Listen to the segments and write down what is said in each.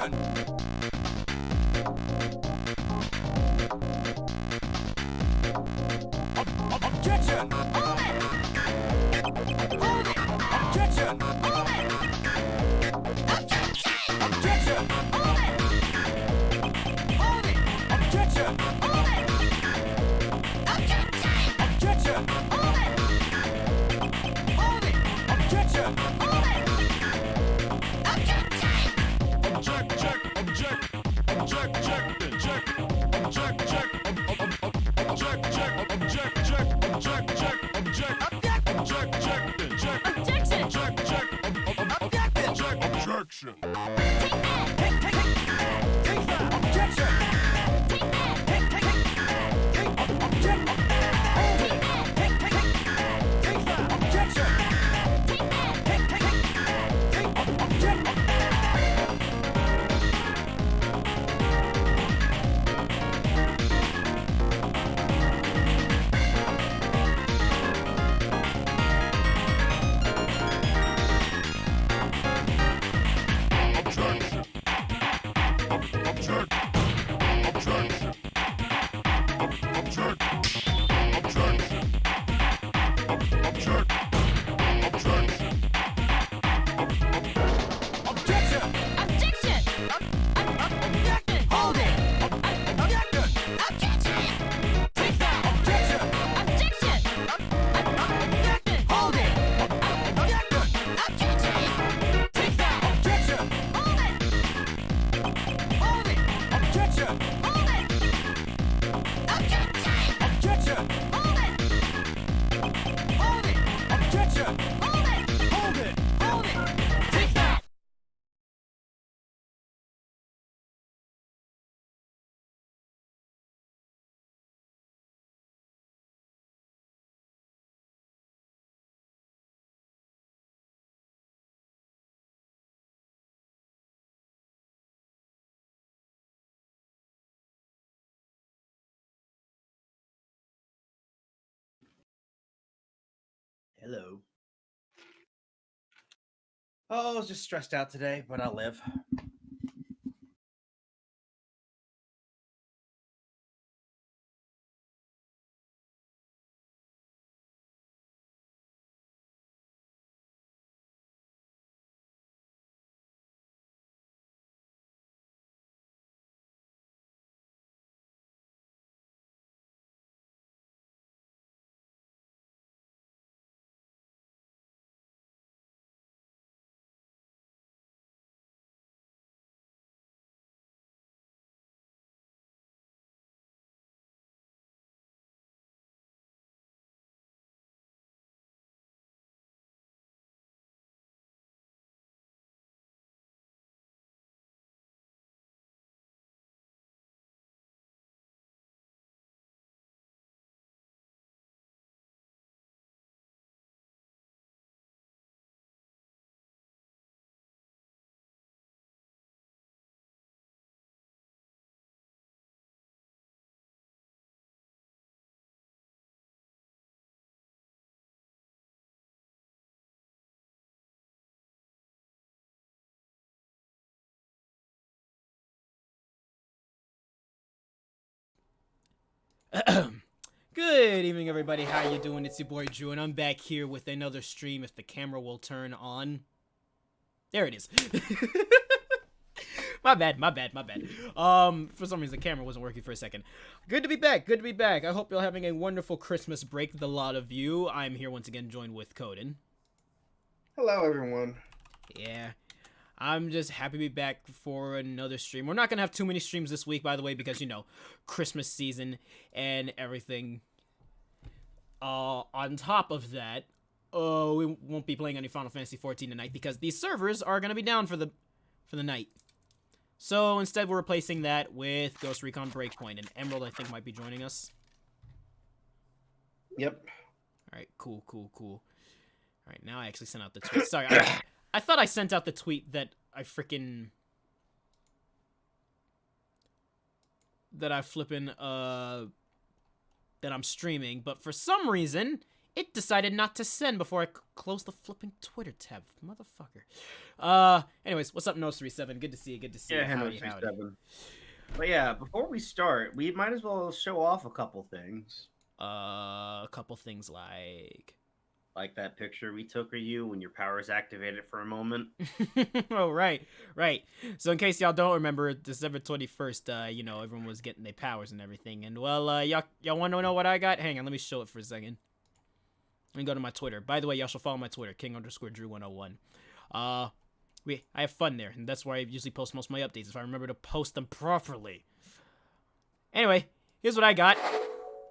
Objection! Hold it! Hold it! Objection! Hold it! Objection! Objection! Hold it! Hold it! Objection! Hold it! Objection! Objection! Hold it! Hold it! Objection! Hold it! Objection! Object, check, object, object, check, check, object, check, object, check, object, check, object, check, object, object, check, check, objection, check, check, objective, check, objection. Take that! Take that! Objection! Take that! Take object! Take that! Take that! Objection! Take that! Take object! Hello. Oh, I was just stressed out today, but I'll live. Good evening, everybody. How you doing? It's your boy Drew, and I'm back here with another stream. If the camera will turn on, there it is. my bad. For some reason the camera wasn't working for a second. Good to be back. I hope you're having a wonderful Christmas break, the lot of you. I'm here once again, joined with Coden. Hello, everyone. Yeah. I'm just happy to be back for another stream. We're not going to have too many streams this week, by the way, because, you know, Christmas season and everything. On top of that, we won't be playing any Final Fantasy XIV tonight because these servers are going to be down for the night. So instead, we're replacing that with Ghost Recon Breakpoint, and Emerald, I think, might be joining us. Yep. All right, cool. All right, now I actually sent out the tweet. Sorry, I thought I sent out the tweet that I freaking... that I'm streaming, but for some reason, It decided not to send before I closed the flipping Twitter tab. Motherfucker. Anyways, what's up, Nose37? Good to see you. Good to see you. Yeah, Howdy, Henry howdy. 7. But yeah, before we start, we might as well show off a couple things. A couple things like... Like that picture we took of you when your powers activated for a moment. Oh, right. So in case y'all don't remember, December 21st, you know, everyone was getting their powers and everything. And, well, y'all want to know what I got? Hang on, let me show it for a second. Let me go to my Twitter. By the way, y'all should follow my Twitter, king_Drew101. I have fun there, and that's where I usually post most of my updates, if I remember to post them properly. Anyway, here's what I got.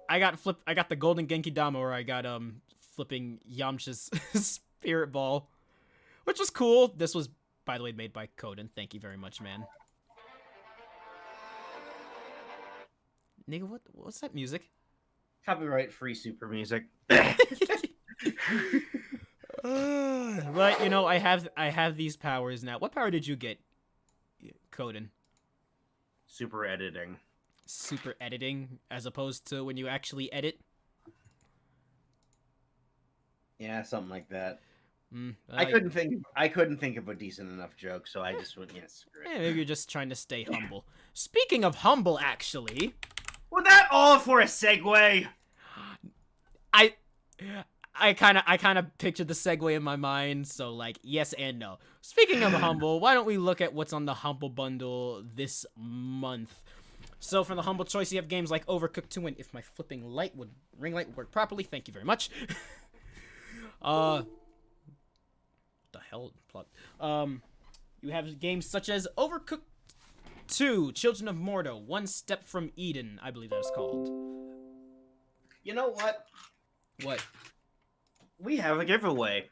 I got the Golden Genki Dama, where I got, flipping Yamcha's Spirit Ball, which was cool. This was, by the way, made by Coden. Thank you very much, man. Nigga, what's that music? Copyright free super music. But, you know, I have these powers now. What power did you get, Coden? Super editing. Super editing, as opposed to when you actually edit? Yeah, something like that. I couldn't think of a decent enough joke, so I just went, yes. Yeah, maybe you're just trying to stay humble. Speaking of humble, actually, Was that all for a segue? I kind of pictured the segue in my mind, so like yes and no. Speaking of humble, why don't we look at what's on the Humble Bundle this month? So for the Humble choice, you have games like Overcooked 2 and If My Flipping Ring Light would work properly. Thank you very much. What the hell? Plot. You have games such as Overcooked 2, Children of Morta, One Step from Eden, I believe that is called. You know what? What? We have a giveaway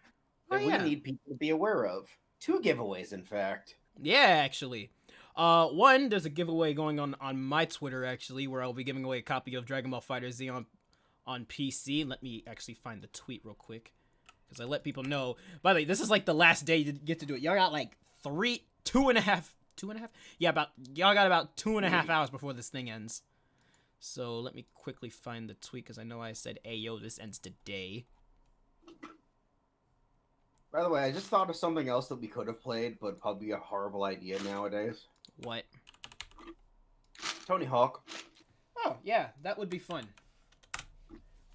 that yeah. we need people to be aware of. 2 giveaways, in fact. Yeah, actually. One, there's a giveaway going on my Twitter, actually, where I'll be giving away a copy of Dragon Ball FighterZ on PC. Let me actually find the tweet real quick, because I let people know. By the way, this is like the last day you get to do it. Y'all got like 2.5? Yeah, y'all got about 2.5 hours before this thing ends. So let me quickly find the tweet, because I know I said, hey, yo, this ends today. By the way, I just thought of something else that we could have played, but probably a horrible idea nowadays. What? Tony Hawk. Oh, yeah, that would be fun.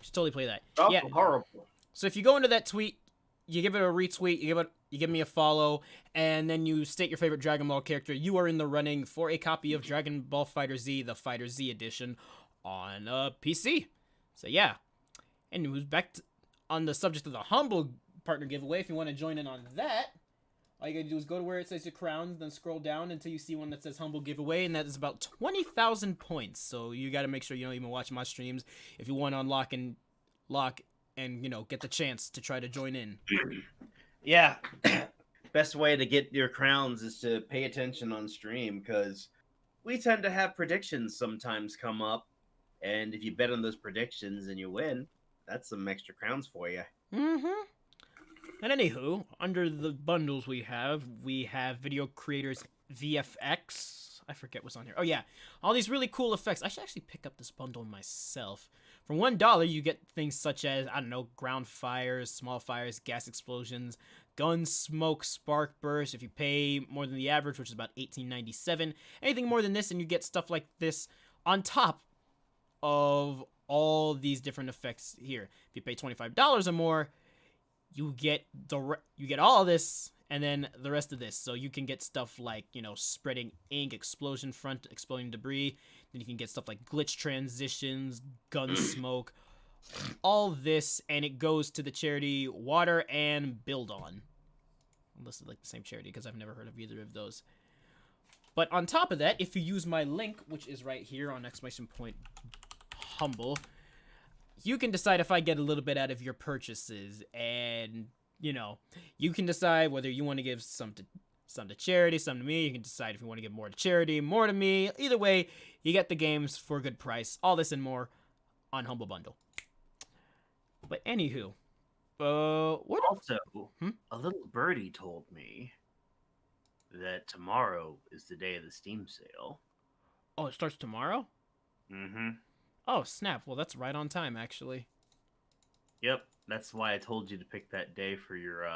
Should totally play that. Oh, yeah. horrible. So if you go into that tweet, you give it a retweet, you give me a follow, and then you state your favorite Dragon Ball character, you are in the running for a copy of Dragon Ball FighterZ, the FighterZ edition, on PC. So yeah. And who's back on the subject of the Humble partner giveaway. If you want to join in on that, all you gotta do is go to where it says your crowns, then scroll down until you see one that says Humble giveaway, and that is about 20,000 points. So you gotta make sure you don't even watch my streams if you want to unlock and you know, get the chance to try to join in. Yeah. Best way to get your crowns is to pay attention on stream, because we tend to have predictions sometimes come up, and if you bet on those predictions and you win, that's some extra crowns for you. Mm-hmm. And anywho, under the bundles we have Video Creators VFX. I forget what's on here. Oh yeah, all these really cool effects. I should actually pick up this bundle myself. For $1, you get things such as, I don't know, ground fires, small fires, gas explosions, gun smoke, spark burst. If you pay more than the average, which is about $18.97, anything more than this, and you get stuff like this on top of all these different effects here. If you pay $25 or more, you get all of this and then the rest of this. So you can get stuff like, you know, spreading ink, explosion front, exploding debris. Then you can get stuff like glitch transitions, gun smoke, all this, and it goes to the charity Water and Build On. Unless it's like the same charity, because I've never heard of either of those. But on top of that, if you use my link, which is right here on !humble, you can decide if I get a little bit out of your purchases, and, you know, you can decide whether you want to give some to charity, some to me. You can decide if you want to give more to charity, more to me. Either way, you get the games for a good price. All this and more on Humble Bundle. But anywho, what? Also, a little birdie told me that tomorrow is the day of the Steam sale. Oh, it starts tomorrow? Mm-hmm. Oh, snap. Well, that's right on time, actually. Yep, that's why I told you to pick that day for your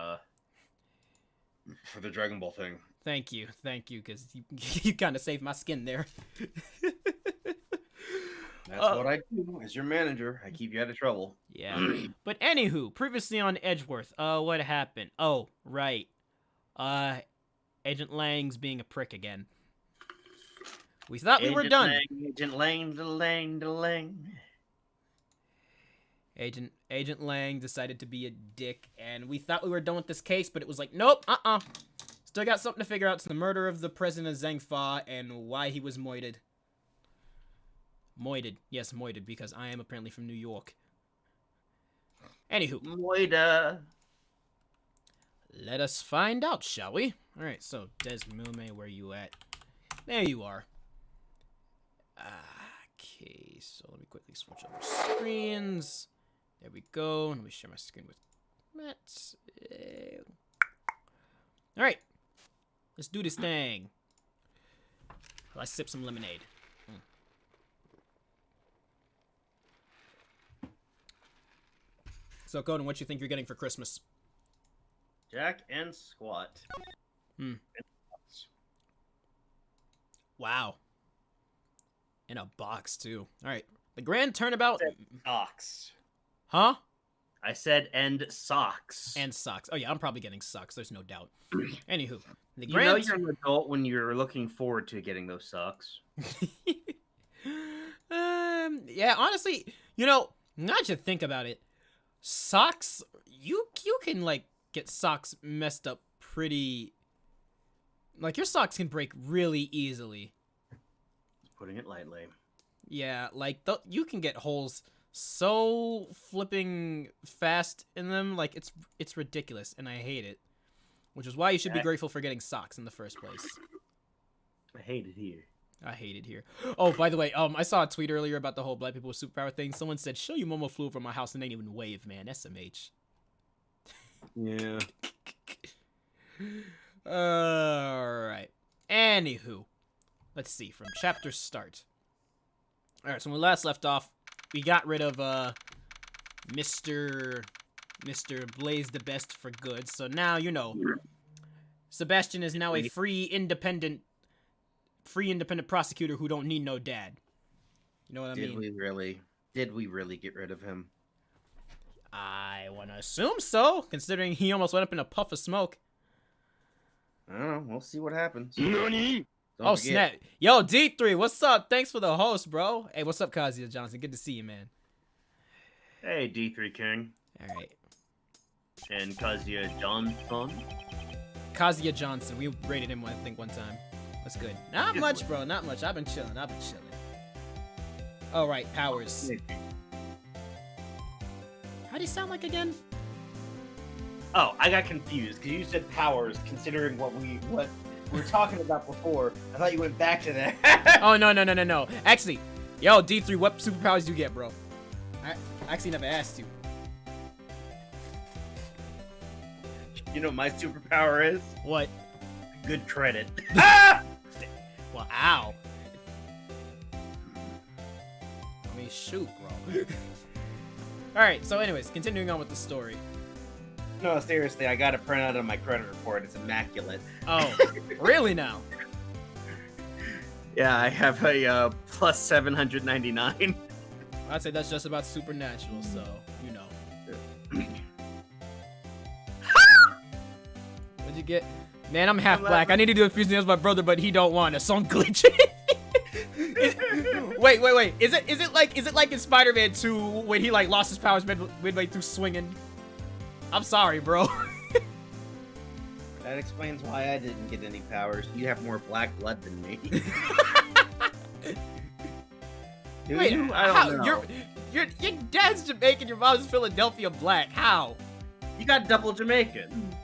for the Dragon Ball thing. Thank you, because you kind of saved my skin there. That's what I do as your manager. I keep you out of trouble. Yeah. But anywho, previously on Edgeworth, what happened? Oh, right. Agent Lang's being a prick again. We thought we were done. Agent Lang. Agent Lang decided to be a dick, and we thought we were done with this case, but it was like, nope, Still got something to figure out. It's the murder of the president of Zheng Fa and why he was moited. Moited. Yes, moited, because I am apparently from New York. Anywho. Moida. Let us find out, shall we? Alright, so, Desmume, where you at? There you are. Okay, so let me quickly switch over screens. There we go. Let me share my screen with Matt. Alright. Let's do this thing. Let's sip some lemonade. So, Coden, what you think you're getting for Christmas? Jack and Squat. Wow. In a box, too. Alright. The grand turnabout... Socks. Huh? I said and socks. And socks. Oh, yeah, I'm probably getting socks. There's no doubt. Anywho. The You know you're an adult when you're looking forward to getting those socks. Yeah, honestly, now that you think about it, socks, you can, like, get socks messed up pretty... Like, your socks can break really easily. Putting it lightly. Yeah, like, you can get holes so flipping fast in them, like, it's ridiculous, and I hate it. Which is why you should be grateful for getting socks in the first place. I hate it here. I hate it here. Oh, by the way, I saw a tweet earlier about the whole black people with superpower thing. Someone said, "Show you Momo flew over my house and they didn't even wave, man. SMH." Yeah. Alright. Anywho. Let's see, from chapter start. Alright, so when we last left off, we got rid of, Mr. Blaze the Best for good. So now, Sebastian is now a free independent prosecutor who don't need no dad. You know what I mean? Did we really get rid of him? I want to assume so, considering he almost went up in a puff of smoke. I don't know. We'll see what happens. NANI? Oh, snap. Yo, D3, what's up? Thanks for the host, bro. Hey, what's up, Kazuya Johnson? Good to see you, man. Hey, D3 King. All right. And Kazuya Johnson. Kazuya Johnson. We rated him, I think, one time. That's good. Not much, bro. Not much. I've been chilling. All right, powers. How do you sound like again? Oh, I got confused because you said powers. Considering what we were talking about before, I thought you went back to that. Oh no. Actually, yo, D3, what superpowers do you get, bro? I actually never asked you. You know what my superpower is? What? Good credit. Well, ow. I mean, shoot, bro. Alright, so anyways, continuing on with the story. No, seriously, I got a printout of my credit report. It's immaculate. Oh, really now? Yeah, I have a plus 799. I'd say that's just about supernatural, so, you know. What'd you get? Man, I'm half black. I need to do a fusion with my brother, but he don't want to, so I'm glitching. Wait. Is it like in Spider-Man 2 when he like lost his powers midway through swinging? I'm sorry, bro. That explains why I didn't get any powers. You have more black blood than me. Wait, I don't know. Your dad's Jamaican, your mom's Philadelphia black. How? You got double Jamaican.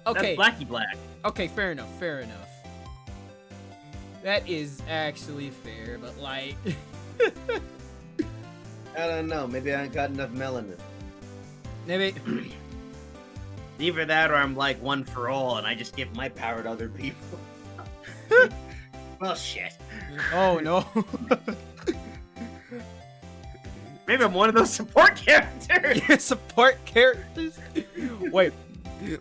Okay. That's blacky black. Okay, fair enough. That is actually fair, but like... I don't know. Maybe I ain't got enough melanin. Maybe... Either that or I'm like one for all and I just give my power to other people. Well, shit. Oh, no. Maybe I'm one of those support characters. Support characters? Wait,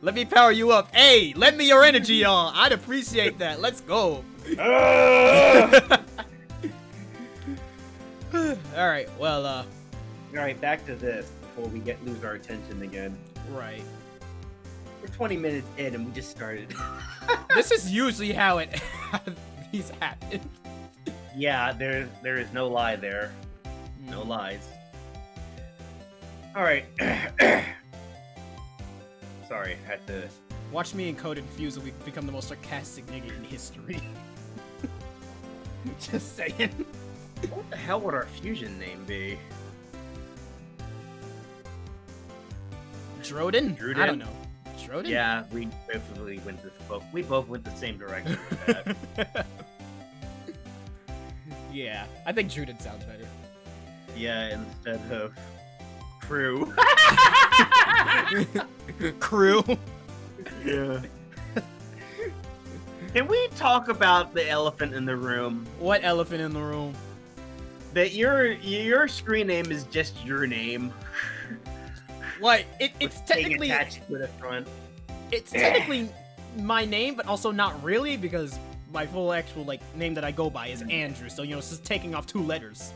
let me power you up. Hey, lend me your energy, y'all. I'd appreciate that. Let's go. Alright, well, Alright, back to this before we lose our attention again. right. We're 20 minutes in and we just started. This is usually how these happen. Yeah, there is no lie there. No lies. Alright. Sorry, I had to... Watch me and Code and Fuse and we become the most sarcastic nigga in history. Just saying. What the hell would our fusion name be? Droden? Droden? I don't know. Droden? Yeah, we both went the same direction with that. Yeah, I think Droden sounds better. Yeah, instead of crew. Crew. Yeah. Can we talk about the elephant in the room? What elephant in the room? That your screen name is just your name. What? It's with technically thing attached to the front. it's technically my name, but also not really because my full actual name that I go by is Andrew. So it's just taking off 2 letters.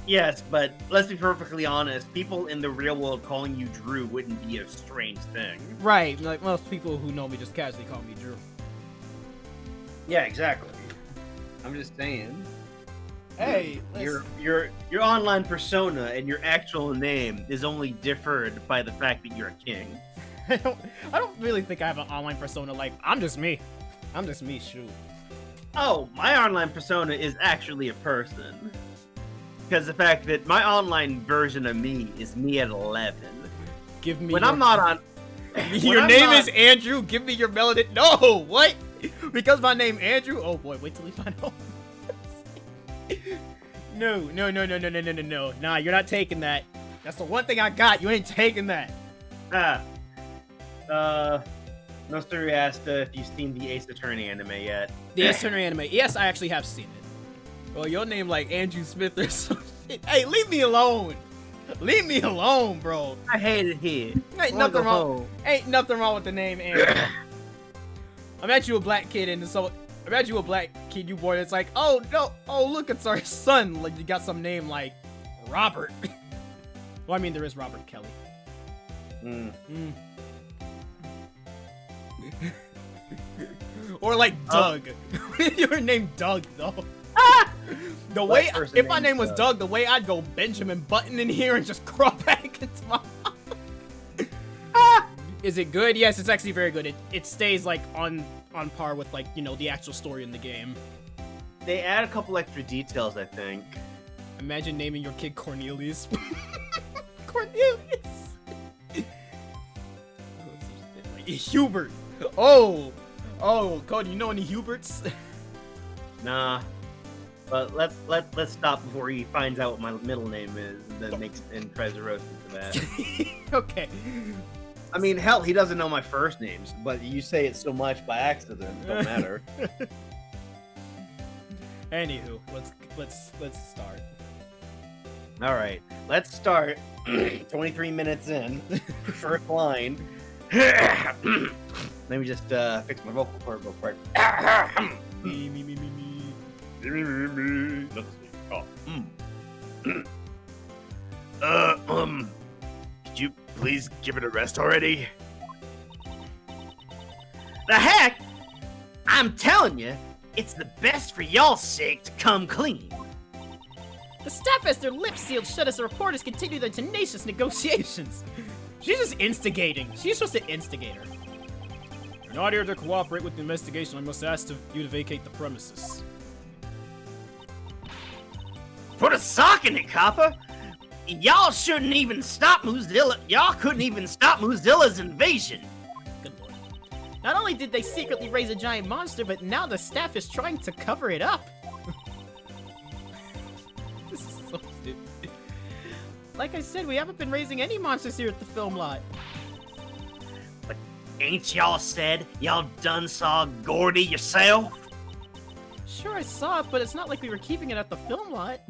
Yes, but let's be perfectly honest. People in the real world calling you Drew wouldn't be a strange thing. Right. Like most people who know me just casually call me Drew. Yeah, exactly. I'm just saying. Hey, Your online persona and your actual name is only differed by the fact that you're a king. I don't really think I have an online persona. I'm just me. I'm just me. Shoot. Oh, my online persona is actually a person. Because the fact that my online version of me is me at 11. Give me. When I'm not on... Your I'm name not- is Andrew. Give me your melanin. No, what? Because my name Andrew. Oh boy, wait till we find out. No. Nah, you're not taking that. That's the one thing I got. You ain't taking that. Nostru asked if you've seen the Ace Attorney anime yet. The Ace Attorney anime. Yes, I actually have seen it. Well, your name like Andrew Smith or some shit. Hey, leave me alone. Leave me alone, bro. I hate it here. Ain't nothing wrong. Ain't nothing wrong with the name Andrew. Imagine you a black kid and so imagine you a black kid you born. It's like, oh no, oh look, it's our son. Like you got some name like Robert. Well, I mean there is Robert Kelly. Or like Doug. Your name Doug though. The way person if my named name was Doug? Doug, the way I'd go Benjamin Button in here and just crawl back into my Is it good? Yes, it's actually very good. It stays like on par with like, the actual story in the game. They add a couple extra details, I think. Imagine naming your kid Cornelius. Cornelius. Hubert. Oh, Cody, you know any Huberts? Nah. But let's stop before he finds out what my middle name is and tries to roast me for that. Okay. I mean, hell, he doesn't know my first names, but you say it so much by accident, it don't matter. Anywho, let's start. All right, let's start. 23 minutes in, first line. Let me just fix my vocal cord real quick. Me. Let's see. Could you please give it a rest already? The heck? I'm telling you, it's the best for y'all's sake to come clean. The staff has their lips sealed shut as the reporters continue their tenacious negotiations. She's just instigating. She's just an instigator. You're not here to cooperate with the investigation. I must ask you to vacate the premises. Put a sock in it, copper. Y'all shouldn't even stop Mozilla. Y'all couldn't even stop Mozilla's invasion. Good lord. Not only did they secretly raise a giant monster, but now the staff is trying to cover it up. This is so stupid. Like I said, we haven't been raising any monsters here at the film lot. But ain't y'all said y'all done saw Gordy yourself? Sure, I saw it, but it's not like we were keeping it at the film lot.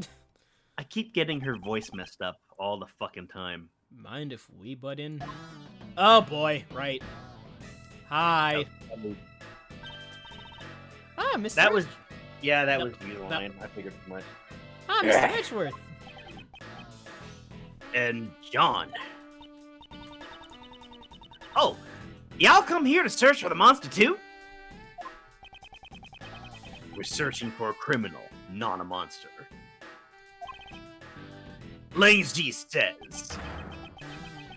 I keep getting her voice messed up all the fucking time. Mind if we butt in? Oh boy, right. Hi. Ah, Mr. That was, yeah, that That- was you, that- Lion. I figured as much. Ah, Mr. Edgeworth. And John. Oh, y'all come here to search for the monster too? We're searching for a criminal, not a monster. Langsy says,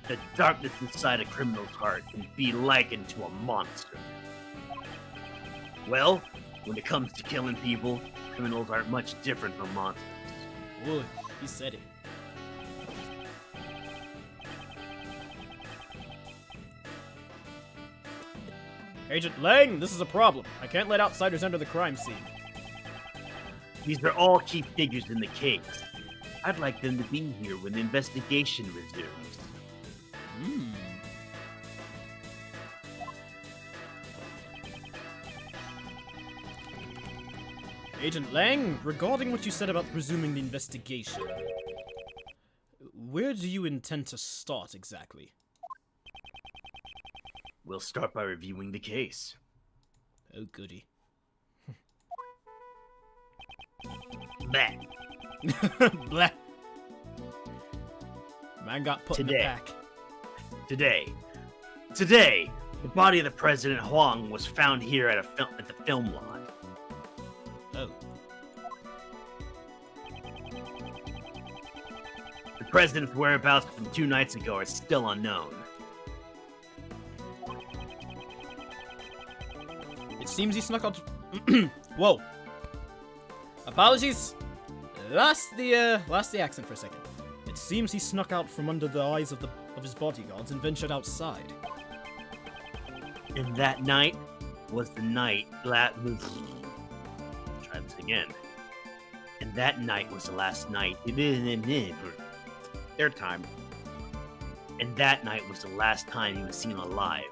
the darkness inside a criminal's heart can be likened to a monster. Well, when it comes to killing people, criminals aren't much different from monsters. Wood, he said it. Agent Lang, this is a problem. I can't let outsiders enter the crime scene. These are all key figures in the case. I'd like them to be here when the investigation resumes. Hmm. Agent Lang, regarding what you said about resuming the investigation, where do you intend to start exactly? We'll start by reviewing the case. Oh, goody. Bah. Blah. Man got put in the Today. pack. Today, the body of the President Huang was found here at the film lot. Oh. The President's whereabouts from 2 nights ago are still unknown. It seems he snuck out. Whoa. Apologies. Lost the accent for a second. It seems he snuck out from under the eyes of his bodyguards and ventured outside. And that night was the night Try this again. And that night was the last night. Airtime. And that night was the last time he was seen alive.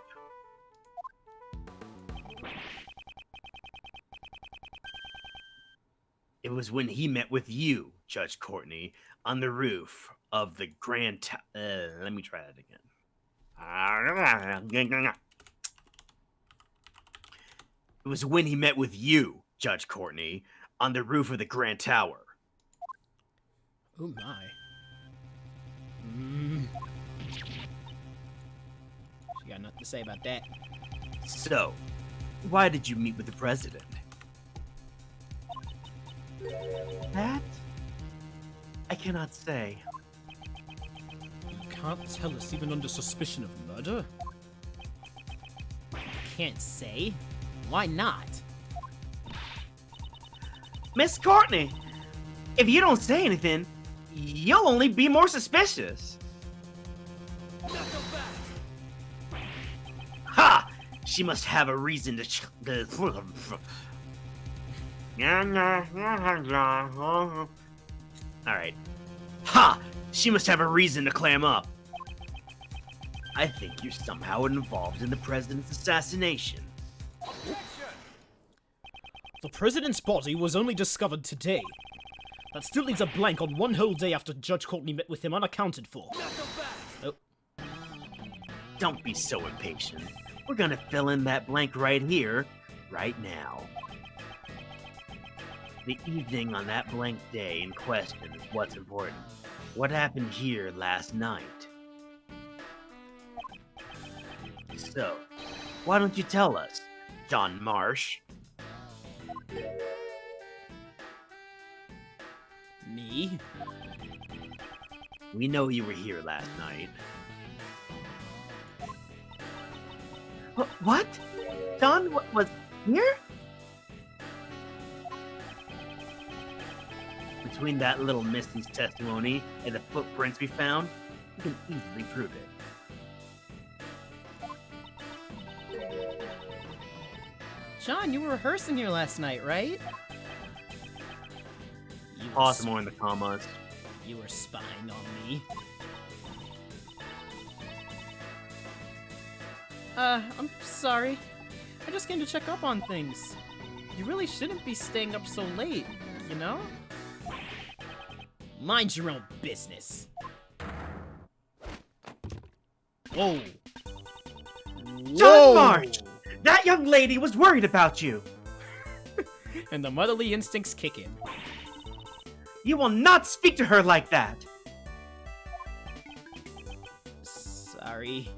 It was when he met with you, Judge Courtney, on the roof of the Grand let me try that again. It was when he met with you, Judge Courtney, on the roof of the Grand Tower. Oh my. Mm. She got nothing to say about that. So, why did you meet with the President? That? I cannot say. You can't tell us even under suspicion of murder? Can't say. Why not? Miss Courtney, if you don't say anything, you'll only be more suspicious. Ha! She must have a reason to Alright. Ha! She must have a reason to clam up. I think you're somehow involved in the President's assassination. The president's body was only discovered today. That still leaves a blank on one whole day after Judge Courtney met with him unaccounted for. Oh, Don't be so impatient. We're gonna fill in that blank right here, right now. The evening on that blank day in question is what's important. What happened here last night? So, why don't you tell us, John Marsh? me? We know you were here last night. What? John was here? Between that little Misty's testimony and the footprints we found, we can easily prove it. John, you were rehearsing here last night, right? You were Pause more in the commas. You were spying on me. I'm sorry. I just came to check up on things. You really shouldn't be staying up so late, you know? Mind your own business. Whoa. John March! That young lady was worried about you. And the motherly instincts kick in. You will not speak to her like that. Sorry.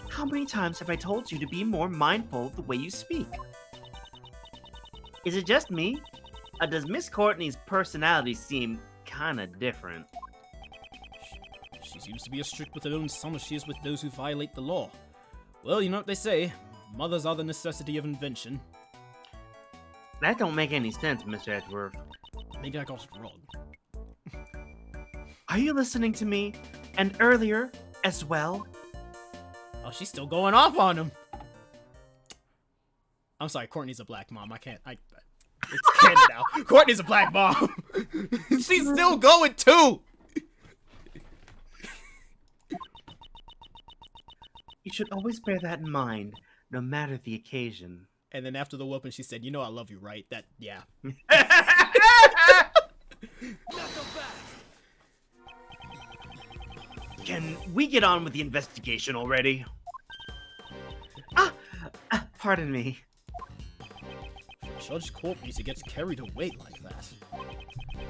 How many times have I told you to be more mindful of the way you speak? Is it just me? Or does Miss Courtney's personality seem kinda different? She seems to be as strict with her own son as she is with those who violate the law. Well, you know what they say. Mothers are the necessity of invention. That don't make any sense, Mr. Edgeworth. Maybe I got it wrong. Are you listening to me? And earlier as well? Oh, she's still going off on him. I'm sorry, Courtney's a black mom. It's canon now. Courtney's a black mom. She's still going too. You should always bear that in mind, no matter the occasion. And then after the whooping, she said, "You know I love you, right?" That, yeah. Can we get on with the investigation already? Pardon me. For Judge Courtney to get carried away like that.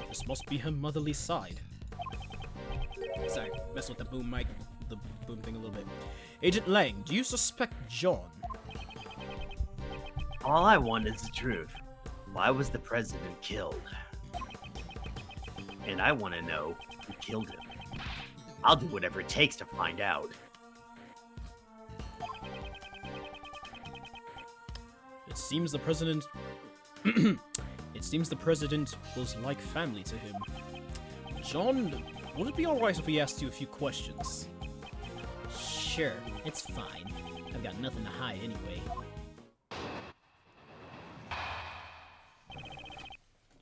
This must be her motherly side. Sorry, mess with the boom mic, the boom thing a little bit. Agent Lang, do you suspect John? All I want is the truth. Why was the president killed? And I want to know who killed him. I'll do whatever it takes to find out. It seems the president... It seems the president was like family to him. John, would it be alright if we asked you a few questions? Sure, it's fine. I've got nothing to hide anyway.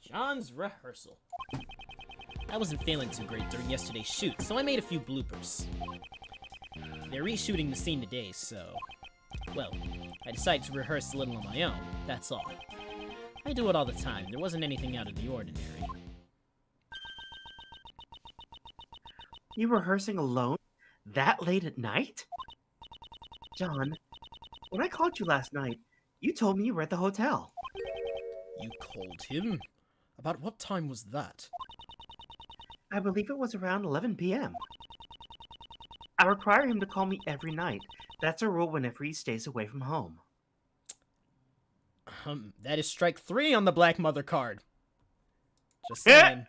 John's rehearsal. I wasn't feeling too great during yesterday's shoot, so I made a few bloopers. They're reshooting the scene today, so... Well, I decided to rehearse a little on my own, that's all. I do it all the time, there wasn't anything out of the ordinary. You rehearsing alone? That late at night? John, when I called you last night, you told me you were at the hotel. You called him? About what time was that? I believe it was around 11 p.m. I require him to call me every night. That's a rule whenever he stays away from home. That is strike 3 on the Black Mother card. Just saying.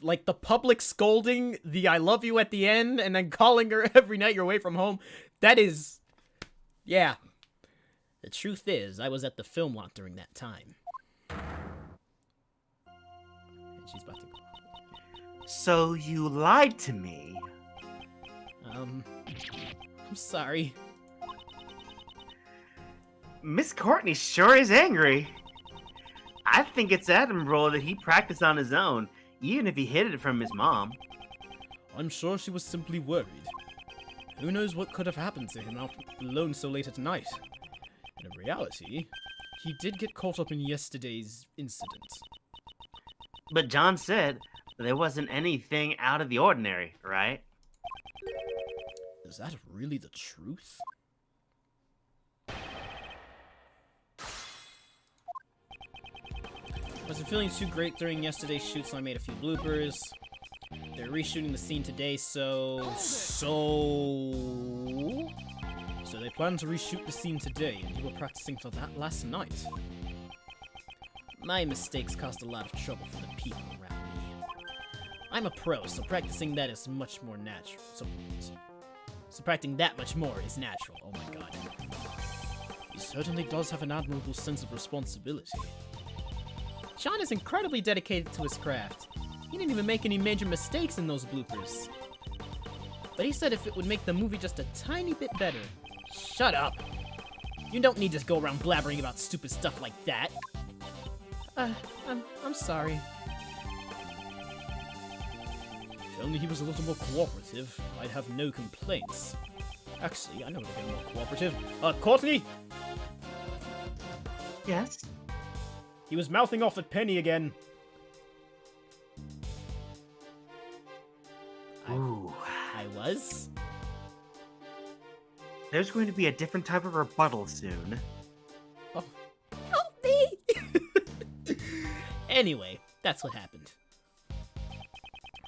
Like the public scolding the I love you at the end and then calling her every night you're away from home. That is... Yeah. The truth is, I was at the film lot during that time. And she's about to... So you lied to me? I'm sorry. Miss Courtney sure is angry. I think it's admirable that he practiced on his own, even if he hid it from his mom. I'm sure she was simply worried. Who knows what could have happened to him out alone so late at night. In reality, he did get caught up in yesterday's incident. But John said there wasn't anything out of the ordinary, right? Is that really the truth? I wasn't feeling too great during yesterday's shoot, so I made a few bloopers. They're reshooting the scene today, so they plan to reshoot the scene today, and you were practicing for that last night. My mistakes caused a lot of trouble for the people around me. I'm a pro, so practicing that is much more natural. So practicing that much more is natural. Oh my god. He certainly does have an admirable sense of responsibility. John is incredibly dedicated to his craft. He didn't even make any major mistakes in those bloopers. But he said if it would make the movie just a tiny bit better. Shut up! You don't need to go around blabbering about stupid stuff like that. I'm sorry. If only he was a little more cooperative, I'd have no complaints. Actually, I know how to get more cooperative. Courtney? Yes? He was mouthing off at Penny again. Ooh. I was? There's going to be a different type of rebuttal soon. Oh. Help me! Anyway, that's what happened.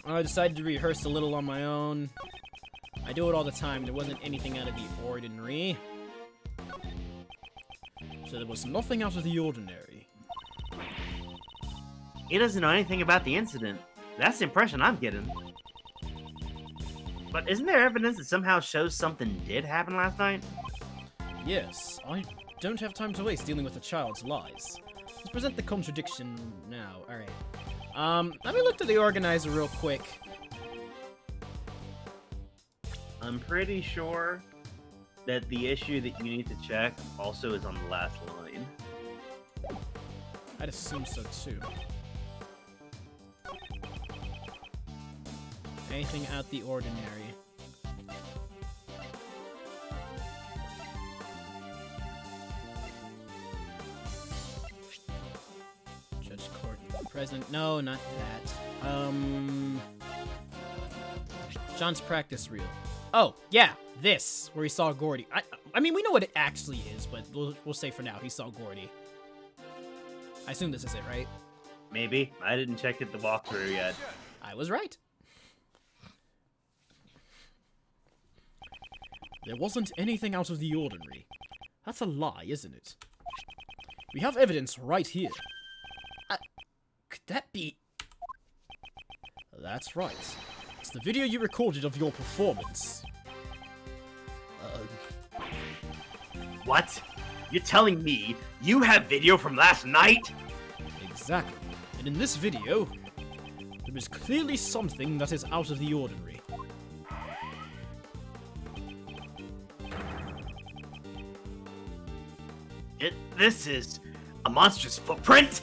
I decided to rehearse a little on my own. I do it all the time. There wasn't anything out of the ordinary. So there was nothing out of the ordinary. He doesn't know anything about the incident. That's the impression I'm getting. But isn't there evidence that somehow shows something did happen last night? Yes, I don't have time to waste dealing with a child's lies. Let's present the contradiction now. Alright. Let me look to the organizer real quick. I'm pretty sure that the issue that you need to check also is on the last line. I'd assume so too. Anything out the ordinary. Judge Court present. No, not that. John's practice reel. Oh, yeah, this, where he saw Gordy. I mean, we know what it actually is, but we'll say for now, he saw Gordy. I assume this is it, right? Maybe. I didn't check it the walkthrough yet. I was right. There wasn't anything out of the ordinary. That's a lie, isn't it? We have evidence right here. Could that be... That's right. It's the video you recorded of your performance. What? You're telling me you have video from last night? Exactly. And in this video, there is clearly something that is out of the ordinary. This is a monstrous footprint?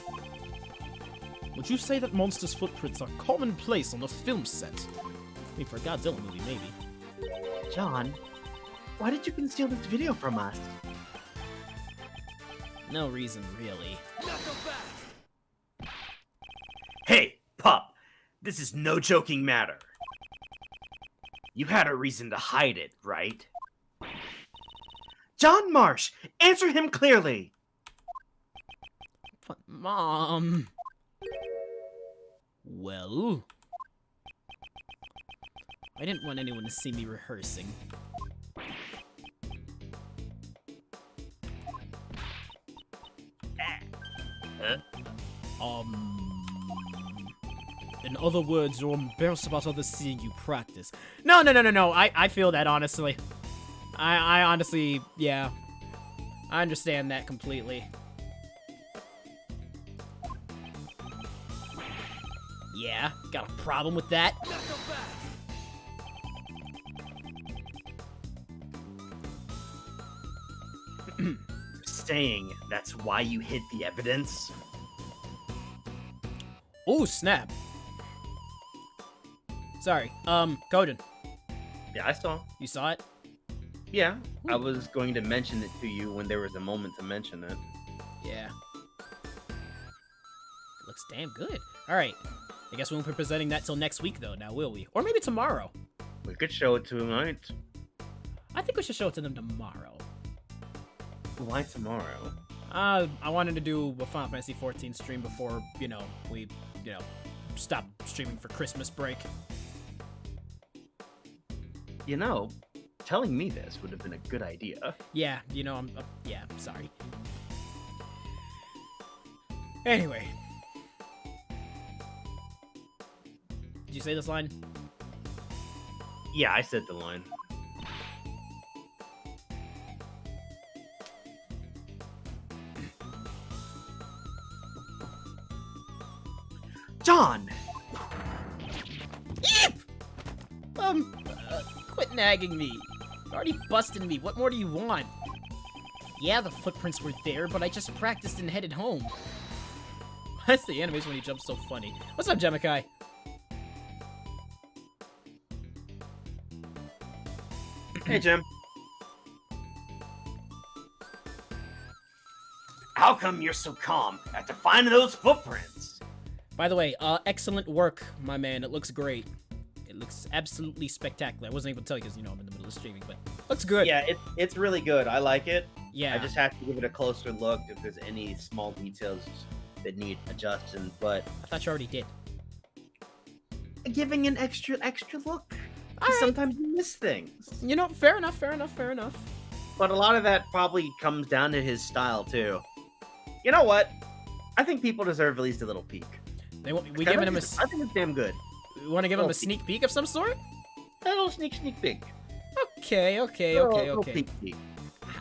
Would you say that monsters' footprints are commonplace on a film set? I mean, for a Godzilla movie, maybe. John, why did you conceal this video from us? No reason, really. Hey, Pup, this is no joking matter. You had a reason to hide it, right? John Marsh, answer him clearly! But, Mom... Well... I didn't want anyone to see me rehearsing. In other words, you're embarrassed about others seeing you practice. No. I feel that, honestly. I honestly, yeah. I understand that completely. Yeah, got a problem with that? Saying that's why you hid the evidence? Oh, snap. Sorry, Coden. Yeah, I saw. You saw it? Yeah, I was going to mention it to you when there was a moment to mention it. Yeah. Looks damn good. Alright. I guess we won't be presenting that till next week, though, now will we? Or maybe tomorrow. We could show it to him tonight. I think we should show it to them tomorrow. Why tomorrow? I wanted to do a Final Fantasy 14 stream before, we, stop streaming for Christmas break. You know, telling me this would have been a good idea. Yeah, I'm sorry. Anyway. Did you say this line? Yeah, I said the line. John! Eep! Quit nagging me. You already busted me. What more do you want? Yeah, the footprints were there, but I just practiced and headed home. That's the animation when he jumps so funny. What's up, Jemikai? Hey, Jim. How come you're so calm after finding those footprints? By the way, excellent work, my man. It looks great. It looks absolutely spectacular. I wasn't able to tell you because, you know, I'm in the middle of streaming, but looks good. Yeah, it's really good. I like it. Yeah. I just have to give it a closer look if there's any small details that need adjusting, but I thought you already did. giving an extra look. All right. Sometimes you miss things. You know, fair enough. But a lot of that probably comes down to his style too. You know what? I think people deserve at least a little peek. We giving him a. I think it's damn good. We want to give him a sneak peek of some sort. A little sneak peek. Okay. Little peek.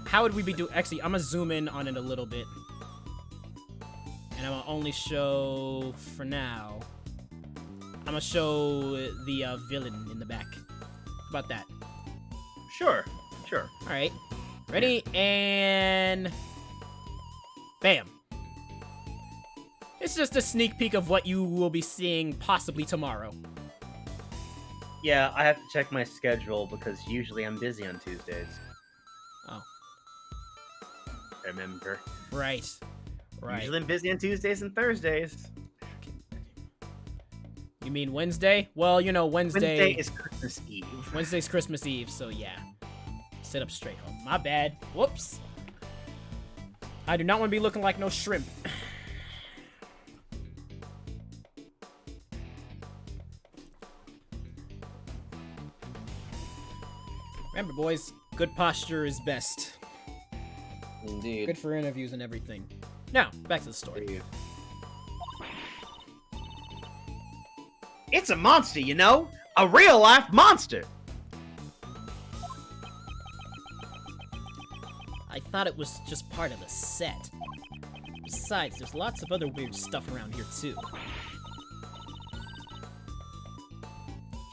How would we be doing? Actually, I'm gonna zoom in on it a little bit, and I'm gonna only show for now. I'm gonna show the villain in the back. How about that? Sure. All right, ready and bam. It's just a sneak peek of what you will be seeing possibly tomorrow. Yeah, I have to check my schedule because usually I'm busy on Tuesdays. Oh. Remember? Right. Usually I'm busy on Tuesdays and Thursdays. You mean Wednesday? Well, you know, Wednesday is Christmas Eve. Wednesday's Christmas Eve, so yeah. Sit up straight, home. My bad. Whoops. I do not want to be looking like no shrimp. Remember, boys, good posture is best. Indeed. Good for interviews and everything. Now, back to the story. It's a monster, you know? A real-life monster! I thought it was just part of the set. Besides, there's lots of other weird stuff around here, too.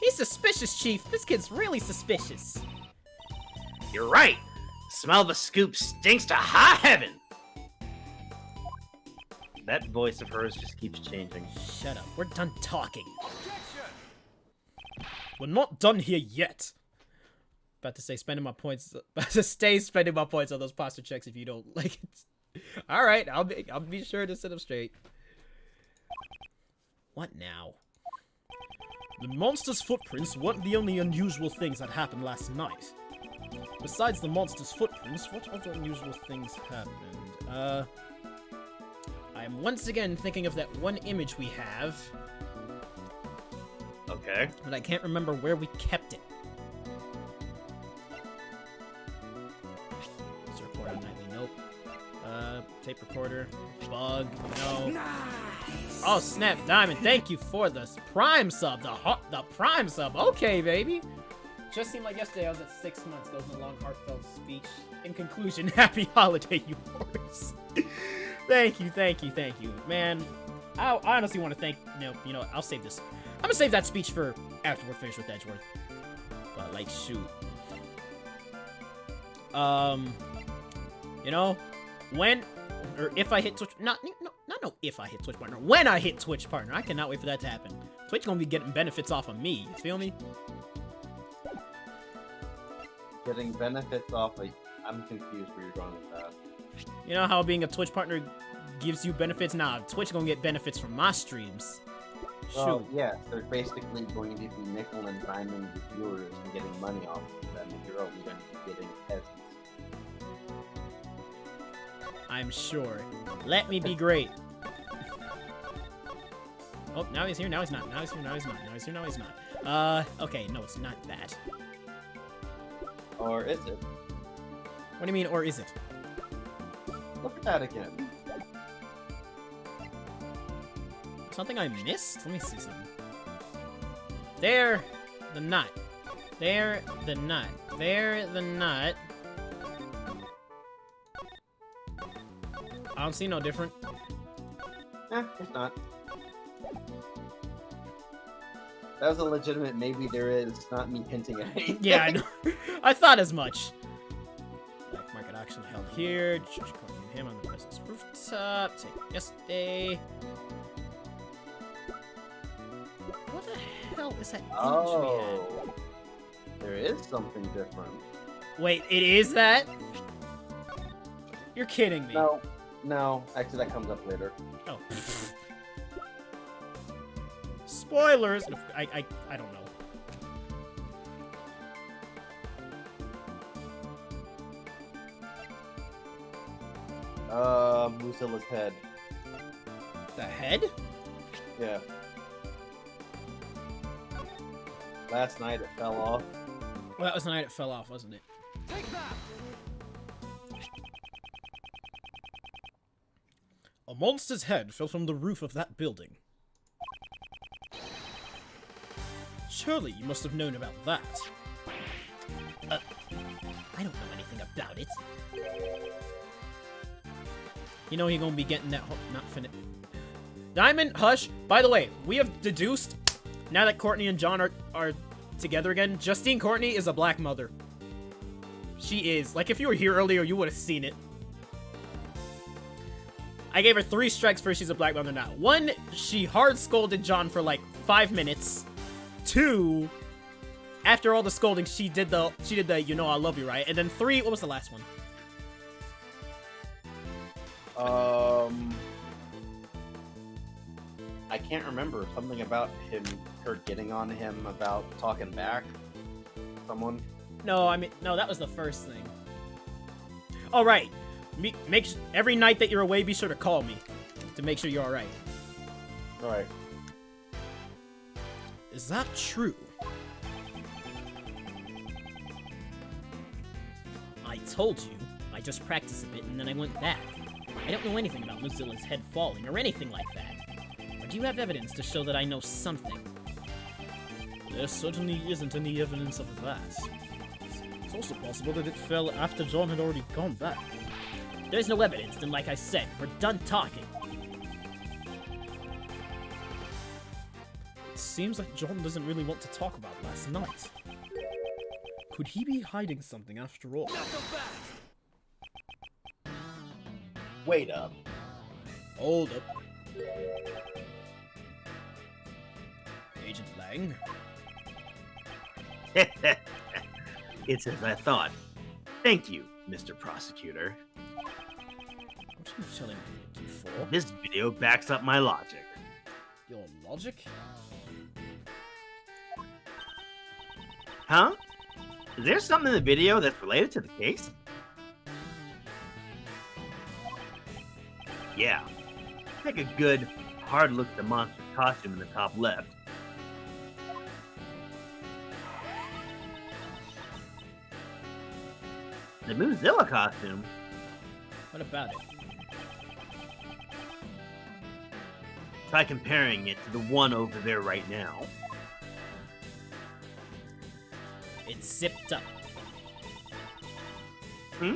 He's suspicious, Chief. This kid's really suspicious. You're right! The smell of the scoop stinks to high heaven! That voice of hers just keeps changing. Shut up. We're done talking. Objection! We're not done here yet. About to say spending my points. About to stay spending my points on those posture checks if you don't like it. All right, I'll be sure to sit up straight. What now? The monster's footprints weren't the only unusual things that happened last night. Besides the monster's footprints, what other unusual things happened? I'm once again thinking of that one image we have, Okay. but I can't remember where we kept it. Recorder nightly, nope. Tape recorder, bug, no. Oh snap, Diamond! Thank you for the Prime sub, the Prime sub. Okay, baby. Just seemed like yesterday I was at 6 months. Goes in a long, heartfelt speech. In conclusion, happy holiday, you horse. Thank you, man. I honestly want to thank. You know, I'll save this. I'm gonna save that speech for after we're finished with Edgeworth. But like, shoot. You know, when or if I hit Twitch, not if I hit Twitch partner, when I hit Twitch partner, I cannot wait for that to happen. Twitch gonna be getting benefits off of me. You feel me? Getting benefits off of... I'm confused where you're going with that. You know how being a Twitch partner gives you benefits? Nah, Twitch gonna get benefits from my streams. Shoot. Well, yes, they're basically going to be nickel and diming the viewers and getting money off of them, and you're only going to be getting peasants. I'm sure. Let me be great. Oh, now he's here, now he's not. Now he's here, now he's not. Now he's here, now he's not. Okay, no, it's not that. Or is it? What do you mean, or is it? Look at that again. Something I missed? Let me see something. There, the nut. There, the nut. There, the nut. I don't see no different. It's not. That was a legitimate maybe there is, not me hinting at anything. Yeah, I know. I thought as much. Black market auction held here. Him on the presence rooftop. Take yesterday. What the hell is that image we Oh. There is something different. had? Wait, it is that? You're kidding me. No. No, actually, that comes up later. Oh. Spoilers! I don't know. Mucilla's head. The head? Yeah. Last night it fell off. Well, that was the night it fell off, wasn't it? Take that! A monster's head fell from the roof of that building. Surely you must have known about that. I don't know anything about it. You know you're gonna be getting that not finished. Diamond, hush. By the way, we have deduced, now that Courtney and John are together again, Justine Courtney is a black mother. She is. Like, if you were here earlier, you would have seen it. I gave her 3 strikes for she's a black mother now. 1, she hard scolded John for like 5 minutes. 2, after all the scolding, she did the you know I love you, right? And then 3, what was the last one? I can't remember. Something about her getting on him about talking back. Someone. No, I mean, no, that was the first thing. All right, every night that you're away, be sure to call me to make sure you're all right. All right. Is that true? I told you. I just practiced a bit and then I went back. I don't know anything about Mozilla's head falling or anything like that. Or do you have evidence to show that I know something? There certainly isn't any evidence of that. It's also possible that it fell after John had already gone back. There's no evidence, then like I said, we're done talking. It seems like John doesn't really want to talk about last night. Could he be hiding something after all? Wait up. Hold up. Agent Lang? It's as I thought. Thank you, Mr. Prosecutor. What are you telling me for? This video backs up my logic. Your logic? Huh? Is there something in the video that's related to the case? Yeah. Take a good, hard look at the monster's costume in the top left. The Moozilla costume? What about it? Try comparing it to the one over there right now. It's zipped up. Hmm?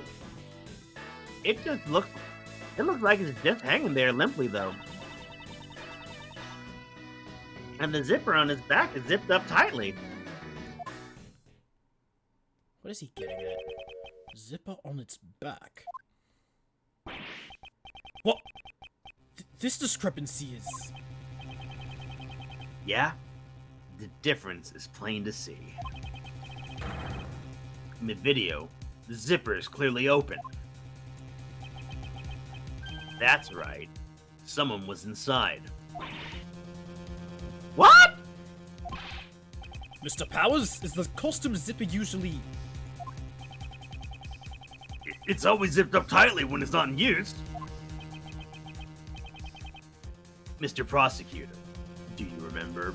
It looks like it's just hanging there limply, though. And the zipper on his back is zipped up tightly. What is he getting at? Zipper on its back. What? This discrepancy is... Yeah? The difference is plain to see. In the video, the zipper is clearly open. That's right. Someone was inside. What? Mr. Powers, is the costume zipper usually... It's always zipped up tightly when it's not in use. Mr. Prosecutor, do you remember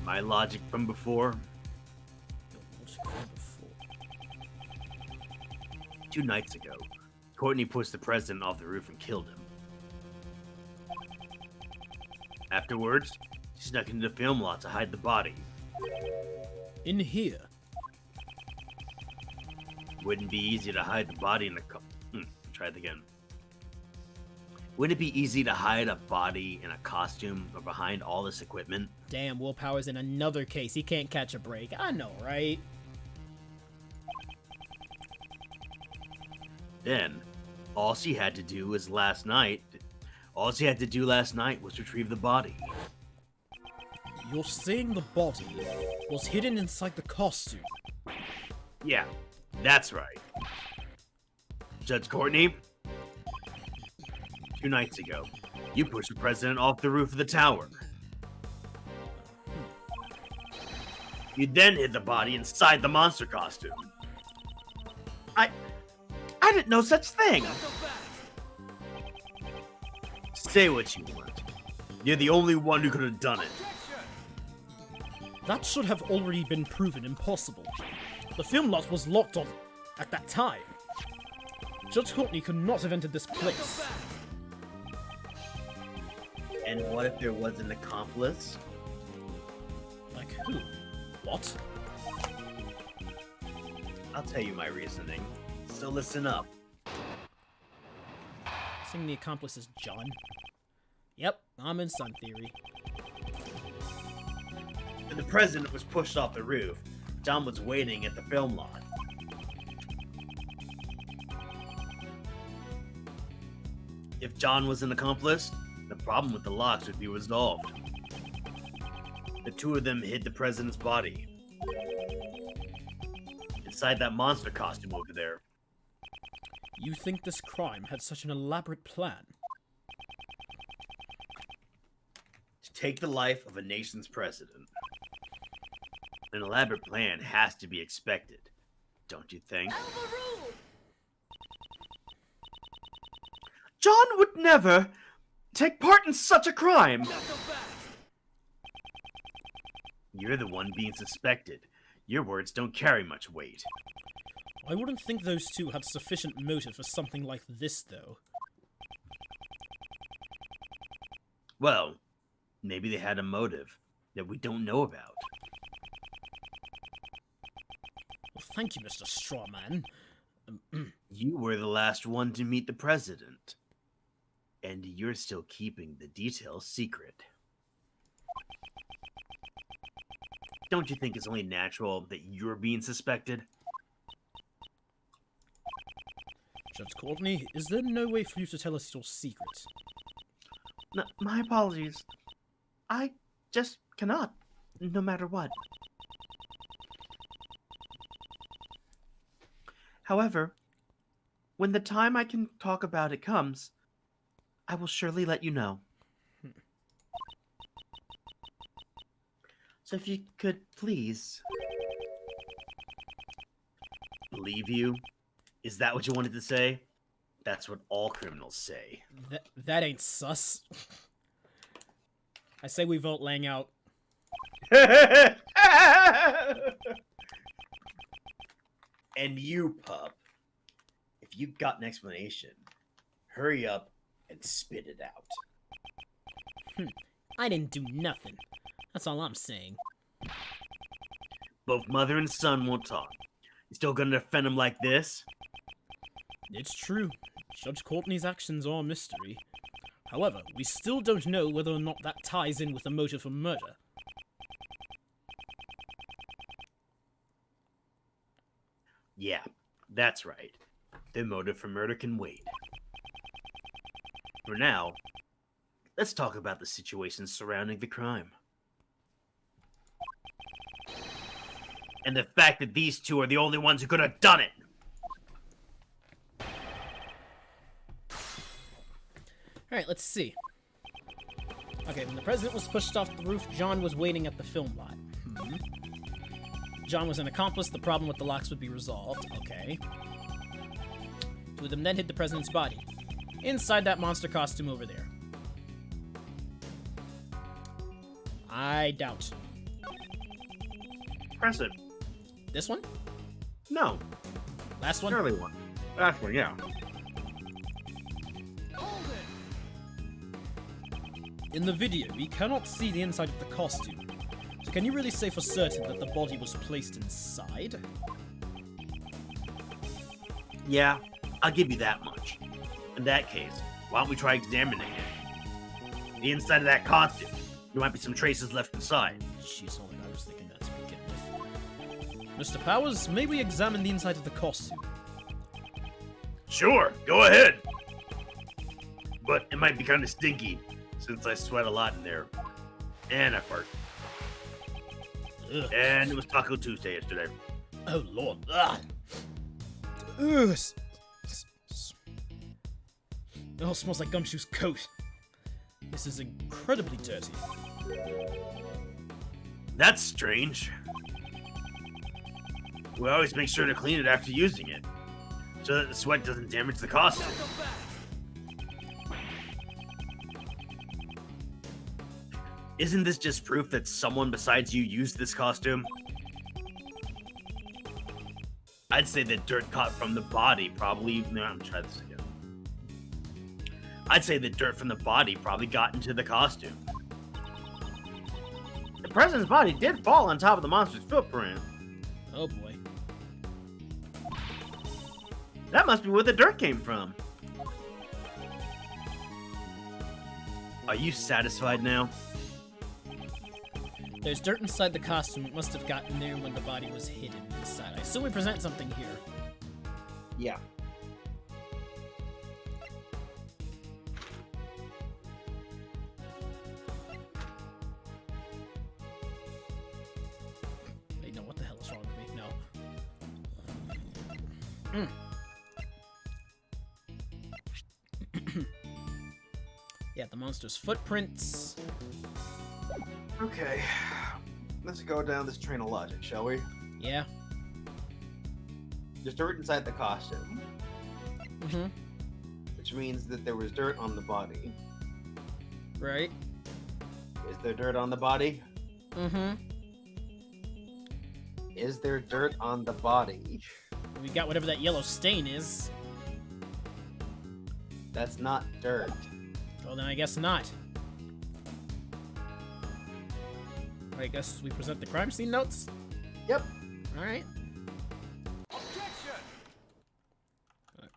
my logic from before? 2 nights ago, Courtney pushed the president off the roof and killed him. Afterwards, she snuck into the film lot to hide the body. In here? Wouldn't be easy to hide the body in a try it again. Wouldn't it be easy to hide a body in a costume or behind all this equipment? Damn, Will Powers in another case. He can't catch a break. I know, right? Then, all she had to do last night was retrieve the body. You're saying the body was hidden inside the costume? Yeah, that's right. Judge Courtney, 2 nights ago. You pushed the president off the roof of the tower. You then hid the body inside the monster costume. I didn't know such thing. Say what you want. You're the only one who could have done it. That should have already been proven impossible. The film lot was locked off at that time. Judge Courtney could not have entered this place. And what if there was an accomplice? Like who? What? I'll tell you my reasoning. So listen up. Saying the accomplice is John. Yep, I'm in some theory. When the president was pushed off the roof, John was waiting at the film lot. If John was an accomplice, the problem with the locks would be resolved. The two of them hid the president's body inside that monster costume over there. You think this crime had such an elaborate plan? To take the life of a nation's president. An elaborate plan has to be expected, don't you think? John would never take part in such a crime! You're the one being suspected. Your words don't carry much weight. I wouldn't think those two had sufficient motive for something like this, though. Well, maybe they had a motive that we don't know about. Well, thank you, Mr. Strawman. You were the last one to meet the president. And you're still keeping the details secret. Don't you think it's only natural that you're being suspected? Judge Courtney, is there no way for you to tell us your secret? No, my apologies. I just cannot, no matter what. However, when the time I can talk about it comes, I will surely let you know. So if you could please... Believe you? Is that what you wanted to say? That's what all criminals say. That ain't sus. I say we vote Lang out. And you, pup, if you got an explanation, hurry up and spit it out. I didn't do nothing. That's all I'm saying. Both mother and son won't talk. You still gonna defend him like this? It's true. Judge Courtney's actions are a mystery. However, we still don't know whether or not that ties in with the motive for murder. Yeah, that's right. The motive for murder can wait. For now, let's talk about the situation surrounding the crime. And the fact that these two are the only ones who could have done it! Alright, let's see. Okay, when the president was pushed off the roof, John was waiting at the film lot. John was an accomplice, the problem with the locks would be resolved. Okay. Two of them then hid the president's body. Inside that monster costume over there. I doubt. Press it. This one? No. Last one? Early one. Last one, yeah. In the video, we cannot see the inside of the costume. So can you really say for certain that the body was placed inside? Yeah, I'll give you that much. In that case, why don't we try examining it? The inside of that costume. There might be some traces left inside. Jeez, all I was thinking that to begin with. Mr. Powers, may we examine the inside of the costume? Sure, go ahead. But it might be kind of stinky, since I sweat a lot in there. And I fart. Ugh. And it was Taco Tuesday yesterday. Oh, Lord. Ugh. Ugh. It all smells like Gumshoe's coat. This is incredibly dirty. That's strange. We always make sure to clean it after using it, so that the sweat doesn't damage the costume. Isn't this just proof that someone besides you used this costume? I'd say that dirt caught from the body probably... No, I'm trying this again. I'd say that dirt from the body probably got into the costume. The president's body did fall on top of the monster's footprint. Oh boy. That must be where the dirt came from. Are you satisfied now? There's dirt inside the costume. It must have gotten there when the body was hidden inside. I assume we present something here. Yeah. Wait, no, what the hell is wrong with me? No. Yeah, the monster's footprints. Okay. Let's go down this train of logic, shall we? Yeah. There's dirt inside the costume, Mm-hmm. which means that there was dirt on the body. Right. Is there dirt on the body? Mm-hmm. Is there dirt on the body? We got whatever that yellow stain is. That's not dirt. Well, then I guess not. I guess we present the crime scene notes? Yep. Alright. Objection!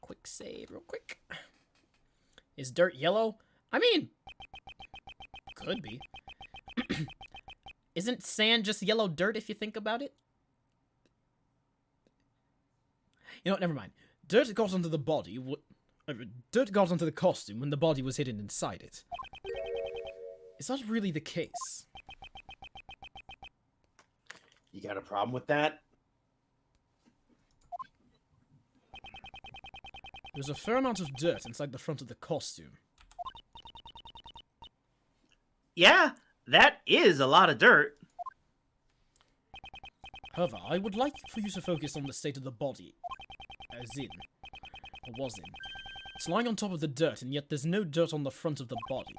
Quick save, real quick. Is dirt yellow? I mean, could be. Isn't sand just yellow dirt if you think about it? You know what, never mind. Dirt got onto the body... Dirt got onto the costume when the body was hidden inside it. Is that really the case? You got a problem with that? There's a fair amount of dirt inside the front of the costume. Yeah, that is a lot of dirt. However, I would like for you to focus on the state of the body. As in, or was in. It's lying on top of the dirt, and yet there's no dirt on the front of the body.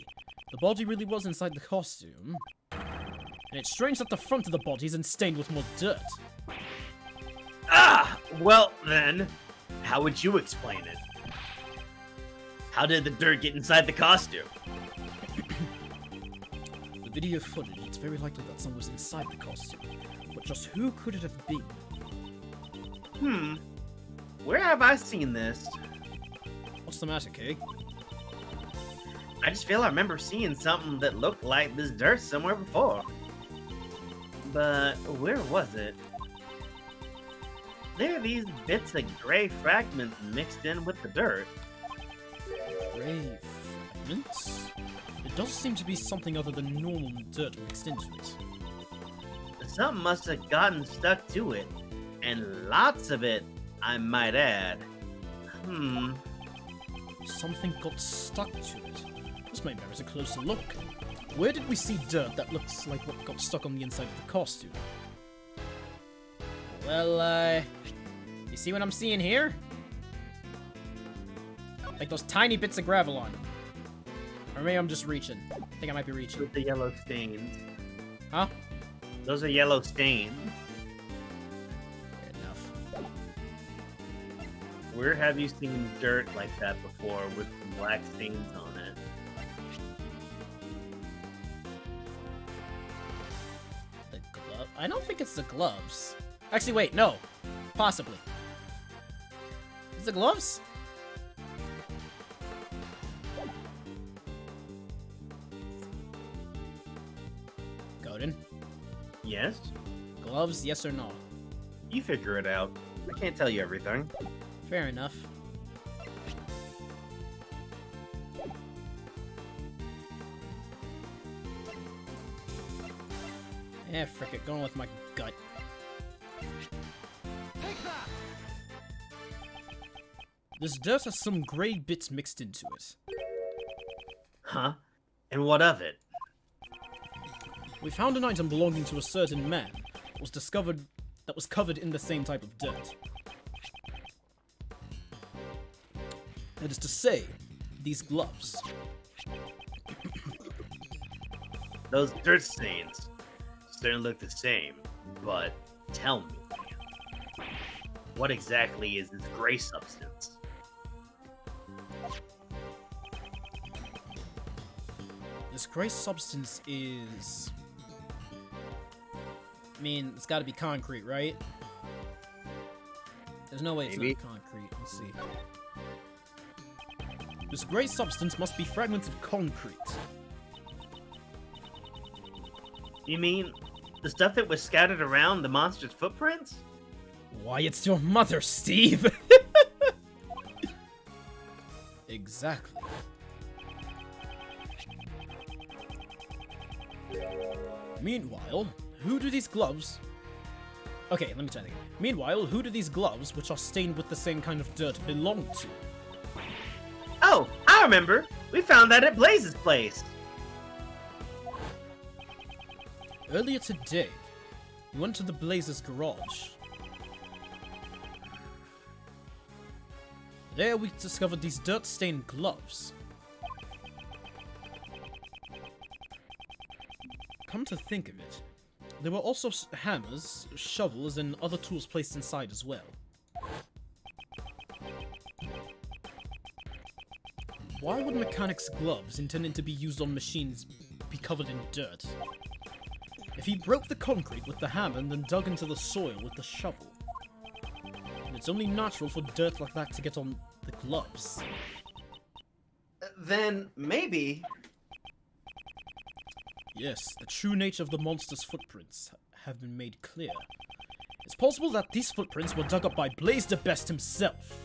The body really was inside the costume. And it's strange that the front of the body isn't stained with more dirt. Ah! Well, then, how would you explain it? How did the dirt get inside the costume? The video footage, it's very likely that someone was inside the costume. But just who could it have been? Where have I seen this? What's the matter, Kay? I just feel I remember seeing something that looked like this dirt somewhere before. But where was it? There are these bits of gray fragments mixed in with the dirt. Gray fragments? It does seem to be something other than normal dirt mixed into it. Something must have gotten stuck to it. And lots of it, I might add. Something got stuck to it. This may merit a closer look. Where did we see dirt that looks like what got stuck on the inside of the costume? Well, you see what I'm seeing here? Like those tiny bits of gravel on them. Or maybe I'm just reaching. I think I might be reaching. With the yellow stains. Huh? Those are yellow stains. Fair enough. Where have you seen dirt like that before with black stains on it? The glove? I don't think it's the gloves. Actually, wait, no. Possibly. Is the gloves? Godin? Yes? Gloves, yes or no? You figure it out. I can't tell you everything. Fair enough. Eh, frick it, going with my gut. Take that! This dirt has some grey bits mixed into it. Huh? And what of it? We found an item belonging to a certain man. It was discovered that was covered in the same type of dirt. That is to say, these gloves. Those dirt stains certainly look the same, but tell me, what exactly is this gray substance? This gray substance is... I mean, it's gotta be concrete, right? There's no way it's Maybe. not concrete. Let's see. This gray substance must be fragments of concrete. You mean the stuff that was scattered around the monster's footprints? Why, it's your mother, Steve! Exactly. Meanwhile, who do these gloves... Okay, let me try that again. Meanwhile, who do these gloves, which are stained with the same kind of dirt, belong to? Oh, I remember! We found that at Blaze's place! Earlier today, we went to the Blazers' garage. There we discovered these dirt-stained gloves. Come to think of it, there were also hammers, shovels, and other tools placed inside as well. Why would mechanics' gloves intended to be used on machines be covered in dirt? If he broke the concrete with the hammer and then dug into the soil with the shovel, then it's only natural for dirt like that to get on the gloves. Then maybe... Yes, the true nature of the monster's footprints have been made clear. It's possible that these footprints were dug up by Blaze the Best himself.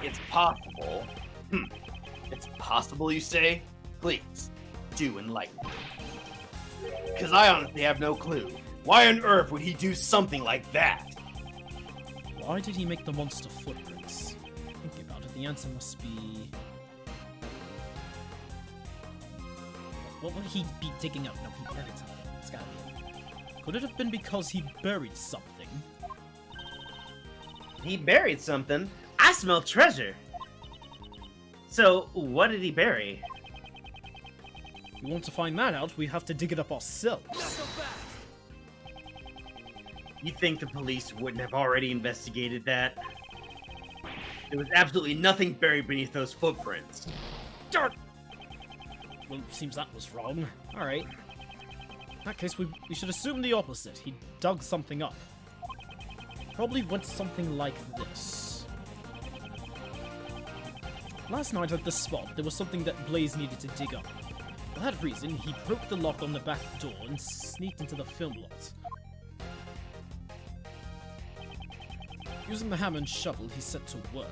It's possible. It's possible, you say? Please, do enlighten me. Because I honestly have no clue. Why on earth would he do something like that? Why did he make the monster footprints? Thinking about it, the answer must be... What would he be digging up? No, he buried something. It's gotta be it. Could it have been because he buried something? He buried something? I smell treasure! So, what did he bury? If we want to find that out, we have to dig it up ourselves. You think the police wouldn't have already investigated that? There was absolutely nothing buried beneath those footprints. Well, it seems that was wrong. Alright. In that case, we should assume the opposite. He dug something up. Probably went something like this. Last night at this spot, there was something that Blaze needed to dig up. For that reason, he broke the lock on the back door and sneaked into the film lot. Using the hammer and shovel, he set to work.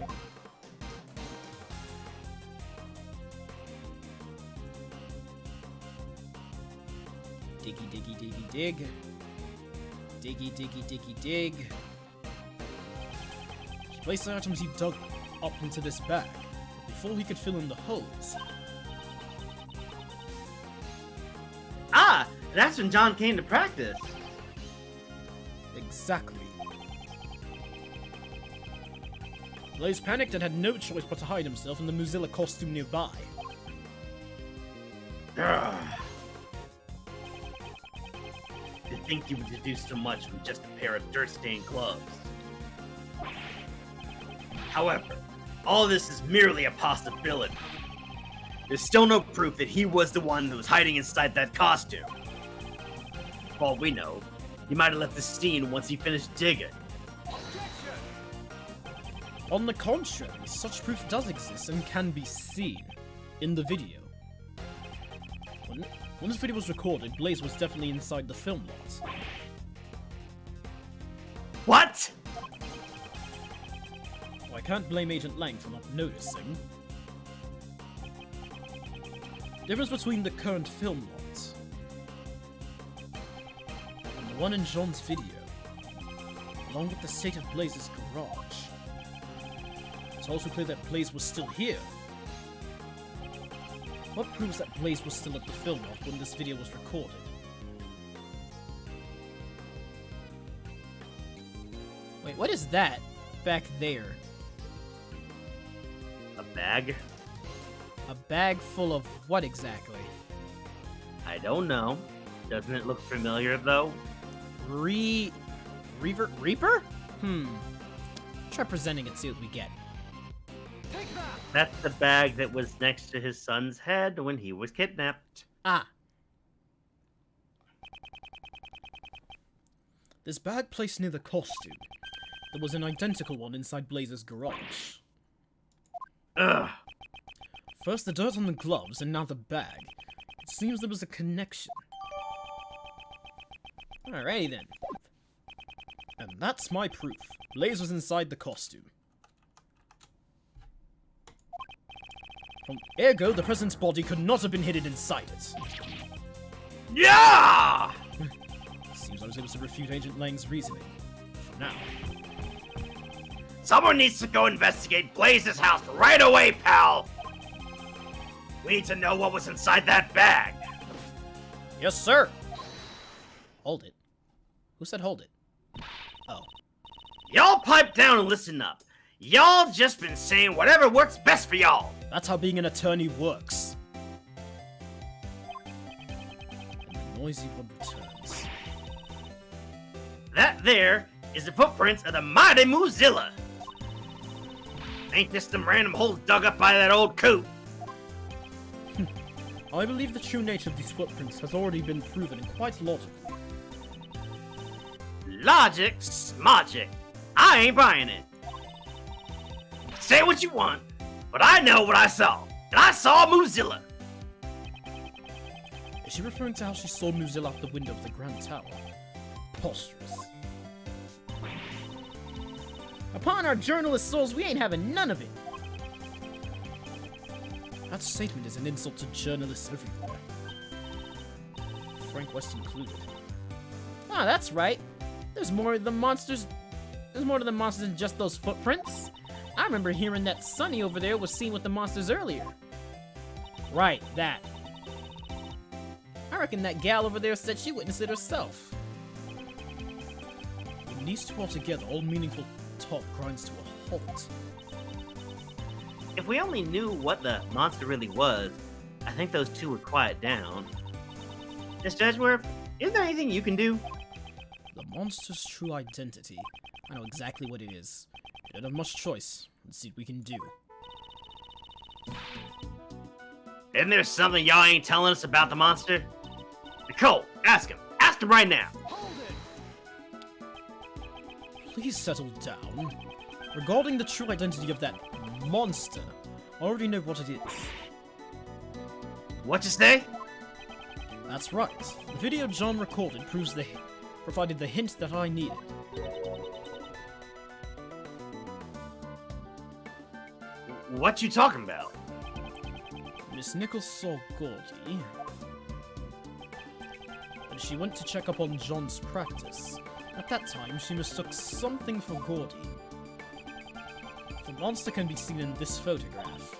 Alright. Diggy, diggy, diggy, dig. Diggy, diggy, diggy, dig. He placed the items he dug up into this bag. Before he could fill in the holes, Ah! That's when John came to practice! exactly. Blaze panicked and had no choice but to hide himself in the Mozilla costume nearby. Ugh. To think you would deduce so much from just a pair of dirt-stained gloves. However, all this is merely a possibility. There's still no proof that he was the one who was hiding inside that costume. For all we know, he might have left the scene once he finished digging. On the contrary, such proof does exist and can be seen in the video. When this video was recorded, Blaze was definitely inside the film lot. What? Well, I can't blame Agent Lang for not noticing. Difference between the current film lot and the one in John's video, along with the state of Blaze's garage. It's also clear that Blaze was still here. What proves that Blaze was still at the film off when this video was recorded? Wait, what is that back there? A bag? A bag full of what exactly? I don't know. Doesn't it look familiar though? Reaper? Try presenting it, see what we get. Take that! That's the bag that was next to his son's head when he was kidnapped. Ah, This bag placed near the costume. There was an identical one inside Blaze's garage. Ugh. First the dirt on the gloves, and now the bag. It seems there was a connection. alrighty then. And that's my proof. Blaze was inside the costume. Ergo, the president's body could not have been hidden inside it. Yeah! Seems I was able to refute Agent Lang's reasoning. For now. Someone needs to go investigate Blaze's house right away, pal! We need to know what was inside that bag. Yes, sir! Hold it. Who said hold it? Oh. Y'all pipe down and listen up. Y'all just been saying whatever works best for y'all. That's how being an attorney works. And the noisy one returns. That there is the footprints of the mighty Mozilla. Ain't this some random holes dug up by that old coot? I believe the true nature of these footprints has already been proven and quite logical. Logic, smogic. I ain't buying it. Say what you want, but I know what I saw. And I saw Mozilla. Is she referring to how she saw Muzil out the window of the Grand Tower? Preposterous. Upon our journalist souls, we ain't having none of it. That statement is an insult to journalists everywhere. Frank West included. Ah, that's right. There's more to the monsters. There's more to the monsters than just those footprints. I remember hearing that Sunny over there was seen with the monsters earlier. Right, that. I reckon that gal over there said she witnessed it herself. When these two are together, all meaningful talk grinds to a halt. If we only knew what the monster really was, I think those two would quiet down. Miss Edgeworth, is there anything you can do? The monster's true identity. I know exactly what it is. We don't have much choice. Let's see what we can do. Isn't there something y'all ain't telling us about the monster? Nicole, ask him. Ask him right now. Hold it! Please settle down. Regarding the true identity of that monster, I already know what it is. What you say? That's right. The video John recorded provided the hint that I needed. What you talking about? Miss Nichols saw Gordy, and she went to check up on John's practice. At that time, she mistook something for Gordy. The monster can be seen in this photograph.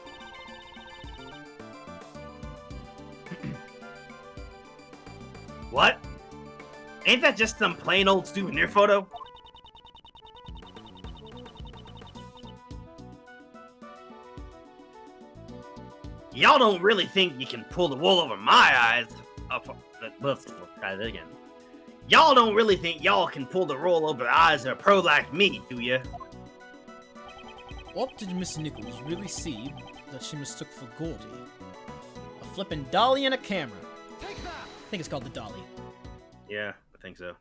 What? Ain't that just some plain old souvenir photo? Y'all don't really think you can pull the wool over my eyes. Let's try that again. Y'all don't really think y'all can pull the wool over the eyes of a pro like me, do ya? What did Miss Nichols really see that she mistook for Gordy? A flippin' dolly and a camera. Take that! I think it's called the dolly. Yeah, I think so.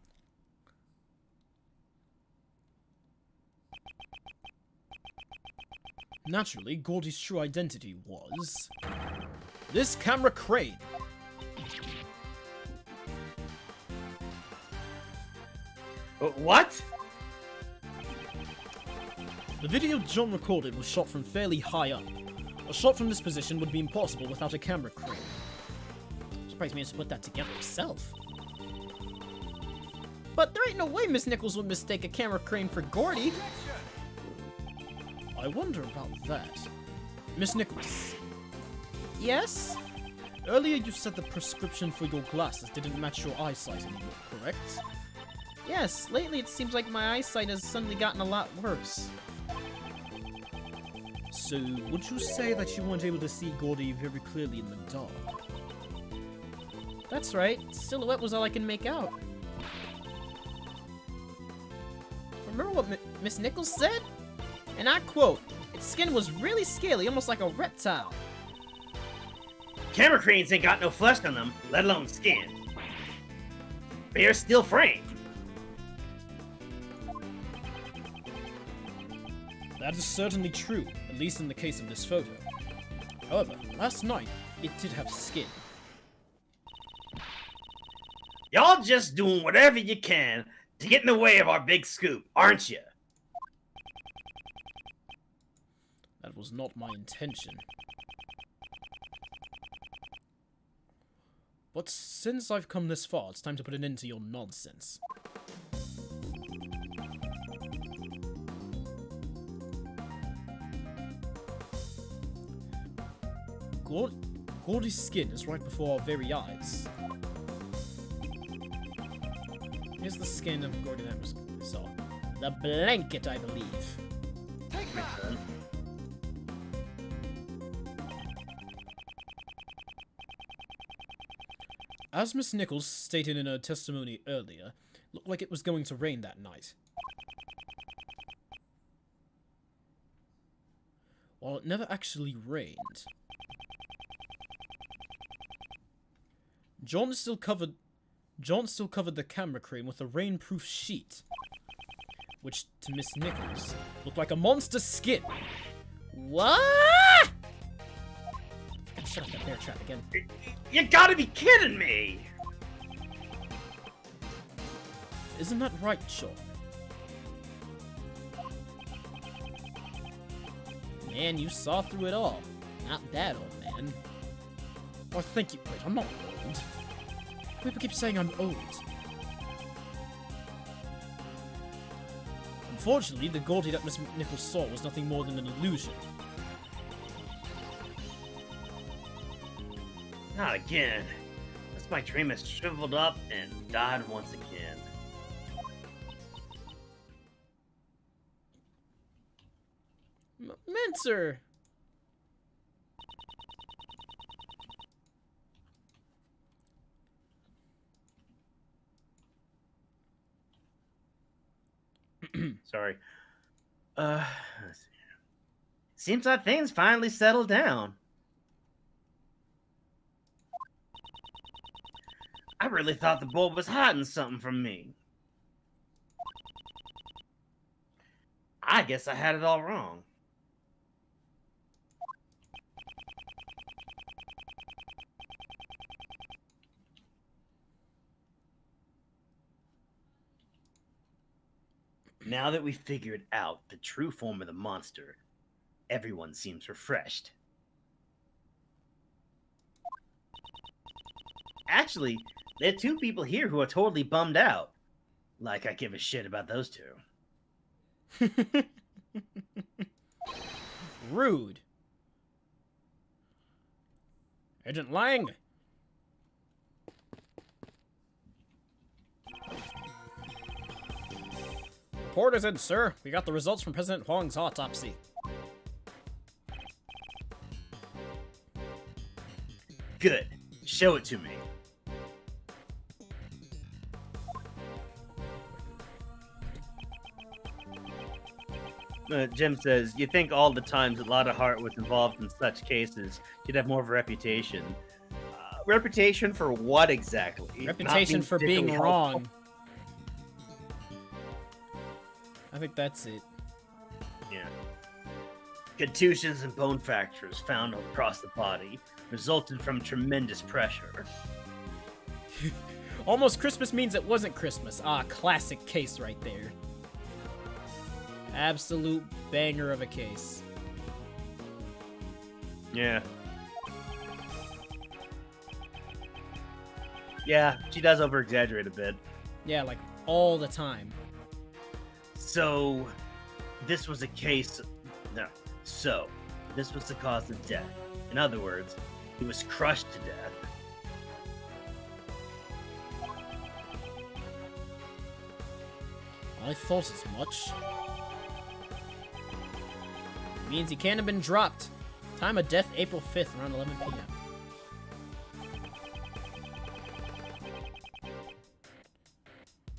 Naturally, Gordy's true identity was this camera crane. What? The video John recorded was shot from fairly high up. A shot from this position would be impossible without a camera crane. Surprised me to put that together herself. But there ain't no way Miss Nichols would mistake a camera crane for Gordy. I wonder about that. Miss Nichols, Yes? earlier you said the prescription for your glasses didn't match your eyesight anymore, correct? Yes, lately it seems like my eyesight has suddenly gotten a lot worse. So, would you say that you weren't able to see Gordy very clearly in the dark? That's right, silhouette was all I can make out. Remember what Miss Nichols said? And I quote, its skin was really scaly, almost like a reptile. Camera cranes ain't got no flesh on them, let alone skin. Bare steel frame. That is certainly true, at least in the case of this photo. However, last night, it did have skin. Y'all just doing whatever you can to get in the way of our big scoop, aren't you? That was not my intention. But since I've come this far, it's time to put an end to your nonsense. Gordy's skin is right before our very eyes. Here's the skin of Gordy that we saw. The blanket, I believe. Take that. As Miss Nichols stated in her testimony earlier, it looked like it was going to rain that night. While it never actually rained, John still covered the camera crane with a rainproof sheet, which to Miss Nichols looked like a monster skin. What? Shut up, that bear trap again. You gotta be kidding me! Isn't that right, Sean? Man, you saw through it all. Not bad, old man. Why, thank you. Wait, I'm not old. People keep saying I'm old. Unfortunately, the Gordy that Miss Nichols saw was nothing more than an illusion. Not again. This my dream has shriveled up and died once again. Mincer! Sorry. Let's see. Seems like things finally settled down. I really thought the bulb was hiding something from me. I guess I had it all wrong. Now that we've figured out the true form of the monster, everyone seems refreshed. Actually, there are two people here who are totally bummed out. Like I give a shit about those two. Rude. Agent Lang! Report is in, sir. We got the results from President Huang's autopsy. Good. Show it to me. Jim says, you think all the times that Lotta Hart was involved in such cases, she'd have more of a reputation. Reputation for what exactly? Reputation for being particularly wrong. helpful? I think that's it. Yeah. Contusions and bone fractures found across the body, resulted from tremendous pressure. Almost Christmas means it wasn't Christmas. Ah, classic case right there. Absolute banger of a case. Yeah. Yeah, she does over-exaggerate a bit. Yeah, like all the time. So, this was a case No. So, this was the cause of death. In other words, he was crushed to death. I thought as much. Means he can't have been dropped. Time of death, April 5th, around 11 p.m.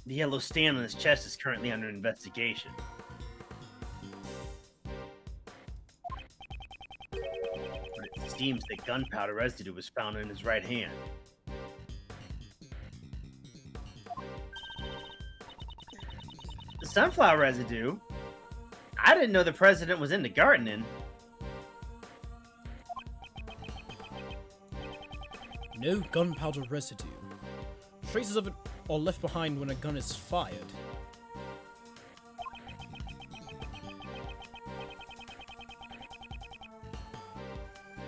The yellow stain on his chest is currently under investigation. But it seems that gunpowder residue was found in his right hand. The sunflower residue? I didn't know the president was into gardening. No gunpowder residue. Traces of it are left behind when a gun is fired.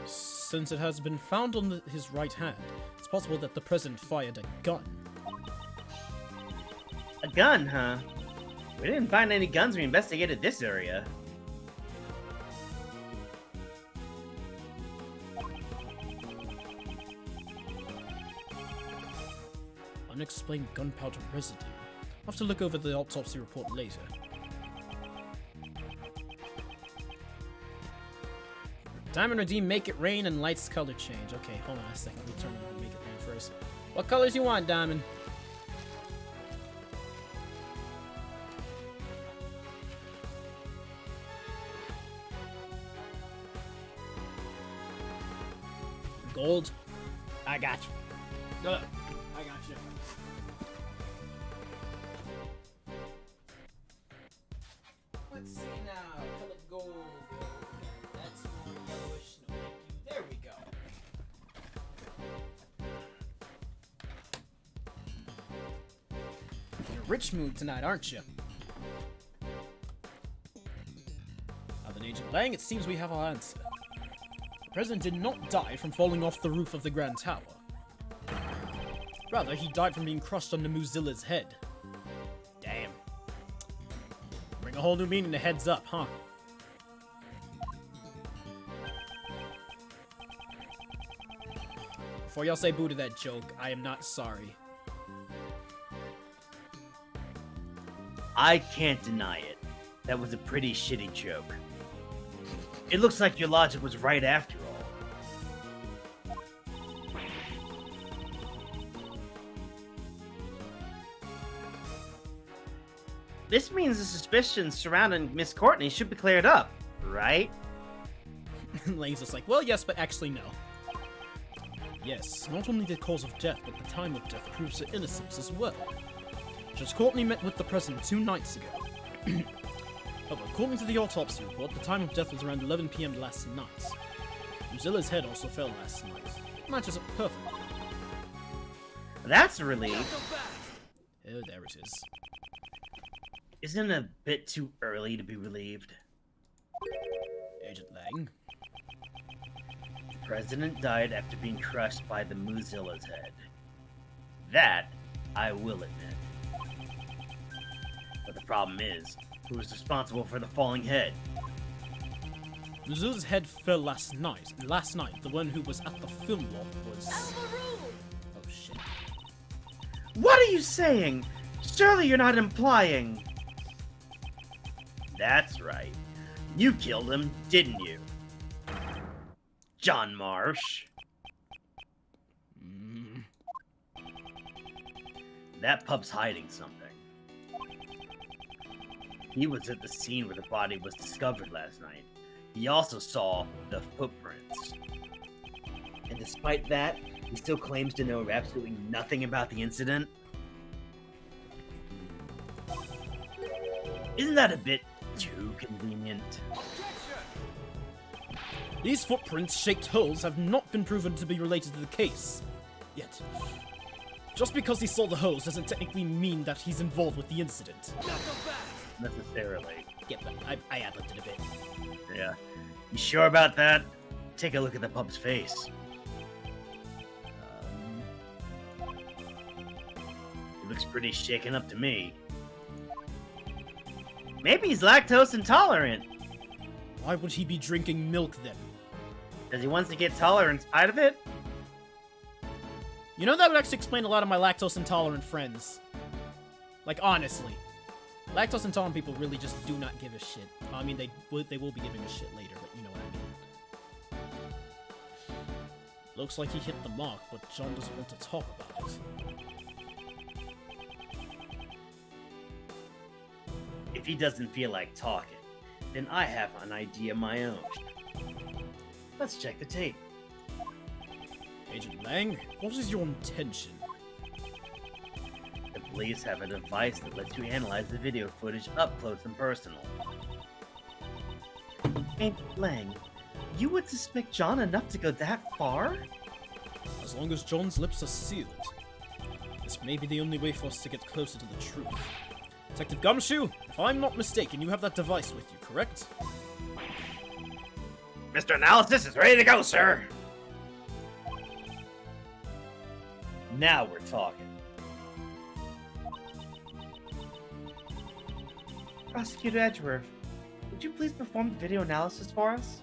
Since it has been found on his right hand, it's possible that the president fired a gun. A gun, huh? We didn't find any guns when we investigated this area. Unexplained gunpowder residue. I'll have to look over the autopsy report later. Diamond redeem, make it rain, and lights color change. Okay, hold on a second. Let me turn on make it rain first. What colors you want, Diamond? Gold. I got you. Good. I got you. Let's see now. Color gold. That's more yellowish. No, thank you. There we go. In a rich mood tonight, aren't you? Now then, Agent Lang, it seems we have our answer. The president did not die from falling off the roof of the Grand Tower. Rather, he died from being crushed under Mozilla's head. Damn. Bring a whole new meaning to heads up, huh? Before y'all say boo to that joke, I am not sorry. I can't deny it. That was a pretty shitty joke. It looks like your logic was right after all. This means the suspicions surrounding Miss Courtney should be cleared up, right? Lane's just like, well, yes, but actually no. Yes, not only the cause of death, but the time of death proves her innocence as well. Judge Courtney met with the president 2 nights ago. However, according to the autopsy report, the time of death was around 11 p.m. last night. Mozilla's head also fell last night. It matches up perfectly. That's a relief. Oh, there it is. Isn't it a bit too early to be relieved? Agent Lang. The president died after being crushed by the Mozilla's head. That, I will admit. But the problem is, who was responsible for the falling head? Mozilla's head fell last night, and last night, the one who was at the film loft was... Oh, shit. What are you saying? Surely you're not implying... That's right. You killed him, didn't you? John Marsh. That pup's hiding something. He was at the scene where the body was discovered last night. He also saw the footprints. And despite that, he still claims to know absolutely nothing about the incident? Isn't that a bit too convenient? These footprints-shaped holes have not been proven to be related to the case. Yet. Just because he saw the holes doesn't technically mean that he's involved with the incident. Necessarily. Yeah, but I ad-libbed it a bit. Yeah. You sure about that? Take a look at the pup's face. He looks pretty shaken up to me. Maybe he's lactose intolerant. Why would he be drinking milk then? Because he wants to get taller in spite of it? You know, that would actually explain a lot of my lactose intolerant friends. Like, honestly. Lactose intolerant people really just do not give a shit. I mean, they will be giving a shit later, but you know what I mean. Looks like he hit the mark, but John doesn't want to talk about it. If he doesn't feel like talking, then I have an idea of my own. Let's check the tape. Agent Lang, what is your intention? The police have a device that lets you analyze the video footage up close and personal. Agent Lang, you would suspect John enough to go that far? As long as John's lips are sealed. This may be the only way for us to get closer to the truth. Detective Gumshoe, if I'm not mistaken, you have that device with you, correct? Mr. Analysis is ready to go, sir! Now we're talking. Prosecutor Edgeworth, would you please perform the video analysis for us?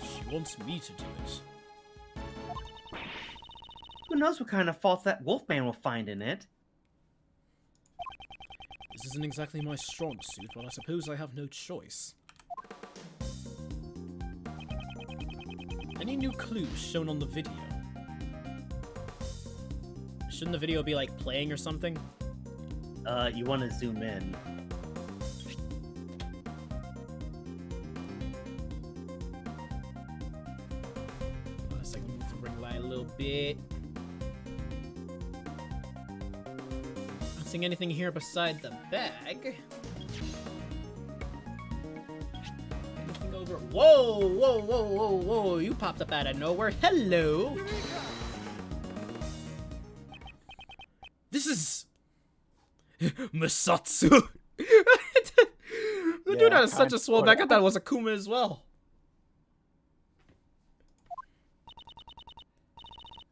She wants me to do it. Who knows what kind of faults that Wolfman will find in it? This isn't exactly my strong suit, but I suppose I have no choice. Any new clues shown on the video? Shouldn't the video be, like, playing or something? You want to zoom in. Hold on a second, I need to bring light a little bit. Not seeing anything here beside the bag. Anything over? Whoa, whoa, whoa, whoa, whoa! You popped up out of nowhere. Hello. This is... Masatsu! The dude has such a swole back. I thought it was Akuma as well.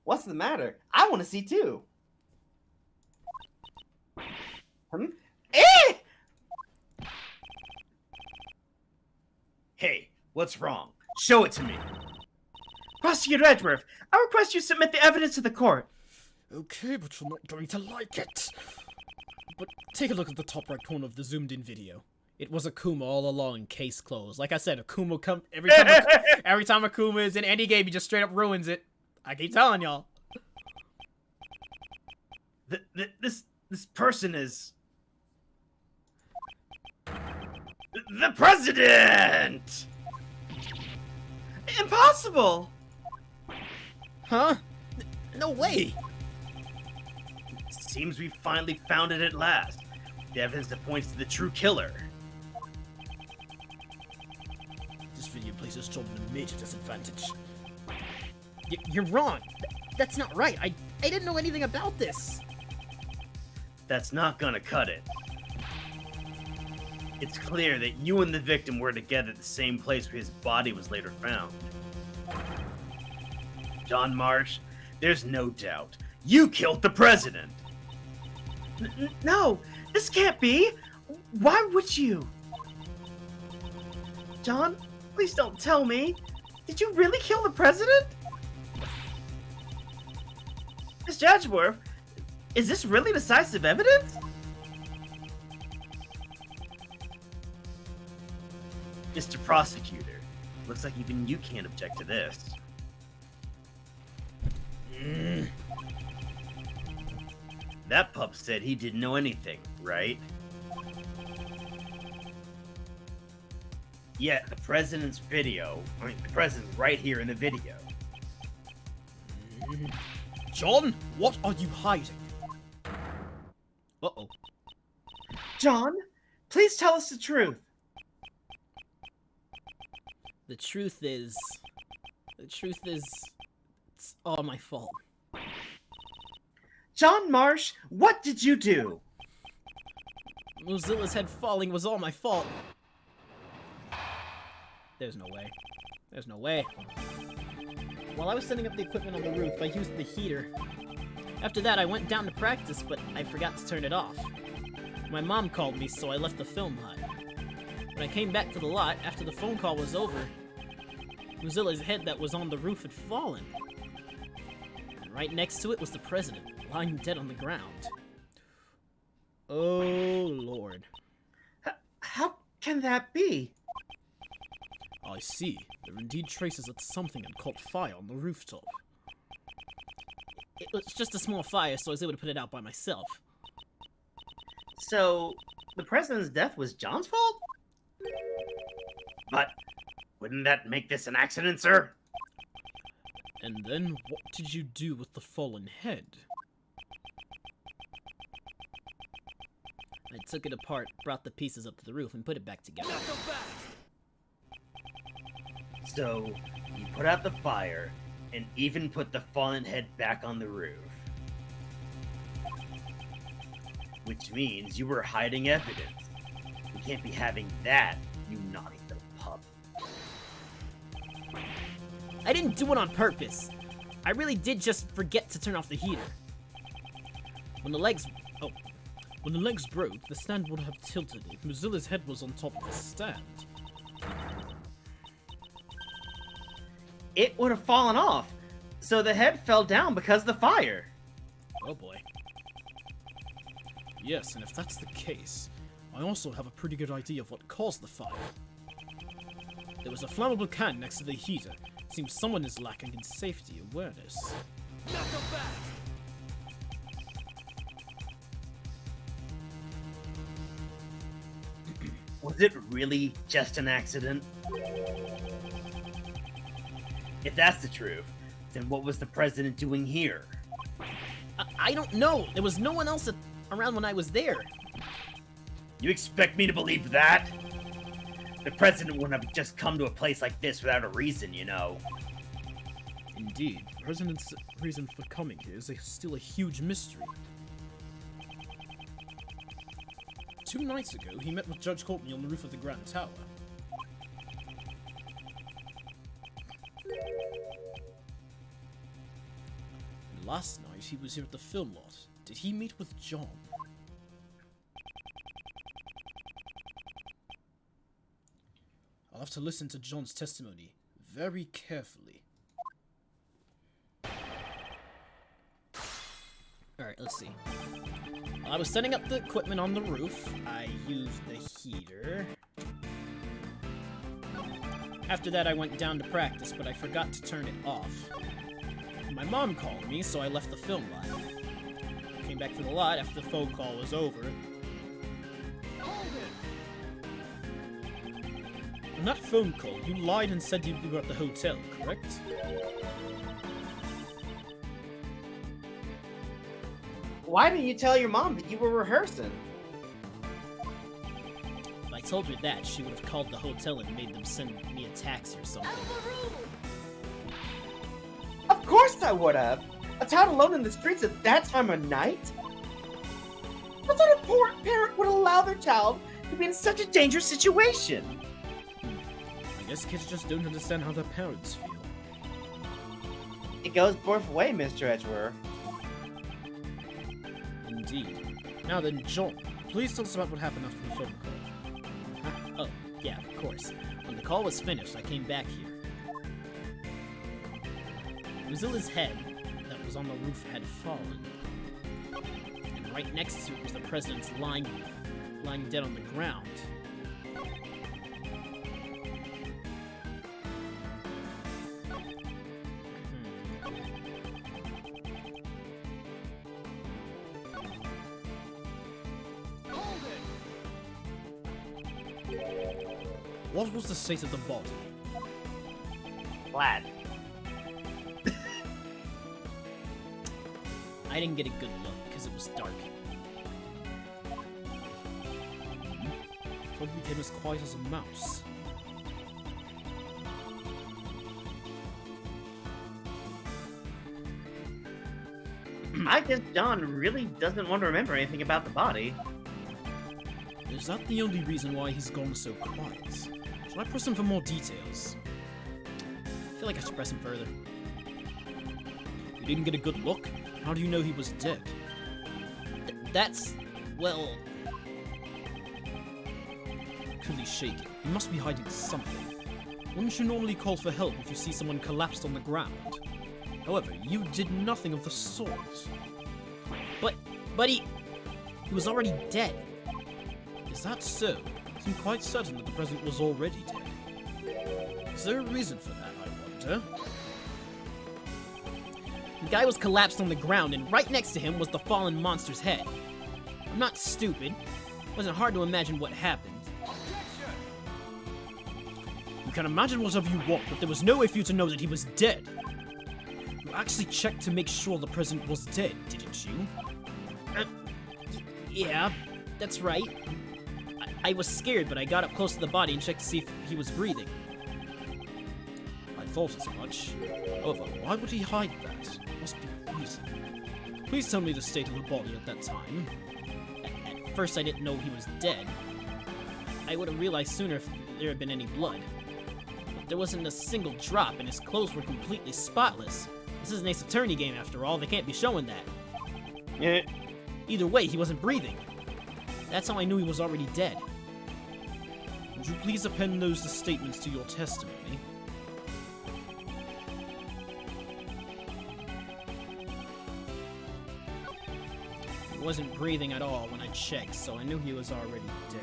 What's the matter? I want to see too. Eh! Hey, what's wrong? Show it to me. Prosecutor Edgeworth, I request you submit the evidence to the court. Okay, but you're not going to like it. But take a look at the top right corner of the zoomed-in video. It was Akuma all along, case closed. Like I said, Akuma come every time Akuma is in any game, he just straight up ruins it. I keep telling y'all. This person is the president. Impossible. Huh? No way. Seems we finally found it at last. The evidence that points to the true killer. This video places John in a major disadvantage. You're wrong. That's not right. I didn't know anything about this. That's not gonna cut it. It's clear that you and the victim were together at the same place where his body was later found. John Marsh, there's no doubt. You killed the president! No! This can't be! Why would you? John, please don't tell me! Did you really kill the president? Mr. Edgeworth, is this really decisive evidence? Mr. Prosecutor, looks like even you can't object to this. That pup said he didn't know anything, right? Yet the president's video, the president's right here in the video. John, what are you hiding? Uh-oh. John, please tell us the truth. The truth is, it's all my fault. John Marsh, what did you do? Mozilla's head falling was all my fault. There's no way. There's no way. While I was setting up the equipment on the roof, I used the heater. After that, I went down to practice, but I forgot to turn it off. My mom called me, so I left the film hut. When I came back to the lot after the phone call was over, Mozilla's head that was on the roof had fallen. And right next to it was the president, lying dead on the ground. Oh, Lord. How can that be? I see. There are indeed traces that something had caught fire on the rooftop. It was just a small fire, so I was able to put it out by myself. So, the president's death was John's fault? But wouldn't that make this an accident, sir? And then, what did you do with the fallen head? I took it apart, brought the pieces up to the roof, and put it back together. Not so fast. So, you put out the fire, and even put the fallen head back on the roof. Which means you were hiding evidence. You can't be having that, you naughty little pup. I didn't do it on purpose. I really did just forget to turn off the heater. When the legs broke, the stand would have tilted if Mozilla's head was on top of the stand. It would have fallen off, so the head fell down because of the fire. Oh boy. Yes, and if that's the case, I also have a pretty good idea of what caused the fire. There was a flammable can next to the heater. Seems someone is lacking in safety awareness. Not so fast. Was it really just an accident? If that's the truth, then what was the president doing here? I don't know. There was no one else around when I was there. You expect me to believe that? The president wouldn't have just come to a place like this without a reason, you know. Indeed, the president's reason for coming here is still a huge mystery. 2 nights ago, he met with Judge Courtney on the roof of the Grand Tower. And last night, he was here at the film lot. Did he meet with John? I'll have to listen to John's testimony very carefully. Alright, let's see. I was setting up the equipment on the roof. I used the heater. After that, I went down to practice, but I forgot to turn it off. My mom called me, so I left the film lot. Came back to the lot after the phone call was over. On that phone call, you lied and said you were at the hotel, correct? Why didn't you tell your mom that you were rehearsing? If I told her that, she would have called the hotel and made them send me a taxi or something. Of course I would have! A child alone in the streets at that time of night? What sort of poor parent would allow their child to be in such a dangerous situation? I guess kids just don't understand how their parents feel. It goes both ways, Mr. Edgeworth. Indeed. Now then, John, please tell us about what happened after the phone call. Oh, yeah, of course. When the call was finished, I came back here. Mozilla's head that was on the roof had fallen. And right next to it was the president's lying dead on the ground. What was the state of the body? Glad. I didn't get a good look because it was dark. Todd became as quiet as a mouse. I guess John really doesn't want to remember anything about the body. Is that the only reason why he's gone so quiet? Should I press him for more details? I feel like I should press him further. You didn't get a good look? How do you know he was dead? That's... well... particularly shaken. He must be hiding something. Wouldn't you normally call for help if you see someone collapsed on the ground? However, you did nothing of the sort. But he was already dead. Is that so? I'm quite certain that the president was already dead. Is there a reason for that, I wonder? The guy was collapsed on the ground, and right next to him was the fallen monster's head. I'm not stupid. It wasn't hard to imagine what happened. You can imagine whatever you want, but there was no way for you to know that he was dead. You actually checked to make sure the president was dead, didn't you? Yeah, that's right. I was scared, but I got up close to the body and checked to see if he was breathing. I thought as much. However, why would he hide that? Must be a reason. Please tell me the state of the body at that time. At first, I didn't know he was dead. I would have realized sooner if there had been any blood. But there wasn't a single drop, and his clothes were completely spotless. This is an Ace Attorney game, after all. They can't be showing that. Yeah. Either way, he wasn't breathing. That's how I knew he was already dead. Would you please append those statements to your testimony? He wasn't breathing at all when I checked, so I knew he was already dead.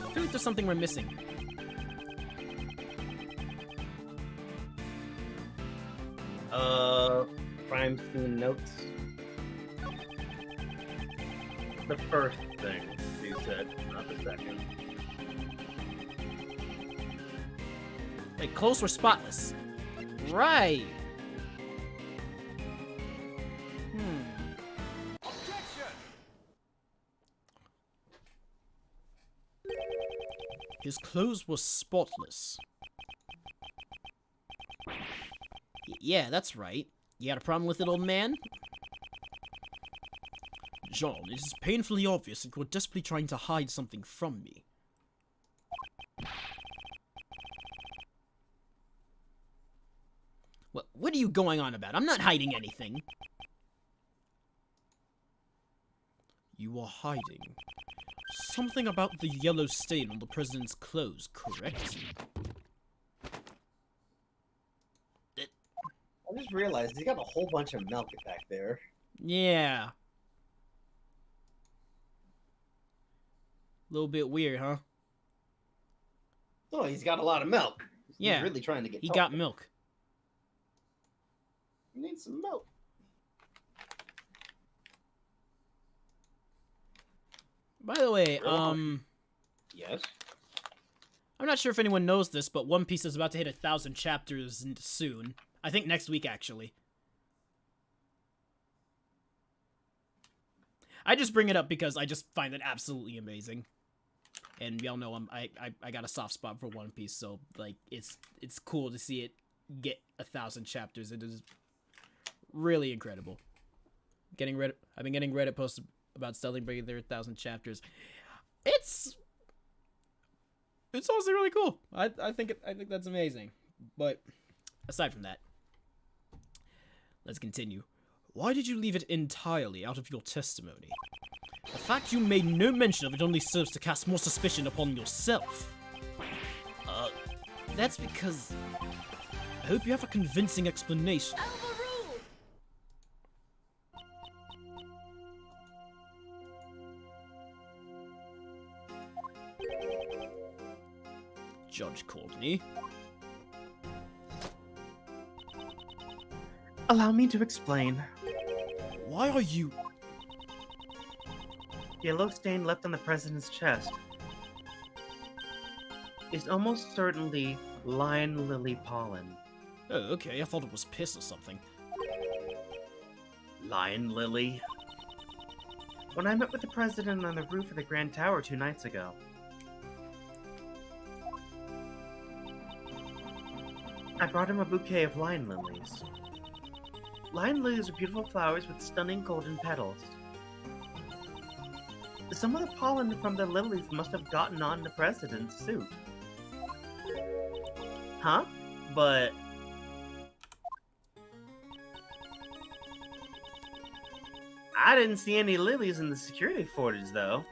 I feel like there's something we're missing. Crime scene notes. The first thing you said, not the second. Like, clothes were spotless. Right. His clothes were spotless. Yeah, that's right. You got a problem with it, old man? John, it is painfully obvious that you are desperately trying to hide something from me. What are you going on about? I'm not hiding anything. You are hiding something about the yellow stain on the president's clothes, correct? I just realized he's got a whole bunch of milk back there. Yeah. A little bit weird, huh? Oh, he's got a lot of milk. Yeah. He's really trying to get He tall. got milk. He needs some milk. By the way, Yes. I'm not sure if anyone knows this, but One Piece is about to hit 1,000 chapters soon. I think next week, actually. I just bring it up because I just find it absolutely amazing. And y'all know I got a soft spot for One Piece, so like it's cool to see it get 1,000 chapters. It is really incredible. I've been getting Reddit posts about celebrating their 1,000 chapters. It's honestly really cool. I think that's amazing. But aside from that, let's continue. Why did you leave it entirely out of your testimony? The fact you made no mention of it only serves to cast more suspicion upon yourself. That's because I hope you have a convincing explanation. Judge Courtney. Allow me to explain. Why are you... The yellow stain left on the president's chest is almost certainly lion lily pollen. Oh, okay, I thought it was piss or something. Lion lily? When I met with the president on the roof of the Grand Tower 2 nights ago, I brought him a bouquet of lion lilies. Lion lilies are beautiful flowers with stunning golden petals. Some of the pollen from the lilies must have gotten on the president's suit. Huh? But... I didn't see any lilies in the security footage, though.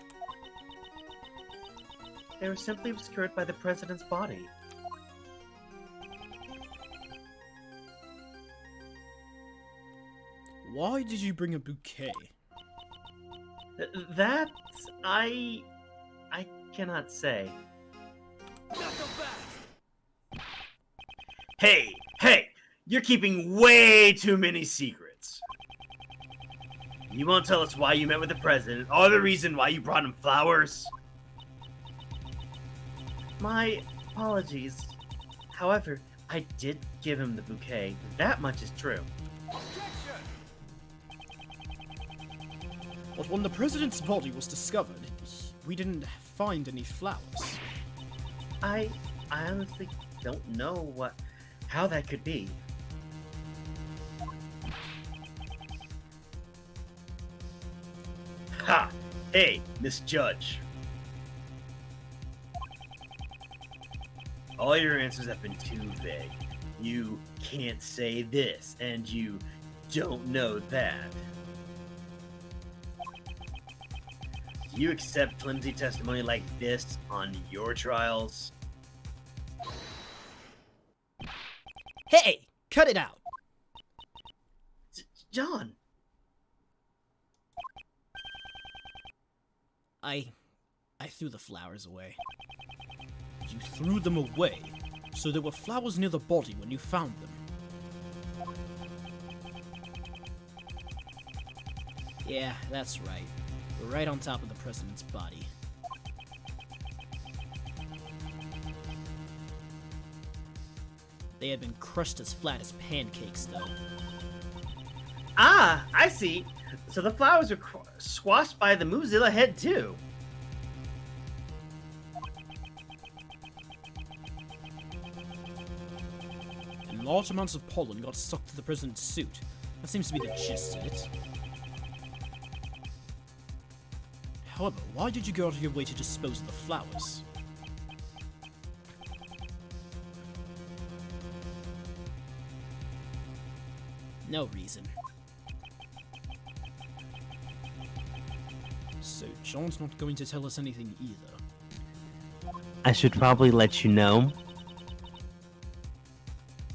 They were simply obscured by the president's body. Why did you bring a bouquet? That I cannot say. Hey, you're keeping way too many secrets. You won't tell us why you met with the president, or the reason why you brought him flowers? My apologies. However, I did give him the bouquet. That much is true. But when the president's body was discovered, we didn't find any flowers. I honestly don't know how that could be. Ha! Hey, Miss Judge. All your answers have been too vague. You can't say this, and you don't know that. Do you accept flimsy testimony like this on your trials? Hey, cut it out. John! I threw the flowers away. You threw them away, so there were flowers near the body when you found them. Yeah, that's right. We're right on top of the president's body. They had been crushed as flat as pancakes, though. Ah, I see. So the flowers were squashed by the Mozilla head, too. And large amounts of pollen got stuck to the president's suit. That seems to be the gist of it. However, why did you go out of your way to dispose of the flowers? No reason. So John's not going to tell us anything either. I should probably let you know.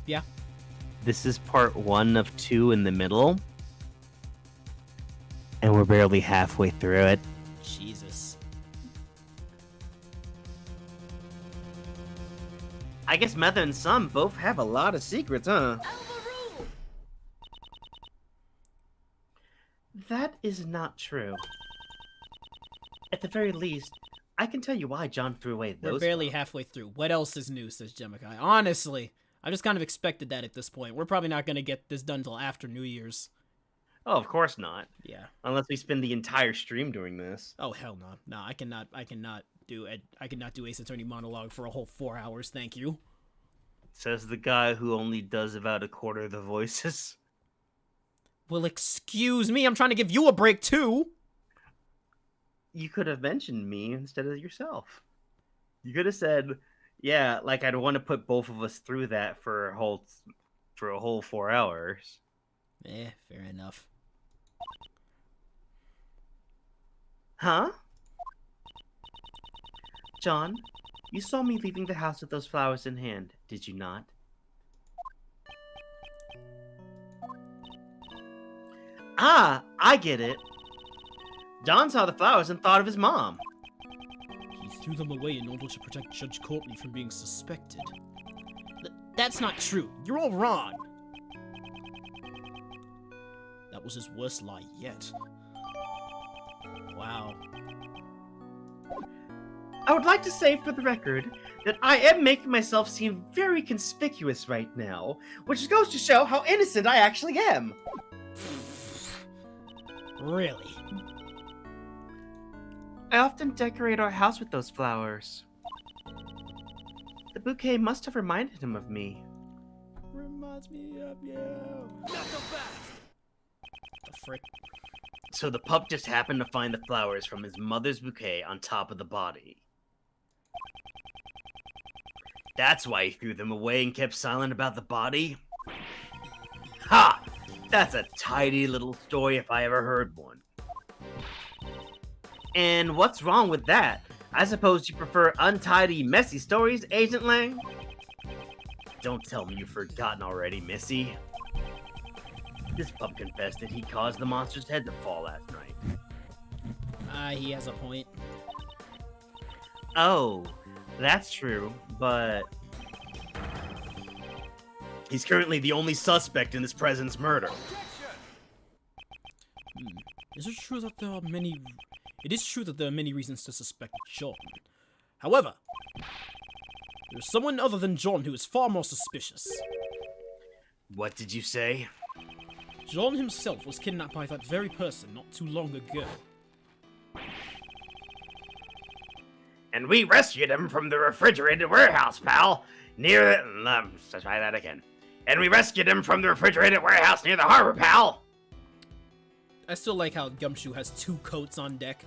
Yeah? This is part 1 of 2 in the middle. And we're barely halfway through it. Jesus. I guess Mother and Son both have a lot of secrets, huh? That is not true. At the very least, I can tell you why John threw away those. We're barely flowers. halfway through. What else is new, says Jemakai. Honestly, I just kind of expected that at this point. We're probably not going to get this done till after New Year's. Oh, of course not. Yeah. Unless we spend the entire stream doing this. Oh, hell no. No, I cannot do Ace Attorney monologue for a whole 4 hours, thank you. Says the guy who only does about a quarter of the voices. Well, excuse me, I'm trying to give you a break too. You could have mentioned me instead of yourself. You could have said, yeah, like I'd want to put both of us through that for a whole 4 hours. Fair enough. Huh? John, you saw me leaving the house with those flowers in hand, did you not? Ah, I get it. John saw the flowers and thought of his mom. He threw them away in order to protect Judge Courtney from being suspected. That's not true. You're all wrong. That was his worst lie yet. Wow. I would like to say for the record that I am making myself seem very conspicuous right now, which goes to show how innocent I actually am. Really? I often decorate our house with those flowers. The bouquet must have reminded him of me. Reminds me of you. The frick? So the pup just happened to find the flowers from his mother's bouquet on top of the body. That's why he threw them away and kept silent about the body? Ha! That's a tidy little story if I ever heard one. And what's wrong with that? I suppose you prefer untidy, messy stories, Agent Lang? Don't tell me you've forgotten already, Missy. This pup confessed that he caused the monster's head to fall last night. He has a point. Oh, that's true, but... he's currently the only suspect in this president's murder. Is it true that there are many... It is true that there are many reasons to suspect John. However, there's someone other than John who is far more suspicious. What did you say? John himself was kidnapped by that very person not too long ago. And we rescued him from the refrigerated warehouse, pal. Near the... let's try that again. And we rescued him from the refrigerated warehouse near the harbor, pal. I still like how Gumshoe has 2 coats on deck.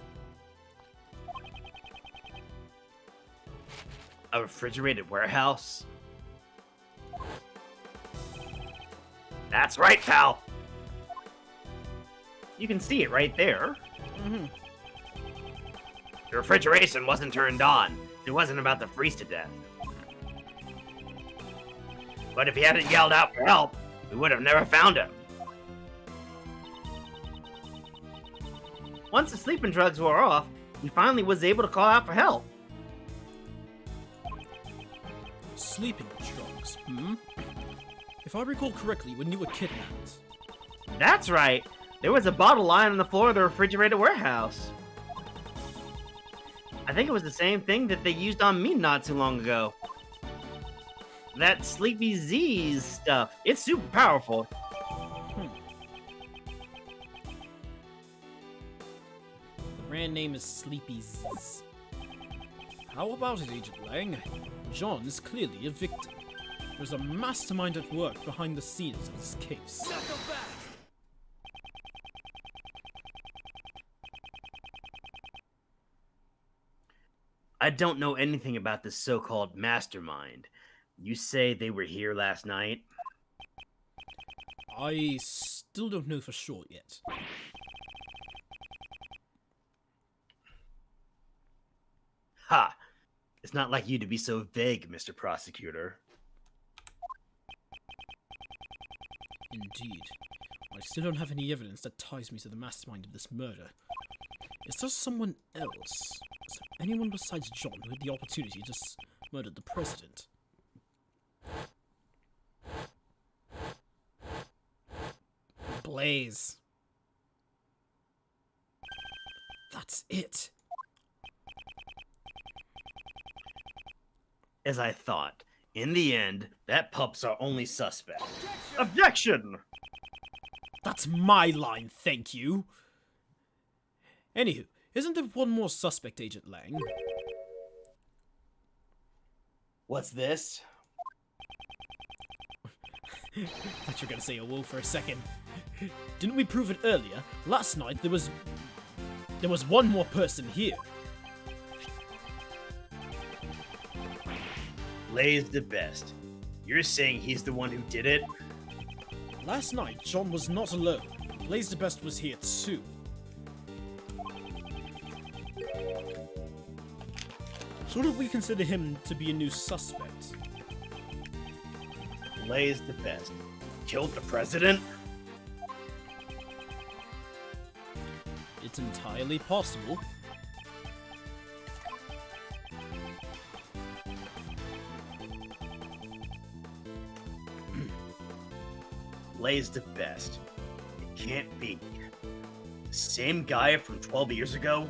A refrigerated warehouse? That's right, pal. You can see it right there. Mm-hmm. The refrigeration wasn't turned on. It wasn't about to freeze to death. But if he hadn't yelled out for help, we would have never found him. Once the sleeping drugs wore off, he finally was able to call out for help. Sleeping drugs, If I recall correctly, when you were kidnapped... That's right. There was a bottle lying on the floor of the refrigerated warehouse. I think it was the same thing that they used on me not too long ago. That Sleepy Z's stuff. It's super powerful. The brand name is Sleepy Zzz. How about it, Agent Lang? John is clearly a victim. There's a mastermind at work behind the scenes of this case. I don't know anything about this so-called mastermind. You say they were here last night? I still don't know for sure yet. Ha! It's not like you to be so vague, Mr. Prosecutor. Indeed. I still don't have any evidence that ties me to the mastermind of this murder. Is there someone else? Is there anyone besides John who had the opportunity to murder the president? Blaze. That's it. As I thought. In the end, that pup's our only suspect. Objection! That's my line, thank you. Anywho, isn't there one more suspect, Agent Lang? What's this? Thought you were gonna say a wolf for a second. Didn't we prove it earlier? Last night there was one more person here. Lay's the best. You're saying he's the one who did it? Last night, John was not alone. Blaze the Best was here too. Shouldn't we consider him to be a new suspect? Lay's the best. Killed the president? It's entirely possible. Lay's the best. It can't be. The same guy from 12 years ago?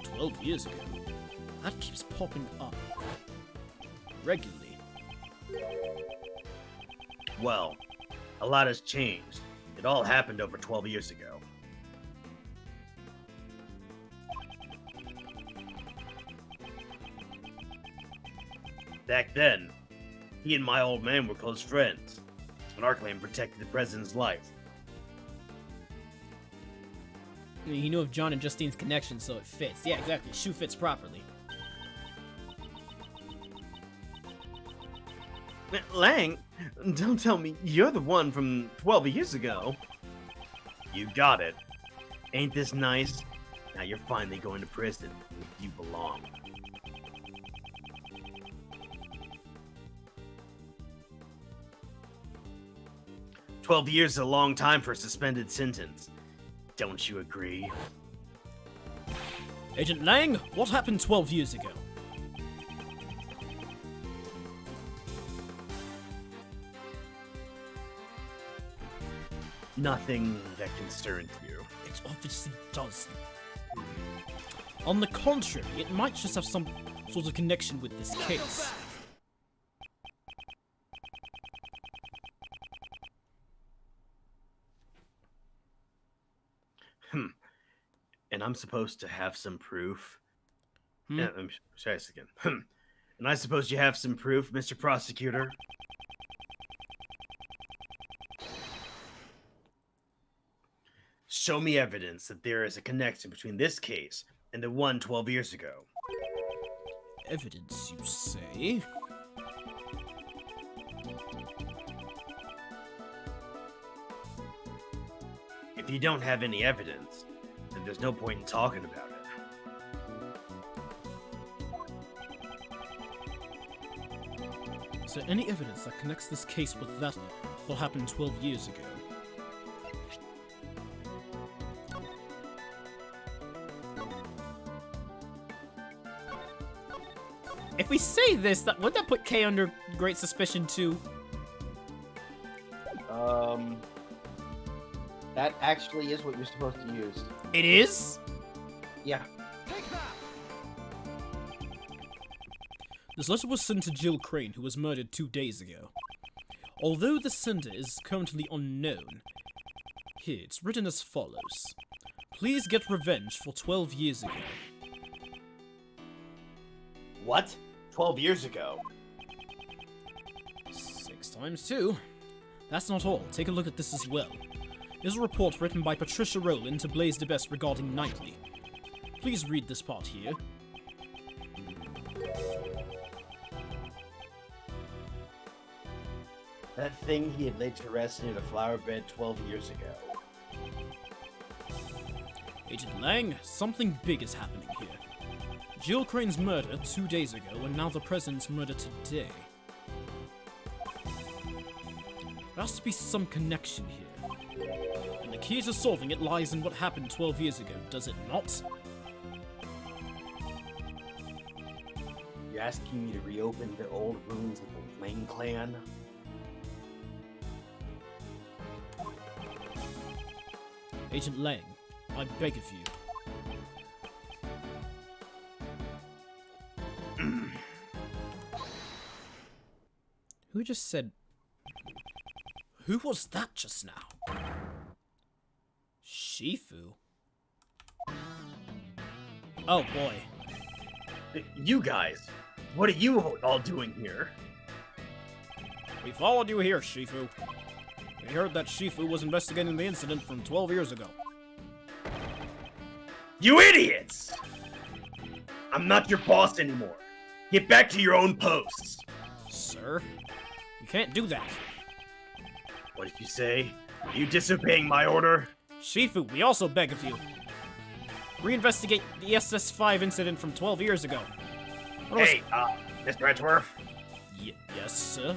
12 years ago. That keeps popping up. Regularly. Well, a lot has changed. It all happened over 12 years ago. Back then, he and my old man were close friends. And our clan protected the president's life. I mean, you know of John and Justine's connection, so it fits. Yeah, exactly. Shoe fits properly. Lang, don't tell me you're the one from 12 years ago. You got it. Ain't this nice? Now you're finally going to prison. You belong. "12 years is a long time for a suspended sentence. Don't you agree?" Agent Lang, what happened 12 years ago? Nothing that concerns you. It obviously does. On the contrary, it might just have some sort of connection with this case. And I'm supposed to have some proof. Hmm? Let me try this again. And I suppose you have some proof, Mr. Prosecutor? Show me evidence that there is a connection between this case and the one 12 years ago. Evidence, you say? If you don't have any evidence, then there's no point in talking about it. Is there any evidence that connects this case with that what happened 12 years ago? If we say this, would that put K under great suspicion too? That actually is what you're supposed to use. It is? Yeah. Take that! This letter was sent to Jill Crane, who was murdered 2 days ago. Although the sender is currently unknown, here it's written as follows. Please get revenge for 12 years ago. What? 12 years ago? 6 times 2. That's not all. Take a look at this as well. Here's a report written by Patricia Rowland to Blaze DeBest regarding Knightley. Please read this part here. That thing he had laid to rest near the flower bed 12 years ago. Agent Lang, something big is happening here. Jill Crane's murder 2 days ago, and now the President's murder today. There has to be some connection here. And the key to solving it lies in what happened 12 years ago, does it not? You're asking me to reopen the old wounds of the Lang clan? Agent Lang, I beg of you. Who just said... Who was that just now? Shifu? Oh boy. You guys, what are you all doing here? We followed you here, Shifu. We heard that Shifu was investigating the incident from 12 years ago. You idiots! I'm not your boss anymore. Get back to your own posts. Sir? You can't do that. What did you say? Are you disobeying my order? Shifu, we also beg of you. Reinvestigate the SS5 incident from 12 years ago. What was- Hey, Mr. Edgeworth, Yes, sir?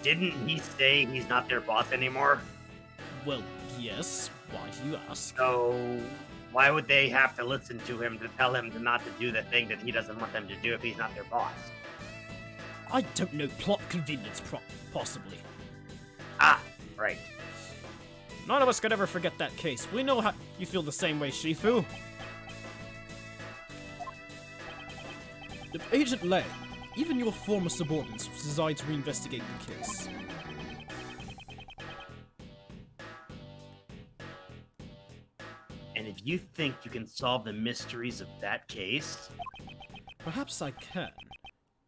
didn't he say he's not their boss anymore? Well, yes. Why do you ask? So, why would they have to listen to him to tell him to not to do the thing that he doesn't want them to do if he's not their boss? I don't know. Plot convenience, possibly. Ah, right. None of us could ever forget that case. We know how you feel the same way, Shifu. If Agent Lang, even your former subordinates decide to reinvestigate the case. And if you think you can solve the mysteries of that case, Perhaps I can,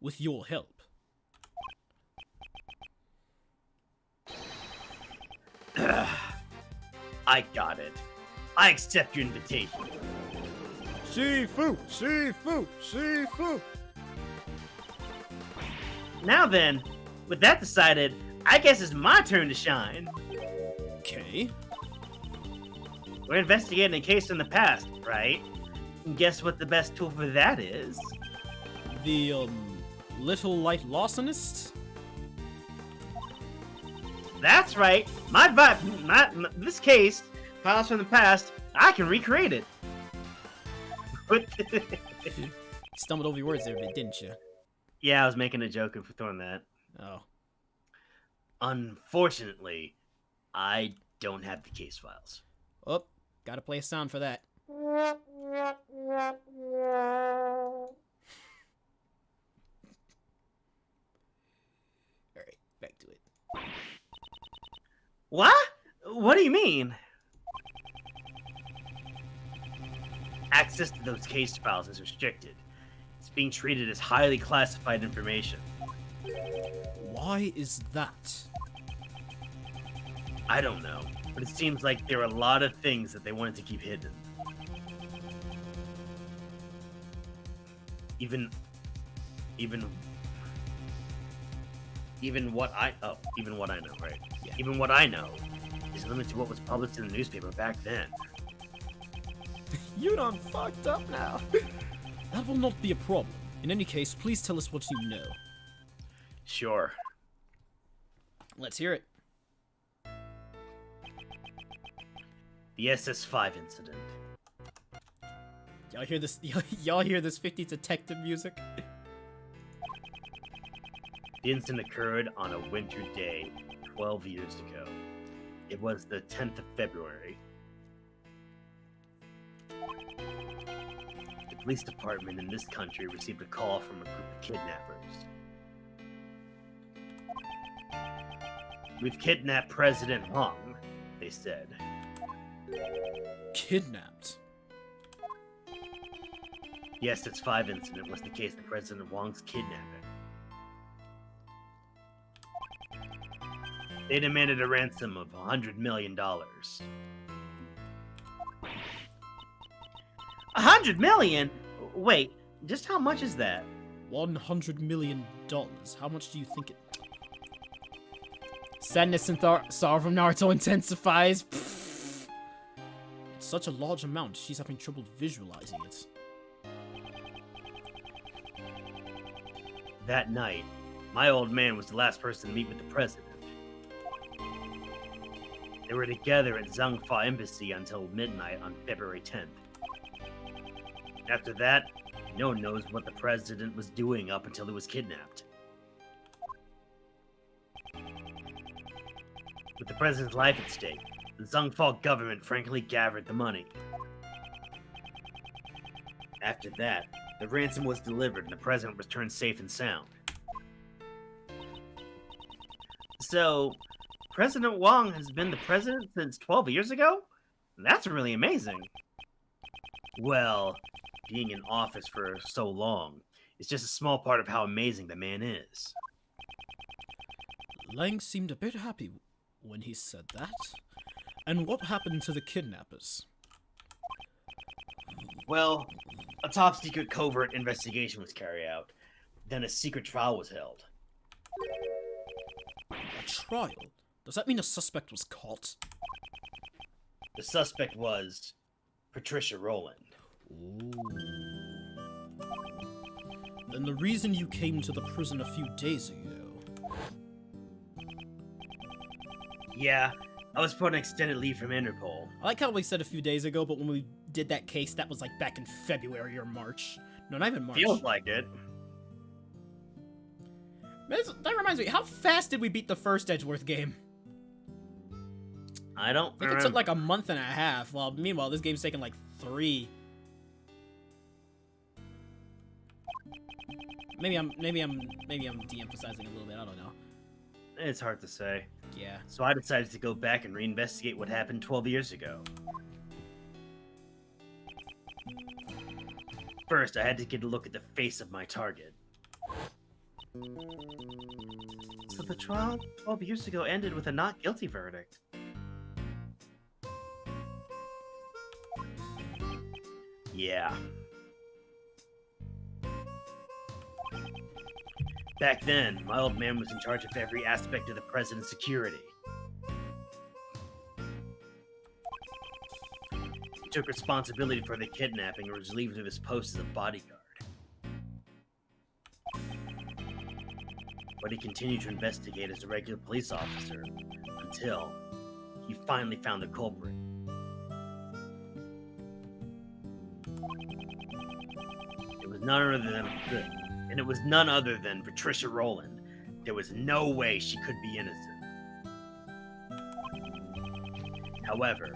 with your help. I got it. I accept your invitation. Shifu! Shifu! Shifu! Now then, with that decided, I guess it's my turn to shine. Okay. We're investigating a case in the past, right? And guess what the best tool for that is? The, Little Light Larcenist? That's right. This case, files from the past, I can recreate it. Stumbled over your words there a bit, didn't you? Yeah, I was making a joke of throwing that. Oh. Unfortunately, I don't have the case files. Oh, gotta play a sound for that. Alright, back to it. What? What do you mean? Access to those case files is restricted. It's being treated as highly classified information. Why is that? I don't know, but it seems like there are a lot of things that they wanted to keep hidden. Even what I know, right? Yeah. Even what I know is limited to what was published in the newspaper back then. You done fucked up now. That will not be a problem. In any case, please tell us what you know. Sure. Let's hear it. The SS5 incident. Y'all hear this? Y'all hear this 50 detective music? The incident occurred on a winter day 12 years ago. It was the 10th of February. The police department in this country received a call from a group of kidnappers. We've kidnapped President Hong, they said. Kidnapped. The SS5 incident was the case of President Wong's kidnapping. They demanded a ransom of $100 million. $100 million? Wait, just how much is that? $100 million. How much do you think it... Sadness and sorrow from Naruto intensifies. Pfft. It's such a large amount, she's having trouble visualizing it. That night, my old man was the last person to meet with the president. They were together at Zheng Embassy until midnight on February 10th. After that, no one knows what the president was doing up until he was kidnapped. With the president's life at stake, the Zheng government frankly gathered the money. After that, the ransom was delivered and the president returned safe and sound. So, President Wong has been the president since 12 years ago? That's really amazing. Well, being in office for so long is just a small part of how amazing the man is. Lang seemed a bit happy when he said that. And what happened to the kidnappers? Well, a top-secret covert investigation was carried out. Then a secret trial was held. A trial? Does that mean a suspect was caught? The suspect was Patricia Rowland. Ooh. Then the reason you came to the prison a few days ago... Yeah, I was put on extended leave from Interpol. I like how we said a few days ago, but when we did that case, that was like back in February or March. No, not even March. Feels like it. That reminds me, how fast did we beat the first Edgeworth game? I don't I think remember. it took like a month and a half. Well, meanwhile, this game's taken like 3. Maybe I'm de-emphasizing a little bit. I don't know. It's hard to say. Yeah. So I decided to go back and reinvestigate what happened 12 years ago. First, I had to get a look at the face of my target. So the trial 12 years ago ended with a not guilty verdict. Yeah. Back then, my old man was in charge of every aspect of the president's security. took responsibility for the kidnapping and was relieved of his post as a bodyguard. But he continued to investigate as a regular police officer until he finally found the culprit. It was none other than Patricia Rowland. There was no way she could be innocent. However,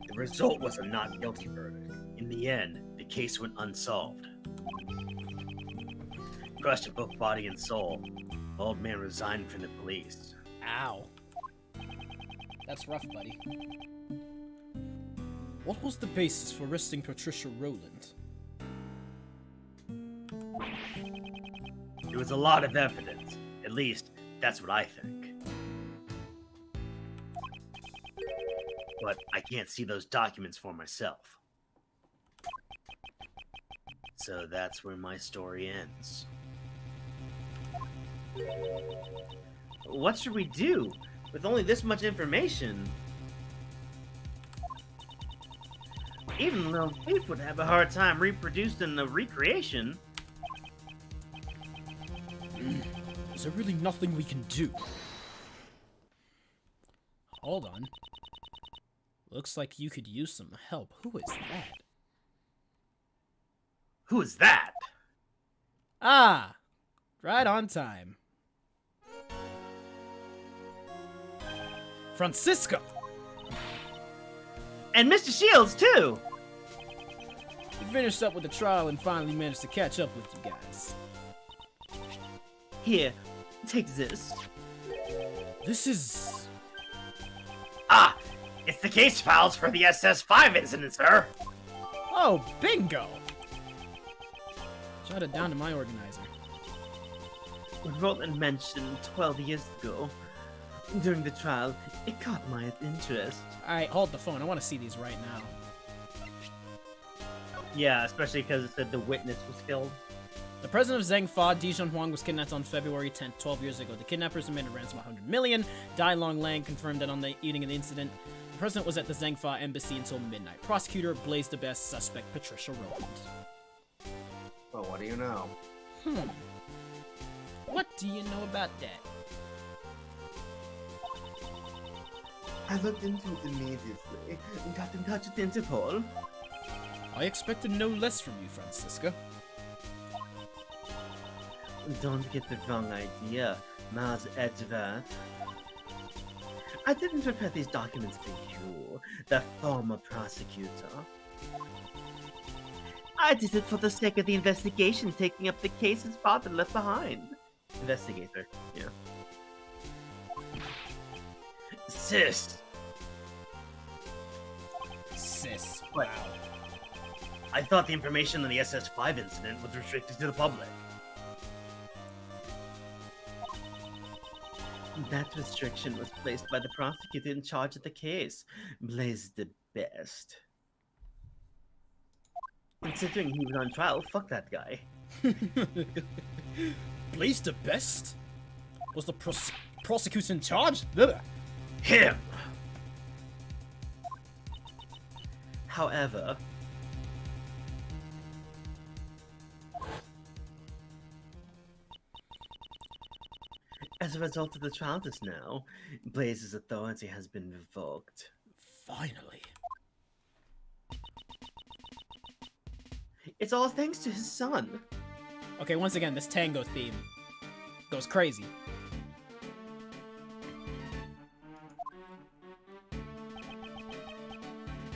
the result was a not guilty verdict. In the end, the case went unsolved. Crushed in both body and soul, the old man resigned from the police. Ow. That's rough, buddy. What was the basis for arresting Patricia Rowland? There was a lot of evidence. At least, that's what I think. But I can't see those documents for myself. So that's where my story ends. What should we do with only this much information? Even though Faith would have a hard time reproducing the recreation. Is there really nothing we can do? Hold on. Looks like you could use some help. Who is that? Who is that? Ah! Right on time. Francisca! And Mr. Shields, too! We finished up with the trial and finally managed to catch up with you guys. Here, take this. This is... Ah! It's the case files for the SS5 incident, sir! Oh, bingo! Jot it down to my organizer. Rowland mentioned 12 years ago. During the trial, it caught my interest. Alright, hold the phone. I want to see these right now. Yeah, especially because it said the witness was killed. The president of Zheng Fa, Dijon Huang, was kidnapped on February 10th, 12 years ago. The kidnappers demanded a ransom of 100 million. Dai Long Lang confirmed that on the evening of the incident, the president was at the Zheng Fa embassy until midnight. Prosecutor blazed the best suspect, Patricia Rowland. Well, what do you know? What do you know about that? I looked into it immediately and got in touch with Interpol. I expected no less from you, Francisca. Don't get the wrong idea, Mars Edgeworth. I didn't prepare these documents for you, the former prosecutor. I did it for the sake of the investigation, taking up the case his father left behind. Investigator, yeah. Sis! Wow. I thought the information on the SS5 incident was restricted to the public. That restriction was placed by the prosecutor in charge of the case, Blaze the Best. Considering he was on trial, fuck that guy. Blaze the best? Was the prosecutor in charge? Ugh. Him! However, as a result of the trial just now, Blaze's authority has been revoked. Finally. It's all thanks to his son. Okay, once again, this tango theme goes crazy.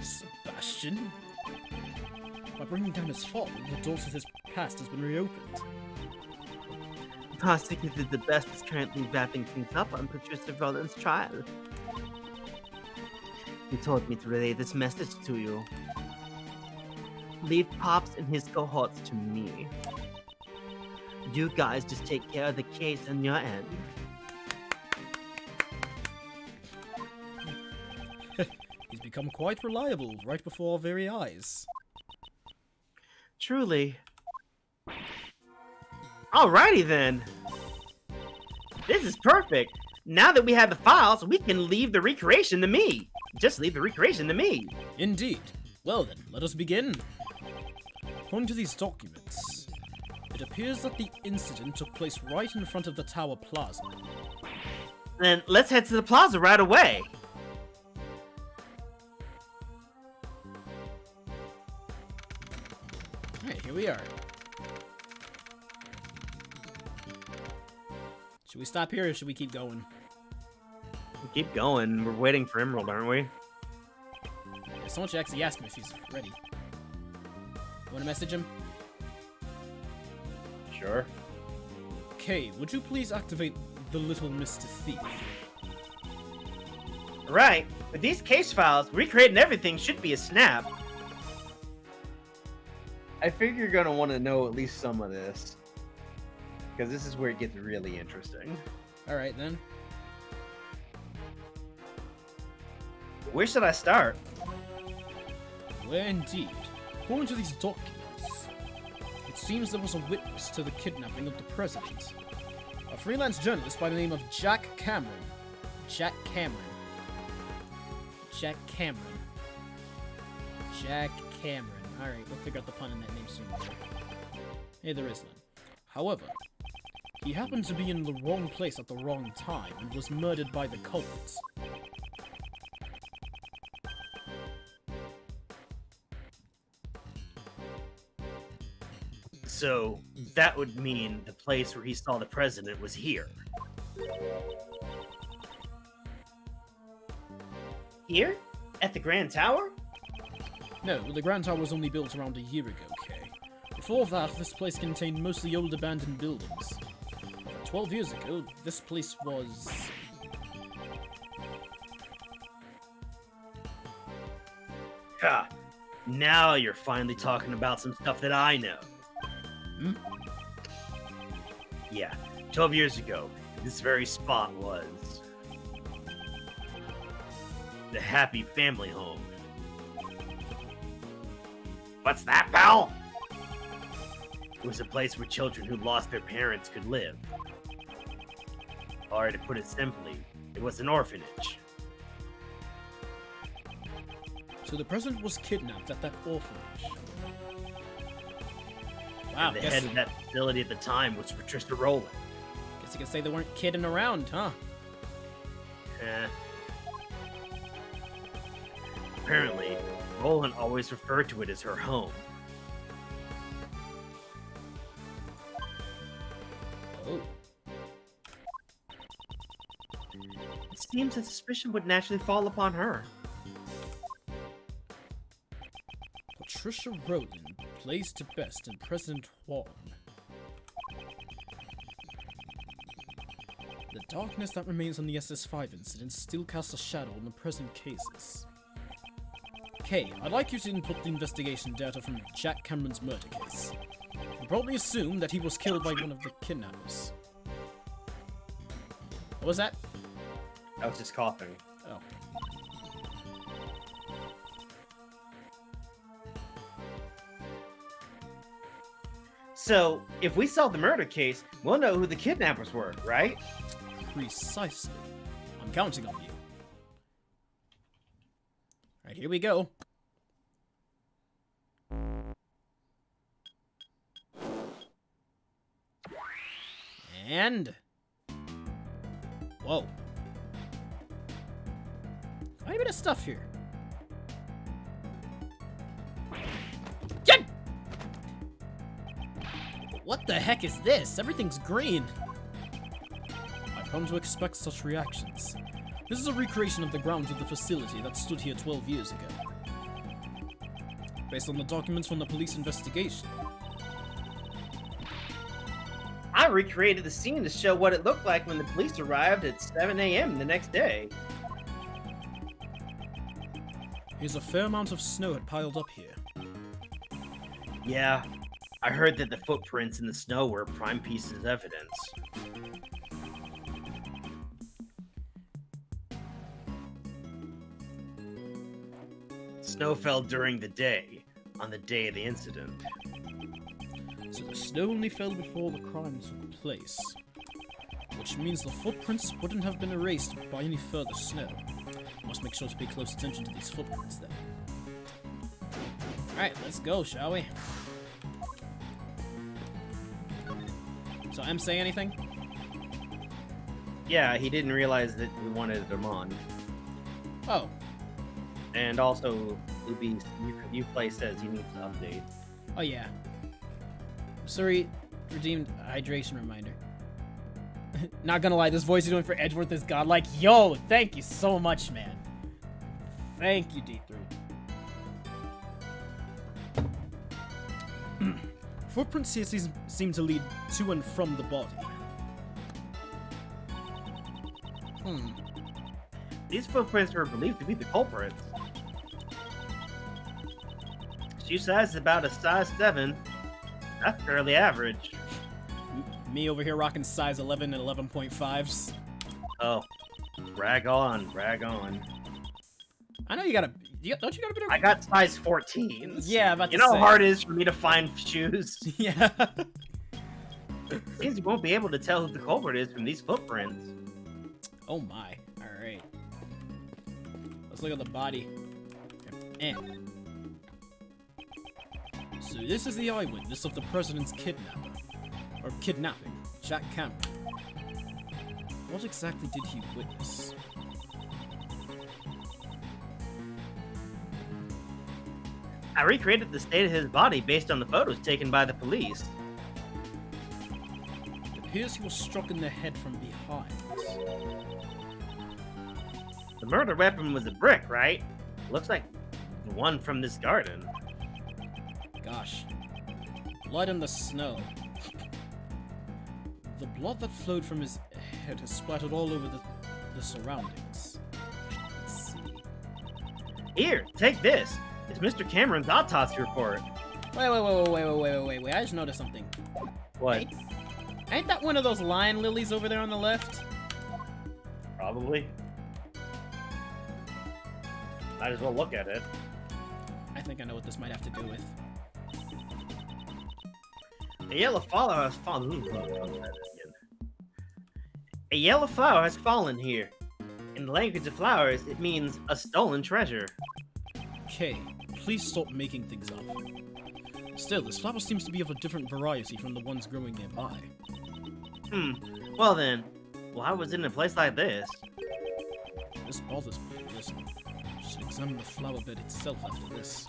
Sebastian? By bringing down his father, the door to his past has been reopened. Prosecutor the Best is currently wrapping things up on Patricia Rowland's trial. He told me to relay this message to you. Leave Pops and his cohorts to me. You guys just take care of the case on your end. He's become quite reliable right before our very eyes. Truly. Alrighty then. This is perfect. Now that we have the files, we can leave the recreation to me. Just leave the recreation to me. Indeed. Well then, let us begin. According to these documents, it appears that the incident took place right in front of the Tower Plaza. Then let's head to the plaza right away. Alright, here we are. Should we stop here or should we keep going? Keep going. We're waiting for Emerald, aren't we? Yeah, someone should actually ask him if he's ready. Want to message him? Sure. Okay, would you please activate the Little Mr. Thief? Right. With these case files, recreating everything should be a snap. I figure you're gonna want to know at least some of this, because this is where it gets really interesting. Alright then. Where should I start? Where indeed? According to these documents, it seems there was a witness to the kidnapping of the president. A freelance journalist by the name of Jack Cameron. Jack Cameron. Jack Cameron. Jack Cameron. Alright, we'll figure out the pun in that name soon. Hey, there is none. However, he happened to be in the wrong place at the wrong time and was murdered by the culprits. So that would mean the place where he saw the president was here. Here? At the Grand Tower? No, the Grand Tower was only built around a year ago, Kay. Before that, this place contained mostly old abandoned buildings. 12 years ago, this place was... Ha! Now you're finally talking about some stuff that I know. Hmm? Yeah, 12 years ago, this very spot was... the Happy Family Home. What's that, pal? It was a place where children who lost their parents could live. Or to put it simply, it was an orphanage. So the president was kidnapped at that orphanage. Wow, And the head of that facility at the time was Patricia Rowland. guess you could say they weren't kidding around, huh? Eh. Apparently, Rowland always referred to it as her home. Oh. It seems that suspicion would naturally fall upon her. Patricia Rowland plays to best in President Juan. The darkness that remains on the SS5 incident still casts a shadow on the present cases. Kay, I'd like you to input the investigation data from Jack Cameron's murder case. You'll probably assume that he was killed by one of the kidnappers. What was that? I was just coughing. Oh. So, if we solve the murder case, we'll know who the kidnappers were, right? Precisely. I'm counting on you. Alright, here we go. And... whoa. Quite a bit of stuff here. Yen! What the heck is this? Everything's green. I've come to expect such reactions. This is a recreation of the grounds of the facility that stood here 12 years ago. Based on the documents from the police investigation. I recreated the scene to show what it looked like when the police arrived at 7 a.m. the next day. Here's a fair amount of snow had piled up here. Yeah, I heard that the footprints in the snow were prime pieces of evidence. Snow fell during the day, on the day of the incident. So the snow only fell before the crime took place. Which means the footprints wouldn't have been erased by any further snow. Must make sure to pay close attention to these footprints then. Alright, let's go, shall we? So, M say anything? Yeah, he didn't realize that we wanted him on. Oh, And also, Uplay says he needs to update. oh yeah. Sorry, redeemed hydration reminder. Not gonna lie, this voice you're doing for Edgeworth is godlike. Yo, thank you so much, man. Thank you, D3. Footprints here seem to lead to and from the body. These footprints were believed to be the culprits. Shoe size is about a size 7. That's fairly average. Me over here rocking size 11 and 11.5s. Oh, brag on, brag on. I know you gotta. Don't you gotta be? I got size 14s. Yeah, about You to know say. how hard it is for me to find shoes? Yeah. Seems you won't be able to tell who the culprit is from these footprints. Oh my. Alright. Let's look at the body. Eh. So this is the eyewitness of the president's kidnapper. Or kidnapping. Jack Cameron. What exactly did he witness? I recreated the state of his body based on the photos taken by the police. It appears he was struck in the head from behind. The murder weapon was a brick, right? Looks like the one from this garden. Gosh. Blood in the snow. The blood that flowed from his head has splattered all over the surroundings. Let's see. Here, take this. It's Mr. Cameron's autopsy report. Wait. I just noticed something. What? Ain't that one of those lion lilies over there on the left? Probably. Might as well look at it. I think I know what this might have to do with. A yellow flower has fallen. A yellow flower has fallen here. In the language of flowers, it means a stolen treasure. Okay, please stop making things up. Still, this flower seems to be of a different variety from the ones growing nearby. Well then, why was it in a place like this? This bothers me. Listen, I should examine the flower bed itself after this.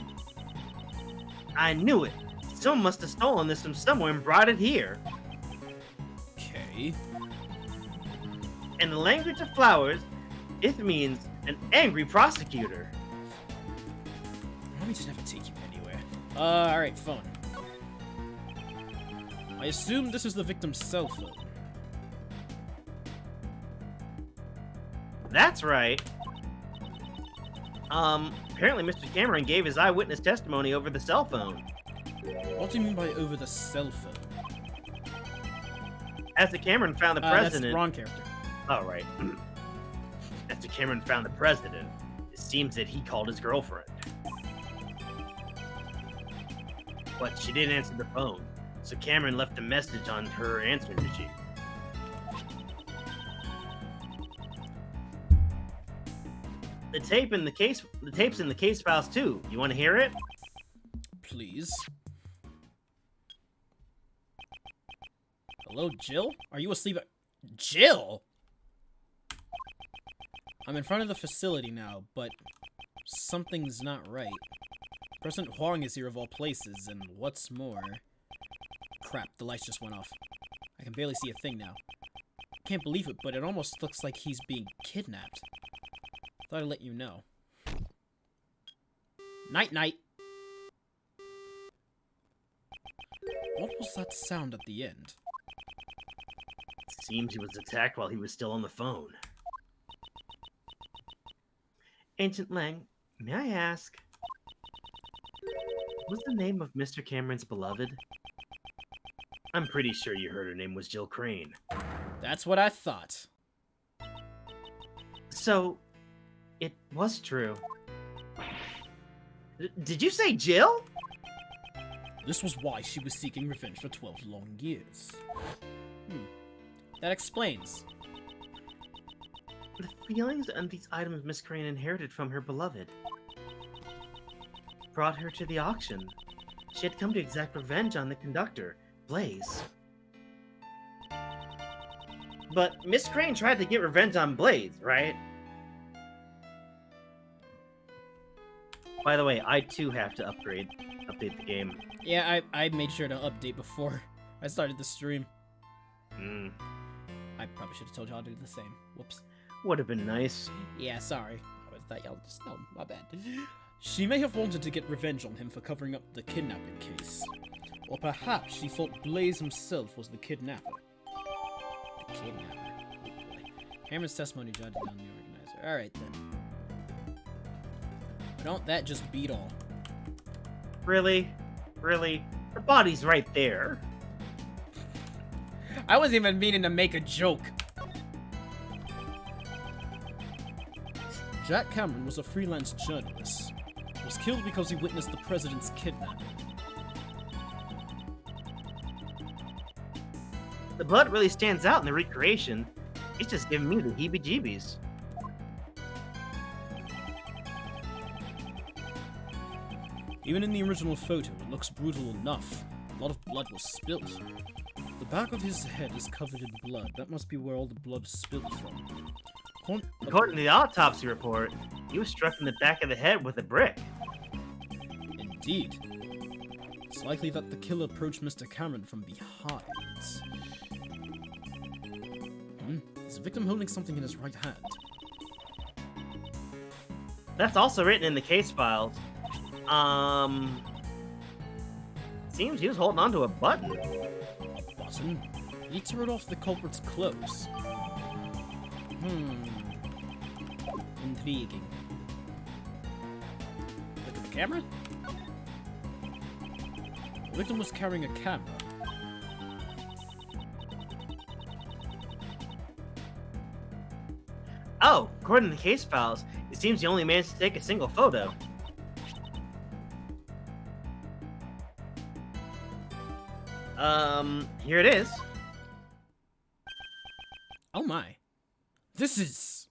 I knew it. Someone must have stolen this from somewhere and brought it here. Okay. In the language of flowers, it means an angry prosecutor. Mommy should never take you anywhere. Alright, phone. I assume this is the victim's cell phone. That's right. Apparently Mr. Cameron gave his eyewitness testimony over the cell phone. What do you mean by over the cell phone? After Cameron found the president... That's wrong character. Oh, right. After Cameron found the president, it seems that he called his girlfriend. But she didn't answer the phone, so Cameron left a message on her answering machine. The tapes in the case files too. You want to hear it? Please. Hello, Jill? Are you asleep? Jill? I'm in front of the facility now, but something's not right. President Huang is here of all places, and what's more... Crap, the lights just went off. I can barely see a thing now. Can't believe it, but it almost looks like he's being kidnapped. Thought I'd let you know. Night-night! What was that sound at the end? Seems he was attacked while he was still on the phone. Ancient Lang, may I ask, what's the name of Mr. Cameron's beloved? I'm pretty sure you heard her name was Jill Crane. That's what I thought. So, it was true. Did you say Jill? This was why she was seeking revenge for 12 long years. That explains. The feelings and these items Miss Crane inherited from her beloved. brought her to the auction. She had come to exact revenge on the conductor, Blaze. But Miss Crane tried to get revenge on Blaze, right? By the way, I too have to update the game. Yeah, I made sure to update before I started the stream. I probably should have told y'all to do the same. Whoops. Would have been nice. Yeah, sorry. I thought y'all just... No, my bad. She may have wanted to get revenge on him for covering up the kidnapping case. Or perhaps she thought Blaze himself was the kidnapper. The kidnapper. Oh boy. Cameron's testimony jotted down the organizer. Alright then. Don't that just beat all? Really? Really? Her body's right there. I wasn't even meaning to make a joke. Jack Cameron was a freelance journalist. He was killed because he witnessed the president's kidnapping. The blood really stands out in the recreation. It's just giving me the heebie-jeebies. Even in the original photo, it looks brutal enough. A lot of blood was spilled. The back of his head is covered in blood. That must be where all the blood spilled from. According to the autopsy report, he was struck in the back of the head with a brick. Indeed. It's likely that the killer approached Mr. Cameron from behind. Is the victim holding something in his right hand? That's also written in the case files. Seems he was holding onto a button. Button? He tore off the culprit's clothes. Intriguing. Look at the camera? The victim was carrying a camera. Oh, according to the case files, it seems he only managed to take a single photo. Here it is. Oh my. This is...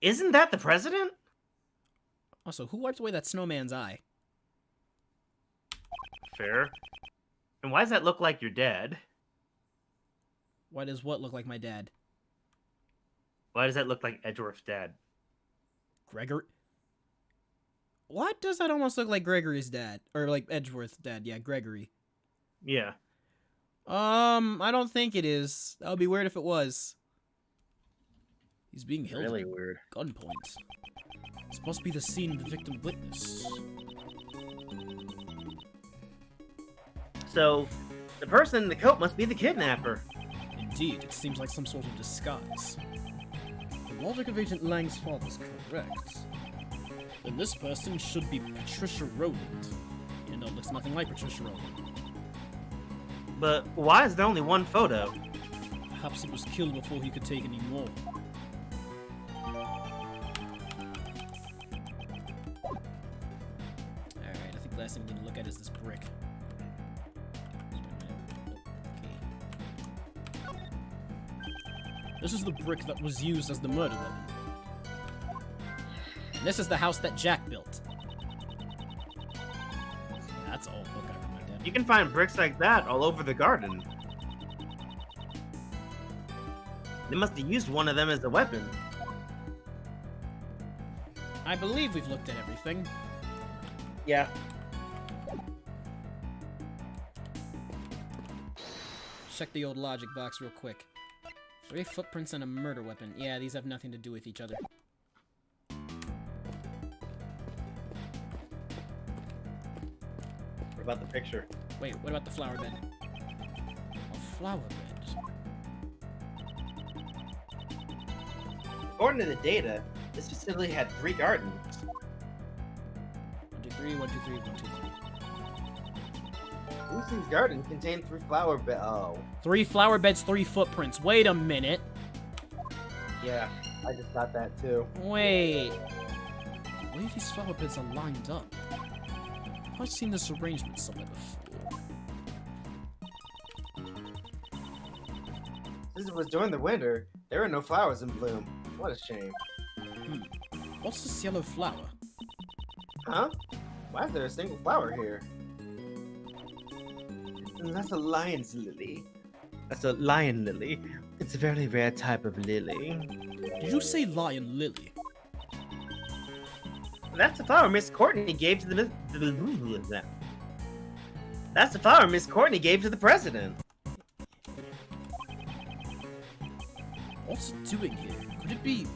Isn't that the president? Also, who wiped away that snowman's eye? Fair. And why does that look like your dad? Why does what look like my dad? Why does that look like Edgeworth's dad? Gregory? What does that almost look like Gregory's dad? Or like Edgeworth's dad, yeah, Gregory. Yeah. I don't think it is. That would be weird if it was. He's being held Really at weird. gunpoint. This must be the scene the victim witnessed. So, the person in the coat must be the kidnapper. Indeed, it seems like some sort of disguise. The logic of Agent Lang's father is correct. Then this person should be Patricia Rowland. Even though it looks nothing like Patricia Rowland. But why is there only one photo? Perhaps he was killed before he could take any more. Alright, I think the last thing we need to look at is this brick. This is the brick that was used as the murder weapon. And this is the house that Jack built. That's all book I read my dad. You can find bricks like that all over the garden. They must have used one of them as a weapon. I believe we've looked at everything. Yeah. Check the old logic box real quick. 3 footprints and a murder weapon. Yeah, these have nothing to do with each other. What about the picture? Wait, what about the flower bed? A flower bed. According to the data, this facility had 3 gardens. 1, 2, 3, 1, 2, 3, 1, 2, 3. Lucy's garden contained 3 flower beds. Oh. 3 flower beds, 3 footprints. Wait a minute. Yeah, I just got that too. Wait. The way these flower beds are lined up. I've seen this arrangement somewhere before. Since it was during the winter, there were no flowers in bloom. What a shame. What's this yellow flower? Huh? Why is there a single flower here? That's a lion's lily. That's a lion lily. It's a very rare type of lily. Did you say lion lily? That's the flower Miss Courtney gave to the That's the flower Miss Courtney gave to the president. What's it doing here? Could it be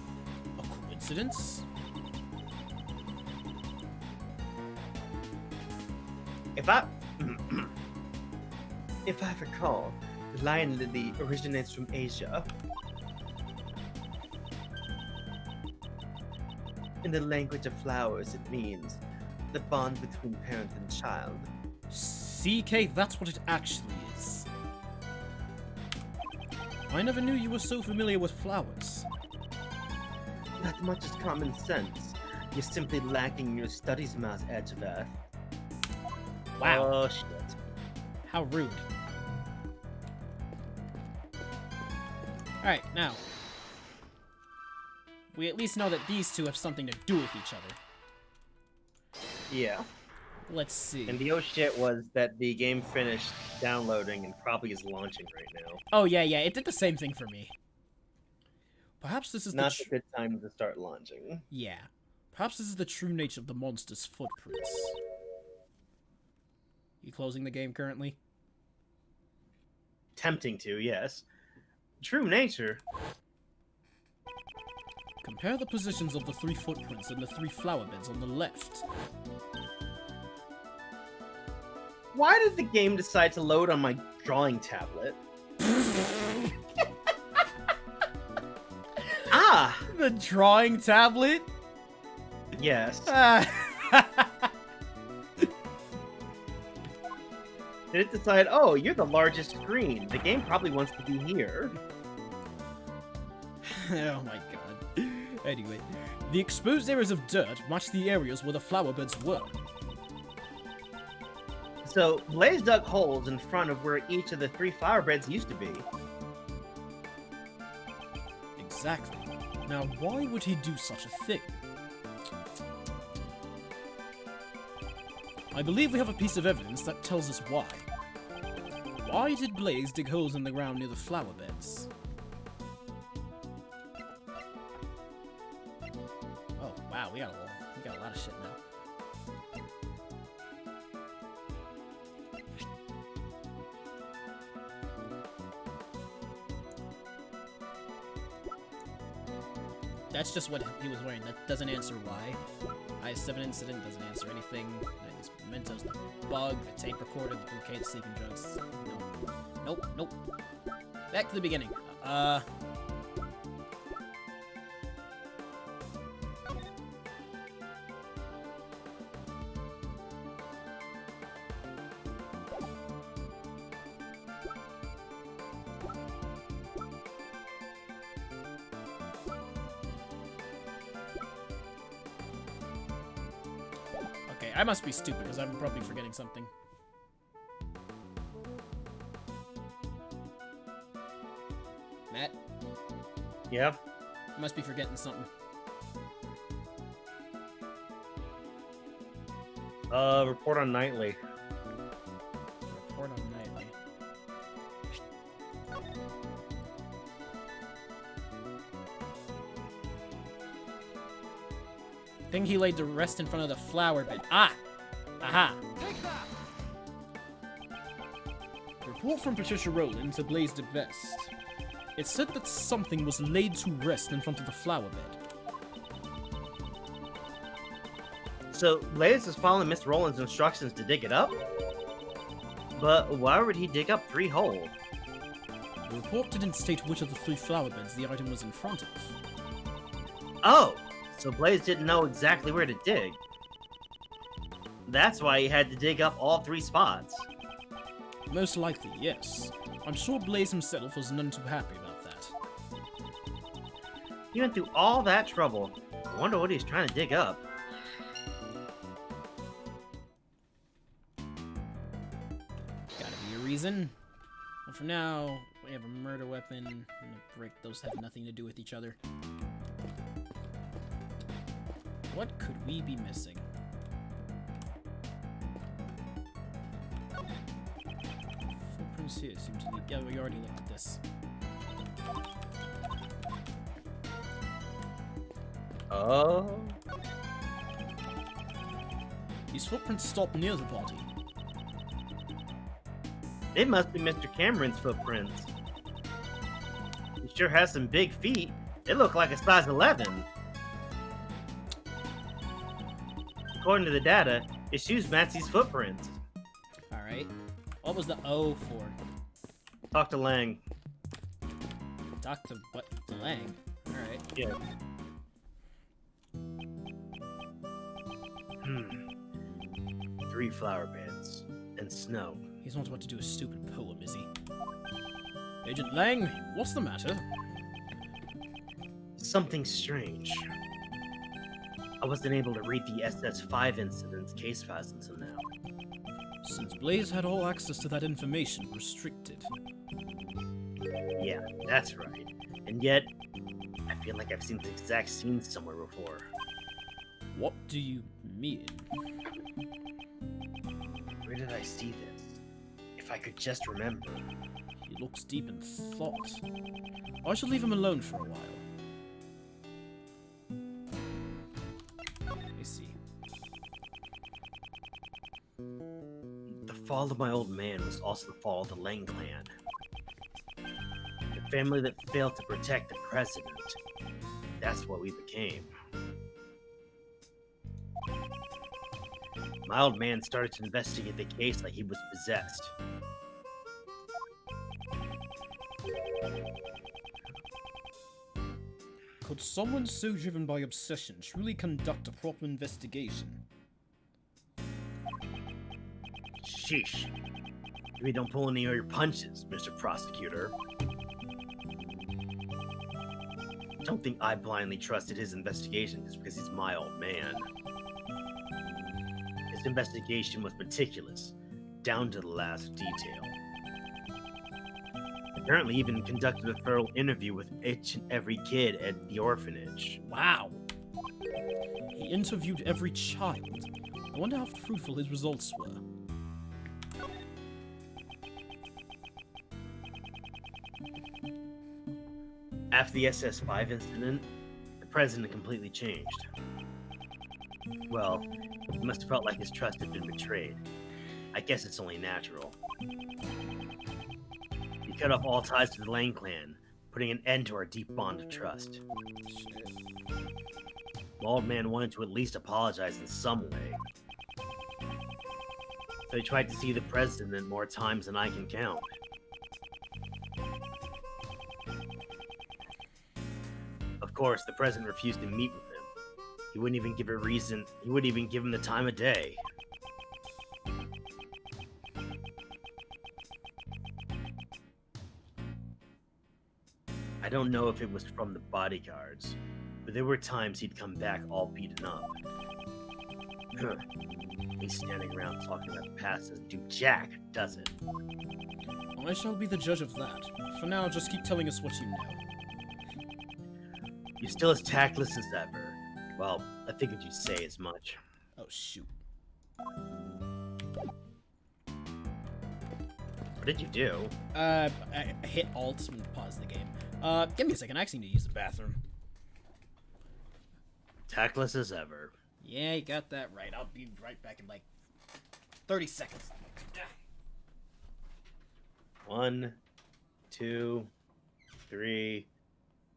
a coincidence? If I recall, the lion lily originates from Asia. In the language of flowers, it means the bond between parent and child. CK, that's what it actually is. I never knew you were so familiar with flowers. Not much is common sense. You're simply lacking your studies, Mouse Edgeworth. Wow. Oh, shit. How rude. Alright, now. We at least know that these two have something to do with each other. Yeah. Let's see. And the oh shit was that the game finished downloading and probably is launching right now. Oh, yeah, it did the same thing for me. Perhaps this is Not a good time to start launching. Yeah. Perhaps this is the true nature of the monster's footprints. You closing the game currently? Tempting to, yes. True nature. Compare the positions of the 3 footprints and the 3 flower beds on the left. Why did the game decide to load on my drawing tablet? Ah! The drawing tablet? Yes. Did it decide, oh, you're the largest screen. The game probably wants to be here. Oh my god. Anyway, the exposed areas of dirt match the areas where the flower beds were. So, Blaze dug holes in front of where each of the 3 flower beds used to be. Exactly. Now, why would he do such a thing? I believe we have a piece of evidence that tells us why. Why did Blaze dig holes in the ground near the flower beds? Oh, wow, we got a lot of shit now. That's just what he was wearing. That doesn't answer why. I-7 incident doesn't answer anything. Nice mementos, the bug, the tape recorder, the bouquet, the sleeping drugs. Nope. Back to the beginning. Okay, I must be stupid because I'm probably forgetting something. Matt, Yeah. I must be forgetting something. Report on Nightly. Report on Nightly. Thing he laid to rest in front of the flower bed. Ah! Aha! Take that! Report from Patricia Rowland to Blaze the Best. It said that something was laid to rest in front of the flower bed. So, Blaze is following Miss Rowland's instructions to dig it up? But why would he dig up 3 holes? The report didn't state which of the 3 flower beds the item was in front of. Oh! So Blaze didn't know exactly where to dig. That's why he had to dig up all 3 spots. Most likely, yes. I'm sure Blaze himself was none too happy about that. He went through all that trouble. I wonder what he's trying to dig up. Gotta be a reason. Well, for now, we have a murder weapon and a brick. Those have nothing to do with each other. What could we be missing? Those here seem to lead. Yeah, we already looked at this. Oh. These footprints stop near the body. It must be Mr. Cameron's footprints. He sure has some big feet. They look like a size 11. According to the data, his shoes match these footprints. Alright. What was the O for? Talk to Lang. Talk to what? To Lang. Alright. Yeah. 3 flower beds and snow. He's not about to do a stupid poem, is he? Agent Lang, what's the matter? Something strange. I wasn't able to read the SS5 incident's case files until now. Since Blaze had all access to that information restricted. Yeah, that's right. And yet, I feel like I've seen the exact scene somewhere before. What do you mean? Where did I see this? If I could just remember. He looks deep in thought. I should leave him alone for a while. I see. The fall of my old man was also the fall of the Lang clan. The family that failed to protect the president. That's what we became. My old man started to investigate the case like he was possessed. Could someone so driven by obsession truly conduct a proper investigation? Sheesh. Maybe don't pull any of your punches, Mr. Prosecutor. Don't think I blindly trusted his investigation just because he's my old man. His investigation was meticulous, down to the last detail. Apparently even conducted a thorough interview with each and every kid at the orphanage. Wow! He interviewed every child. I wonder how fruitful his results were. After the SS5 incident, the president completely changed. Well, he must have felt like his trust had been betrayed. I guess it's only natural. He cut off all ties to the Lang clan, putting an end to our deep bond of trust. The old man wanted to at least apologize in some way. So he tried to see the president more times than I can count. Of course, the president refused to meet with him. He wouldn't even give a reason. He wouldn't even give him the time of day. I don't know if it was from the bodyguards, but there were times he'd come back all beaten up. Me standing around talking about the past doesn't do jack, does it? I shall be the judge of that. For now, just keep telling us what you know. You're still as tactless as ever. Well, I figured you'd say as much. Oh, shoot. What did you do? I hit Alt and pause the game. Give me a second. I actually need to use the bathroom. Tactless as ever. Yeah, you got that right. I'll be right back in like 30 seconds. 1, 2, 3,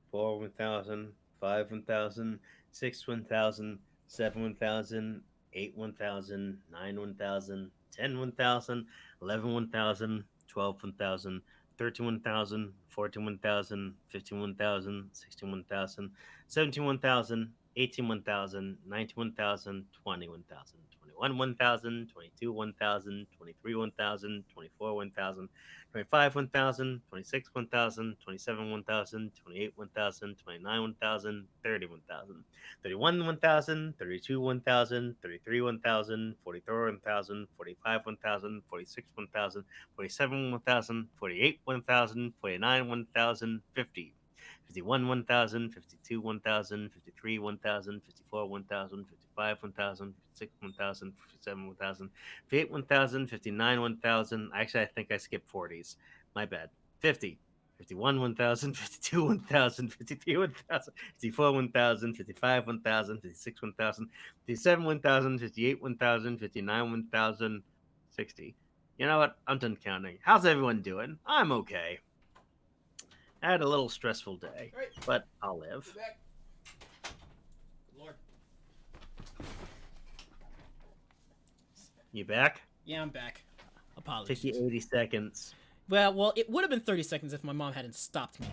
4 1,000, 5 1,000, 6 1,000, 7 1,000, 8 1,000, 9 1,000, 10 1,000, 11 1,000, 12 1,000, 13 1,000, 14 1,000, 15 1,000, 16 1,000, 17 1,000, 18 1,000, 19 1,000, 20 1,000, 21 1,000, 22 1,000, 23 1,000, 24 1,000, 25 1,000, 26 1,000, 27 1,000, 28 1,000, 29 1,000, 30 1,000, 31 1,000, 32 1,000, 33 1,000, 44 1,000, 45 1,000, 46 1,000, 47 1,000, 48 1,000, 49 1,000, 50. 51 1000, 52 1000, 53 1000, 54 1000, 55 1000, 56 1000, 57 1000, 58 1000, 59 1000. Actually, I think I skipped 40s. My bad. 50. 51 1000, 52 1000, 53 1000, 54 1000, 55 1000, 56 1000, 57 1000, 58 1000, 59 1000, 60. You know what? I'm done counting. How's everyone doing? I'm okay. I had a little stressful day, Alright. but I'll live. Back. Good lord. You back? Yeah, I'm back. Took Apologies. you 80 seconds. Well, it would have been 30 seconds if my mom hadn't stopped me.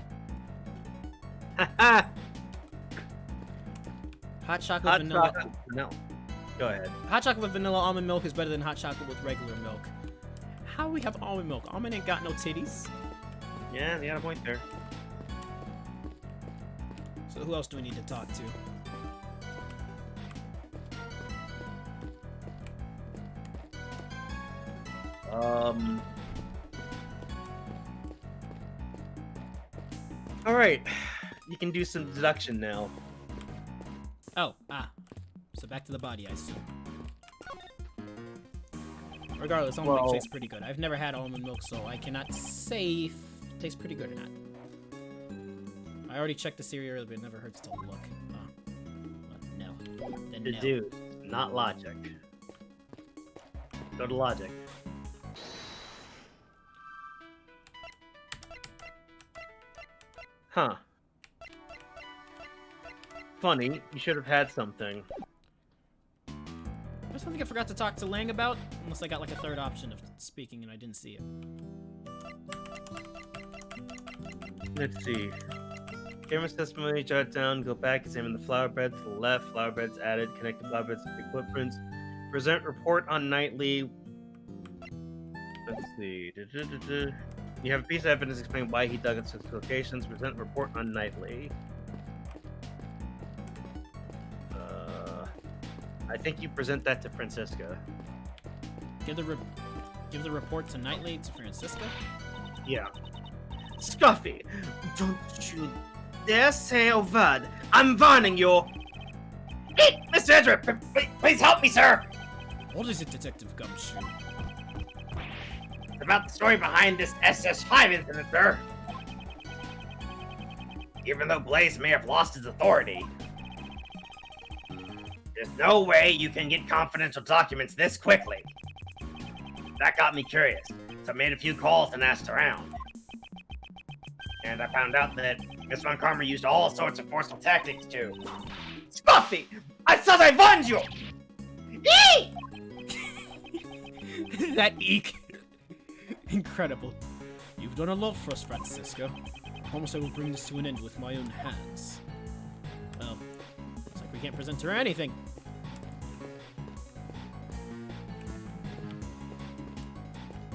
Hot Hot chocolate vanilla. chocolate. No. Go ahead. Hot chocolate with vanilla almond milk is better than hot chocolate with regular milk. How do we have almond milk? Almond ain't got no titties. Yeah, you got a point there. So who else do we need to talk to? All right. You can do some deduction now. Oh, so back to the body, I assume. Regardless, almond milk Well- tastes pretty good. I've never had almond milk, so I cannot say if it tastes pretty good or not. I already checked the cereal earlier, but it never hurts to look. But no. Then no. Deduce, not logic. Go to logic. Huh. Funny, you should have had something. There's something I forgot to talk to Lang about, unless I got like a third option of speaking and I didn't see it. Let's see. Camera's testimony, jot down, go back, examine the flower bed to the left, flower beds added, connect the flower beds to the footprints, present report on nightly. Let's see. You have a piece of evidence explaining why he dug at 6 locations, present report on nightly. I think you present that to Francisca. Give the report to Nightly to Francisca. Yeah. Scuffy, don't you dare say a word. I'm warning you. Hey, Mr. Edward, please help me, sir. What is it, Detective Gumshoe? It's about the story behind this SS5 incident, sir. Even though Blaze may have lost his authority, there's no way you can get confidential documents this quickly. That got me curious, so I made a few calls and asked around. And I found out that Miss Von Karma used all sorts of forceful tactics too. Scuffy! I said I warned you! Eek! That eek! Incredible. You've done a lot for us, Francisco. I promise I will bring this to an end with my own hands. Well, looks like we can't present her anything.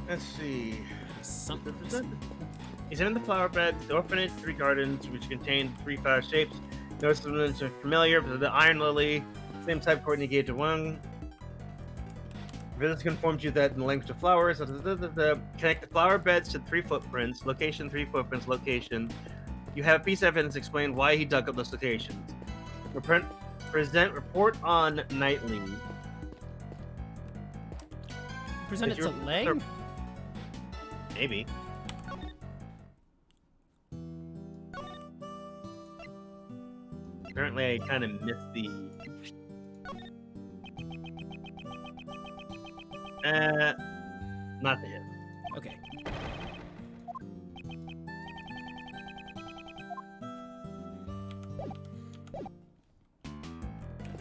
Let's see. Something. Examine the flower bed, the orphanage, 3 gardens, which contain 3 flower shapes. Those elements are familiar, but the iron lily, same type coordinate gauge of 1. This confirms you that in the language of flowers. Connect the flower beds to 3 footprints. Location, 3 footprints. Location. You have a piece of evidence explain why he dug up those locations. Present report on Nightly. Present it Did to you- Lang? Maybe. Apparently, I kind of missed the. Not the hit. Okay.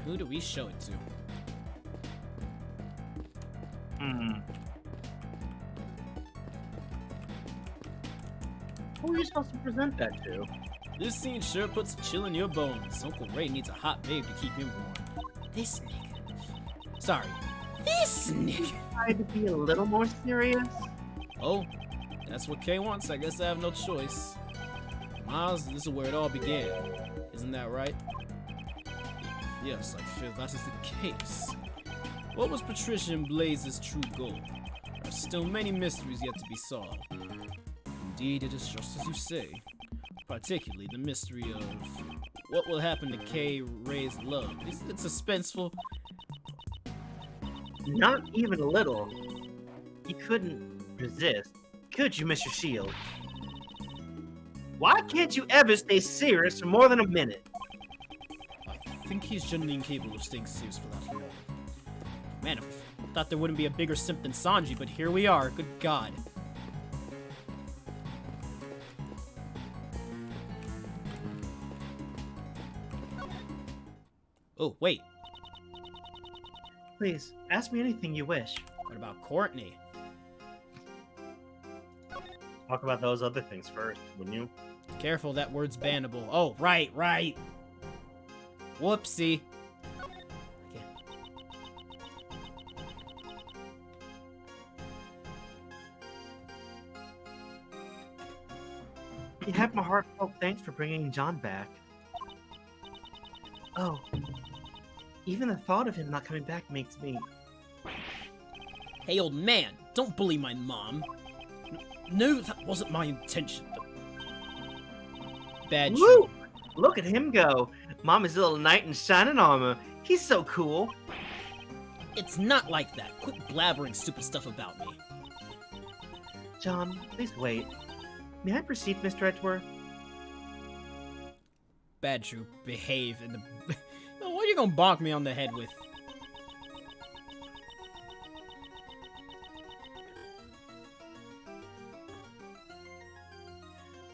Who do we show it to? Who are you supposed to present that to? This scene sure puts a chill in your bones. Uncle Ray needs a hot babe to keep him warm. This nigga. Sorry. This nigga. Try to be a little more serious. Oh, that's what Kay wants. I guess I have no choice. Miles, this is where it all began. Isn't that right? Yes, I feel that is the case. What was Patricia and Blaze's true goal? There are still many mysteries yet to be solved. Indeed, it is just as you say. Particularly the mystery of what will happen to Kay Ray's love. Isn't it suspenseful? Not even a little. You couldn't resist, could you, Mr. Shield? Why can't you ever stay serious for more than a minute? I think he's genuinely incapable of staying serious for that long. Man, I thought there wouldn't be a bigger simp than Sanji, but here we are. Good God. Oh, wait. Please, ask me anything you wish. What about Courtney? Talk about those other things first, wouldn't you? Careful, that word's bannable. Oh, right. Whoopsie. Okay. You have my heartfelt thanks for bringing John back. Oh, even the thought of him not coming back makes me... Hey, old man, don't bully my mom. No, that wasn't my intention. Bad Woo! Look at him go! Mama's little knight in shining armor. He's so cool. It's not like that. Quit blabbering stupid stuff about me. John, please wait. May I proceed, Mr. Edgeworth? Bad Drew, behave in the... What are you gonna bonk me on the head with?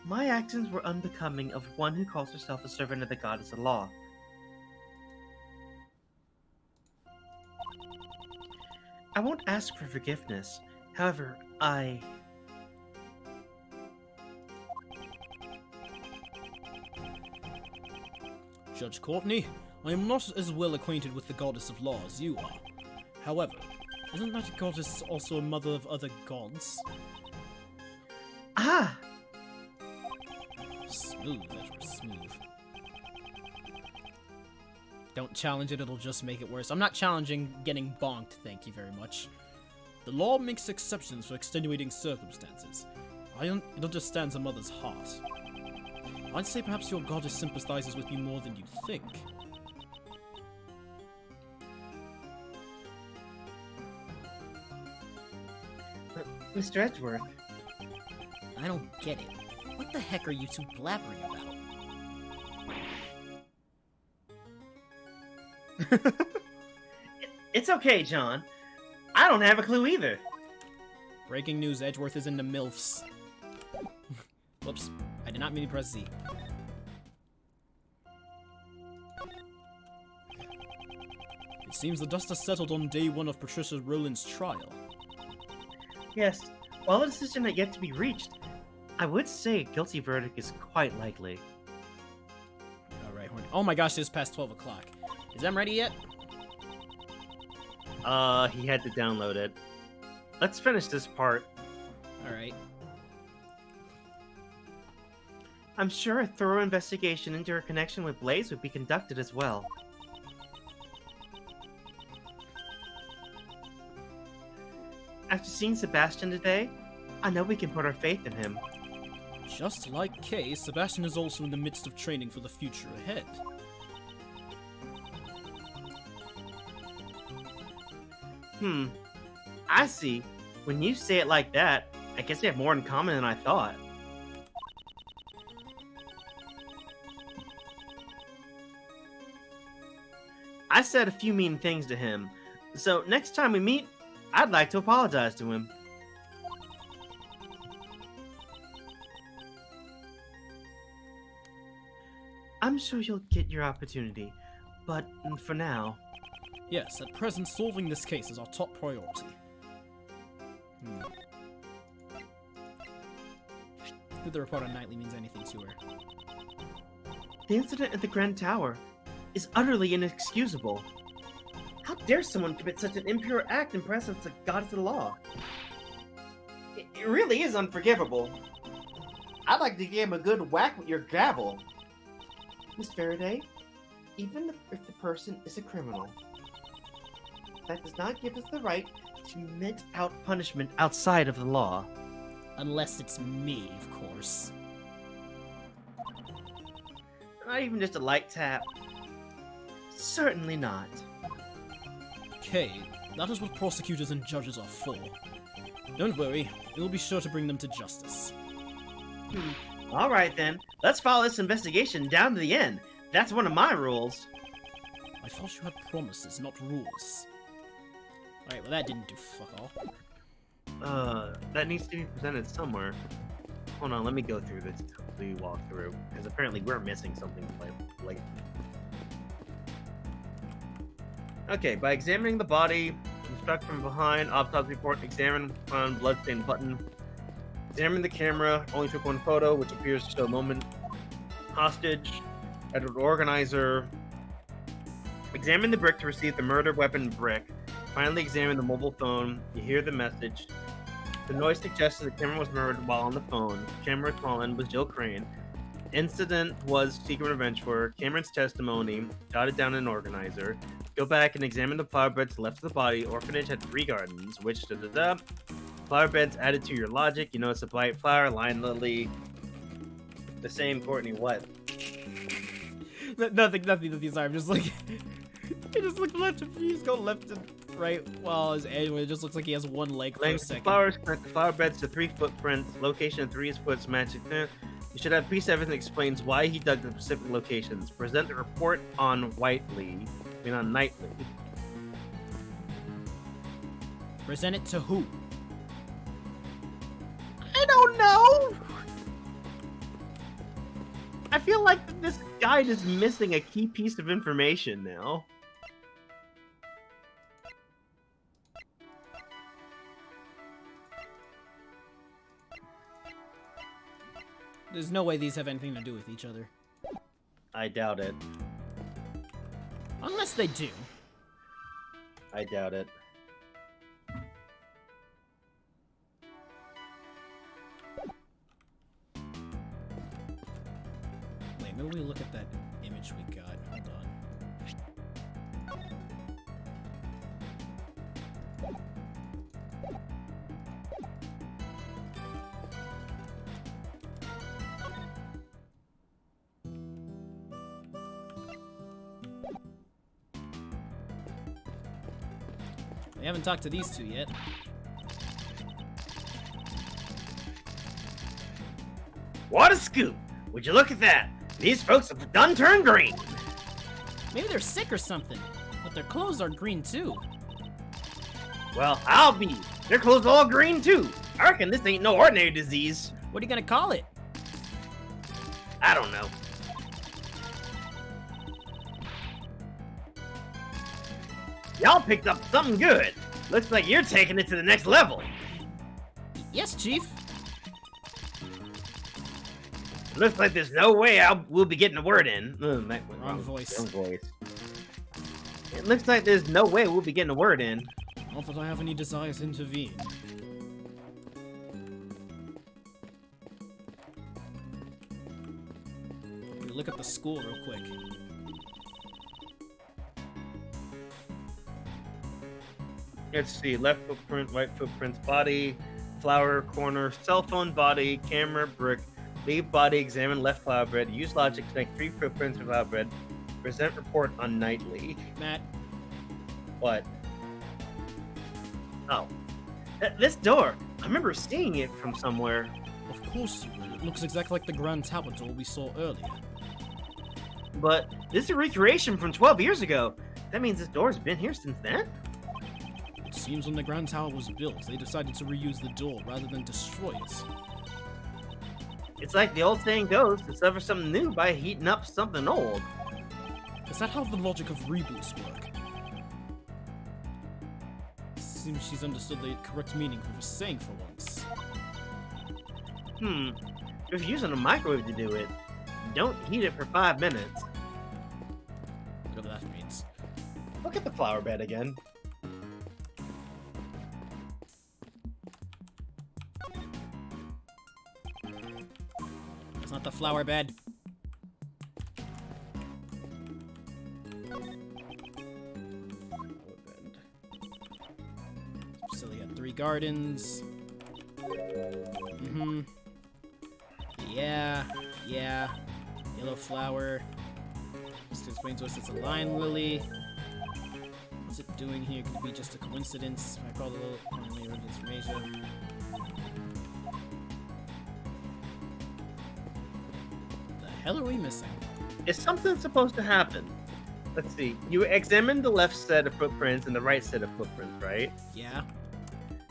My actions were unbecoming of one who calls herself a servant of the goddess of law. I won't ask for forgiveness. However, Judge Courtney, I am not as well acquainted with the goddess of law as you are. However, isn't that goddess also a mother of other gods? Ah! Smooth, Edgeworth, smooth. Don't challenge it, it'll just make it worse. I'm not challenging getting bonked, thank you very much. The law makes exceptions for extenuating circumstances. It understands a mother's heart. I'd say perhaps your goddess sympathizes with you more than you think. Mr. Edgeworth. I don't get it. What the heck are you two blabbering about? It's okay, John. I don't have a clue either. Breaking news, Edgeworth is into MILFs. Whoops, I did not mean to press Z. It seems the dust has settled on day one of Patricia Rowland's trial. Yes, while a decision had yet to be reached, I would say a guilty verdict is quite likely. Alright, oh my gosh, it's past 12 o'clock. Is Em ready yet? He had to download it. Let's finish this part. Alright. I'm sure a thorough investigation into her connection with Blaze would be conducted as well. After seeing Sebastian today, I know we can put our faith in him. Just like Kay, Sebastian is also in the midst of training for the future ahead. I see. When you say it like that, I guess we have more in common than I thought. I said a few mean things to him, so next time we meet, I'd like to apologize to him. I'm sure you'll get your opportunity, but for now... Yes, at present solving this case is our top priority. If the report on Knightley means anything to her. The incident at the Grand Tower is utterly inexcusable. How dare someone commit such an impure act in presence of the goddess of the law? It really is unforgivable. I'd like to give him a good whack with your gavel. Miss Faraday, even if the person is a criminal, that does not give us the right to mete out punishment outside of the law. Unless it's me, of course. Not even just a light tap. Certainly not. Okay, that is what prosecutors and judges are for. Don't worry, we'll be sure to bring them to justice. All right then, let's follow this investigation down to the end. That's one of my rules. I thought you had promises, not rules. Alright, well that didn't do fuck all. That needs to be presented somewhere. Hold on, let me go through this we walk through, because apparently we're missing something like. Okay, by examining the body, inspect from behind, autopsy report, examine on bloodstained button, examine the camera, only took one photo, which appears to show a moment. Hostage, Edward Organizer. Examine the brick to receive the murder weapon brick. Finally examine the mobile phone. You hear the message. The noise suggests that Cameron was murdered while on the phone. Cameron calling was Jill Crane. Incident was secret revenge for her. Cameron's testimony, jotted down in an organizer. Go back and examine the flower beds left of the body. Orphanage had 3 gardens, which flower beds added to your logic. You know it's a blight flower, lion lily. The same, Courtney. What? Nothing, sorry, I'm just like... I just look left and please go left and right while his anyway, it just looks like he has one leg for a Length of second. flowers connect the flower beds to 3 footprints. Location of 3 foot's magic. You should have a piece of evidence that explains why he dug the specific locations. Present the report on Nightly. Present it to who? I don't know. I feel like this guide is missing a key piece of information now. There's no way these have anything to do with each other. I doubt it. Unless they do. I doubt it. Wait, maybe we look at that image we got. Hold on. We haven't talked to these two yet. What a scoop! Would you look at that? These folks have done turned green. Maybe they're sick or something. But their clothes are green too. Well, I'll be. Their clothes all green too. I reckon this ain't no ordinary disease. What are you gonna call it? I don't know. Y'all picked up something good. Looks like you're taking it to the next level. Yes, Chief. Looks like there's no way we'll be getting a word in. Wrong voice. Wrong voice. It looks like there's no way we'll be getting a word in. Not that I have any desire to intervene. Look at the school real quick. Let's see. Left footprint, right footprints, body, flower, corner, cell phone, body, camera, brick, leave body, examine left flower bed, use logic, connect 3 footprints with flower bed, present report on Nightly. Matt. What? Oh. This door. I remember seeing it from somewhere. Of course you will. It looks exactly like the Grand Tower door we saw earlier. But this is a recreation from 12 years ago. That means this door's been here since then? It seems when the Grand Tower was built, they decided to reuse the door rather than destroy it. It's like the old saying goes, discover something new by heating up something old. Is that how the logic of reboots work? Seems she's understood the correct meaning of a saying for once. If you're using a microwave to do it, don't heat it for 5 minutes. Whatever that means. Look at the flower bed again. It's not the flower bed. Facility had 3 gardens. Yeah. Yellow flower. explain to us it's a lion lily. What's it doing here? Could it be just a coincidence? I call the little finally read information. The hell are we missing? Is something supposed to happen? Let's see. You examined the left set of footprints and the right set of footprints, right? Yeah.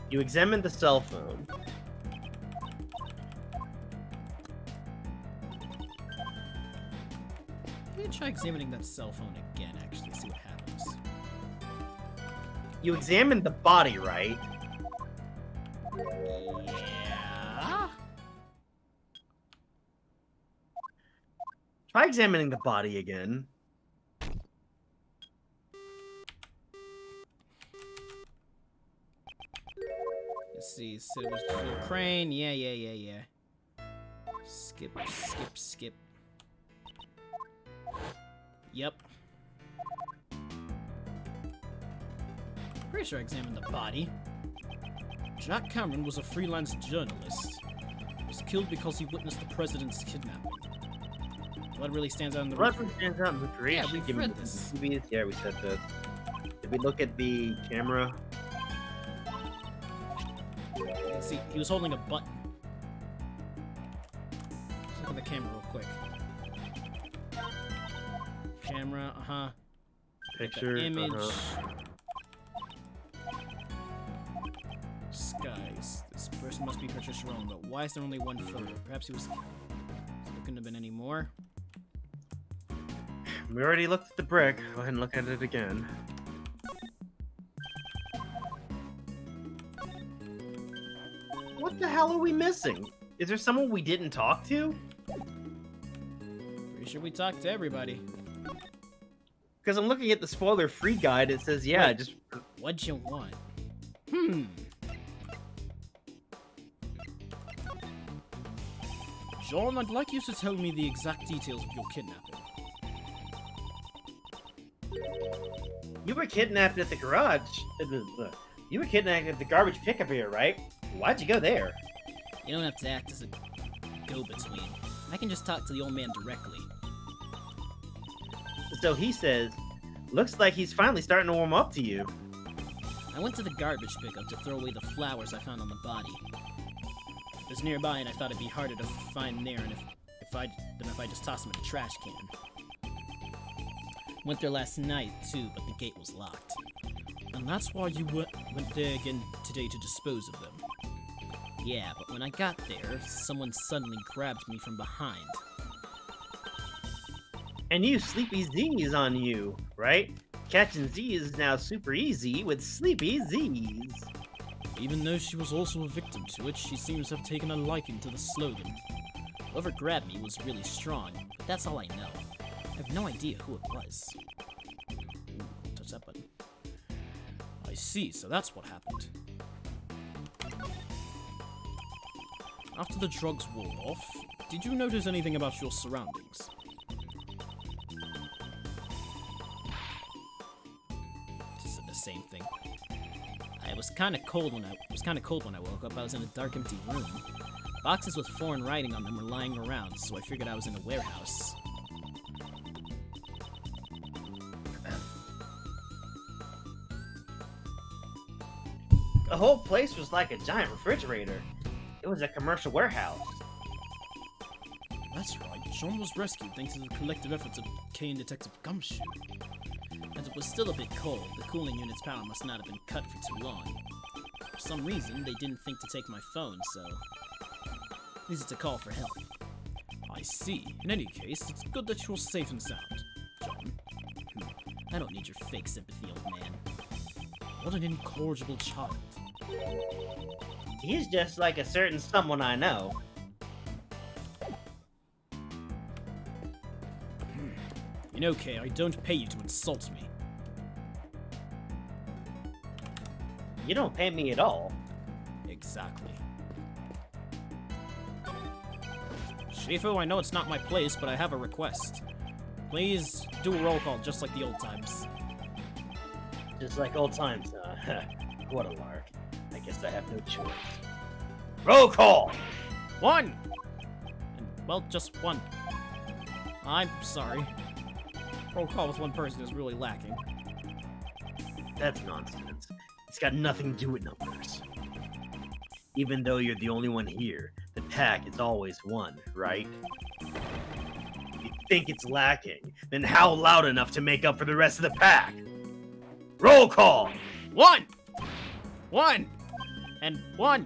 You examined the cell phone. Let me try examining that cell phone again, actually, see what happens. You examined the body, right? Yeah. Try examining the body again. Let's see. So it was Jill Crane. Yeah. Skip. Yep. Pretty sure I examined the body. Jack Cameron was a freelance journalist. He was killed because he witnessed the president's kidnapping. What really stands out in the What stands out in the creation? Yeah, we've Give me read the this. CVs. Yeah, we said this. Did we look at the camera? Let's see, he was holding a button. Let's look at the camera real quick. Camera, Picture. Image. uh-huh. Skies. This person must be Patricia Rowan, but why is there only one photo? Perhaps he was. There couldn't have been any more. We already looked at the brick. Go ahead and look at it again. What the hell are we missing? Is there someone we didn't talk to? Pretty sure we talked to everybody. Because I'm looking at the spoiler-free guide. It says, yeah, Wait. just What'd you want? John, I'd like you to tell me the exact details of your kidnapping. you were kidnapped at the garage. You were kidnapped at the garbage pickup here, right? Why'd you go there? You don't have to act as a go-between. I can just talk to the old man directly. So he says, looks like he's finally starting to warm up to you. I went to the garbage pickup to throw away the flowers I found on the body. It was nearby, and I thought it'd be harder to find there than if I just tossed them in a trash can. Went there last night too, but the gate was locked. And that's why you went there again today to dispose of them. Yeah, but when I got there, someone suddenly grabbed me from behind. And you Sleepy Z's on you, right? Catching Z's is now super easy with Sleepy Z's. Even though she was also a victim to it, she seems to have taken a liking to the slogan. Whoever grabbed me was really strong, but that's all I know. I have no idea who it was. Ooh, touch that button. I see, so that's what happened. After the drugs wore off, did you notice anything about your surroundings? Just the same thing. It was kind of cold when I woke up. I was in a dark, empty room. Boxes with foreign writing on them were lying around, so I figured I was in a warehouse. The whole place was like a giant refrigerator. It was a commercial warehouse. That's right, John was rescued thanks to the collective efforts of Kay and Detective Gumshoe. As it was still a bit cold, the cooling unit's power must not have been cut for too long. For some reason, they didn't think to take my phone, so this is a call for help. I see. In any case, it's good that you're safe and sound, John. I don't need your fake sympathy, old man. What an incorrigible child. He's just like a certain someone I know. You know, Kay, I don't pay you to insult me. You don't pay me at all. Exactly. Shifu, I know it's not my place, but I have a request. Please do a roll call just like the old times. Just like old times, huh? What a lark. I guess I have no choice. Roll call! One! And, well, just one. I'm sorry. Roll call with one person is really lacking. That's nonsense. It's got nothing to do with numbers. Even though you're the only one here, the pack is always one, right? If you think it's lacking, then howl loud enough to make up for the rest of the pack. Roll call! 1! 1! And 1!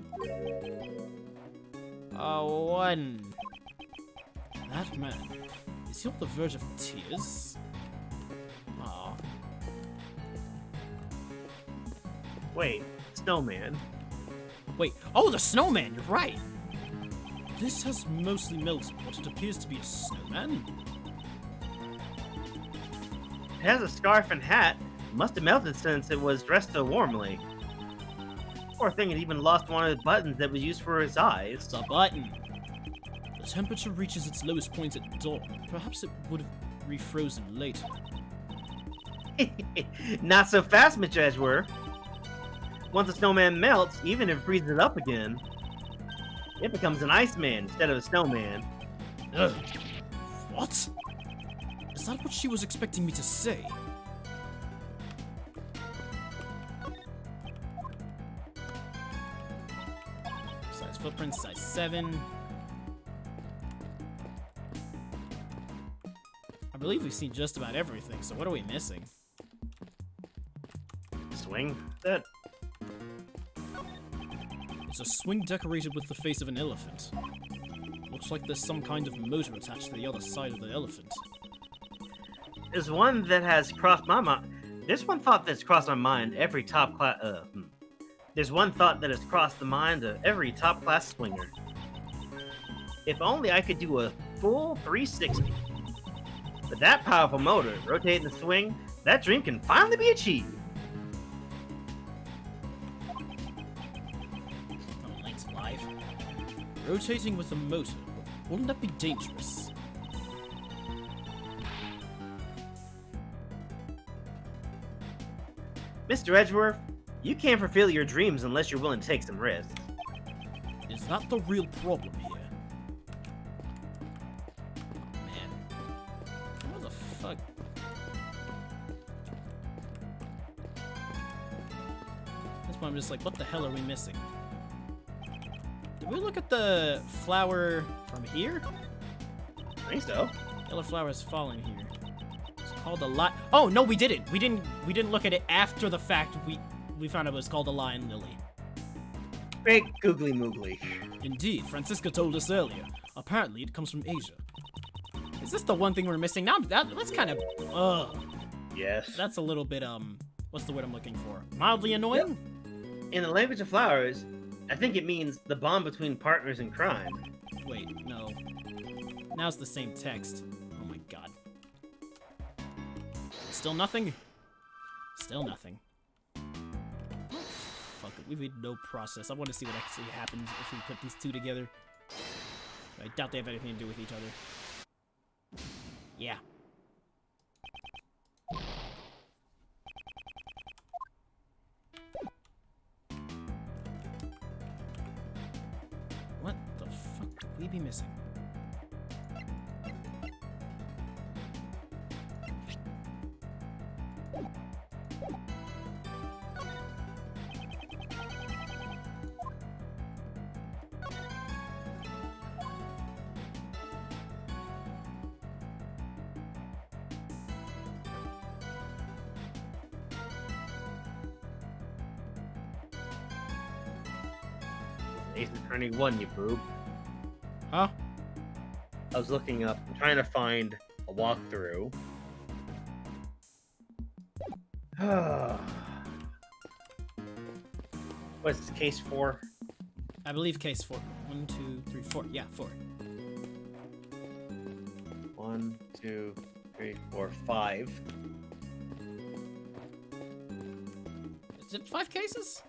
1. That man, is he on the verge of tears? Aw. Wait, snowman. Wait, oh, the snowman, you're right! This has mostly melted, but it appears to be a snowman. It has a scarf and hat. Must have melted since it was dressed so warmly. Poor thing, it even lost one of the buttons that was used for his eyes. It's a button. The temperature reaches its lowest point at dawn. Perhaps it would have refrozen later. Not so fast, Mr. Edgeworth. Once a snowman melts, even if it freezes up again, it becomes an iceman instead of a snowman. Ugh. What? Is that what she was expecting me to say? Size footprint, size 7. I believe we've seen just about everything, so what are we missing? Swing that. It's a swing decorated with the face of an elephant. Looks like there's some kind of motor attached to the other side of the elephant. There's one that has crossed my mind. There's one thought that's crossed my mind every top class. There's one thought that has crossed the mind of every top class swinger. If only I could do a full 360. With that powerful motor rotating the swing, that dream can finally be achieved. Oh, Link's alive. Rotating with a motor. Wouldn't that be dangerous? Mr. Edgeworth, you can't fulfill your dreams unless you're willing to take some risks. Is that the real problem here? Man. What the fuck? That's why I'm just like, what the hell are we missing? Did we look at the flower from here? I think so. Yellow flower is falling here. It's called a lion. Oh no, we didn't. We didn't look at it after the fact. We found out it was called a lion lily. Great googly moogly. Indeed, Francisca told us earlier. Apparently, it comes from Asia. Is this the one thing we're missing? Now that's kind of. Yes. That's a little bit what's the word I'm looking for? Mildly annoying. In the language of flowers, I think it means the bond between partners in crime. Wait, no. Now it's the same text. Oh my god. Still nothing? Still nothing. Fuck it, we've made no process. I want to see what actually happens if we put these two together. I doubt they have anything to do with each other. Yeah. What the fuck could we be missing? Ace Attorney 1, you boob. Huh? I was looking up, trying to find a walkthrough. What's this, case 4? I believe case 4. 1, 2, 3, 4. Yeah, 4. 1, 2, 3, 4, 5. Is it 5 cases?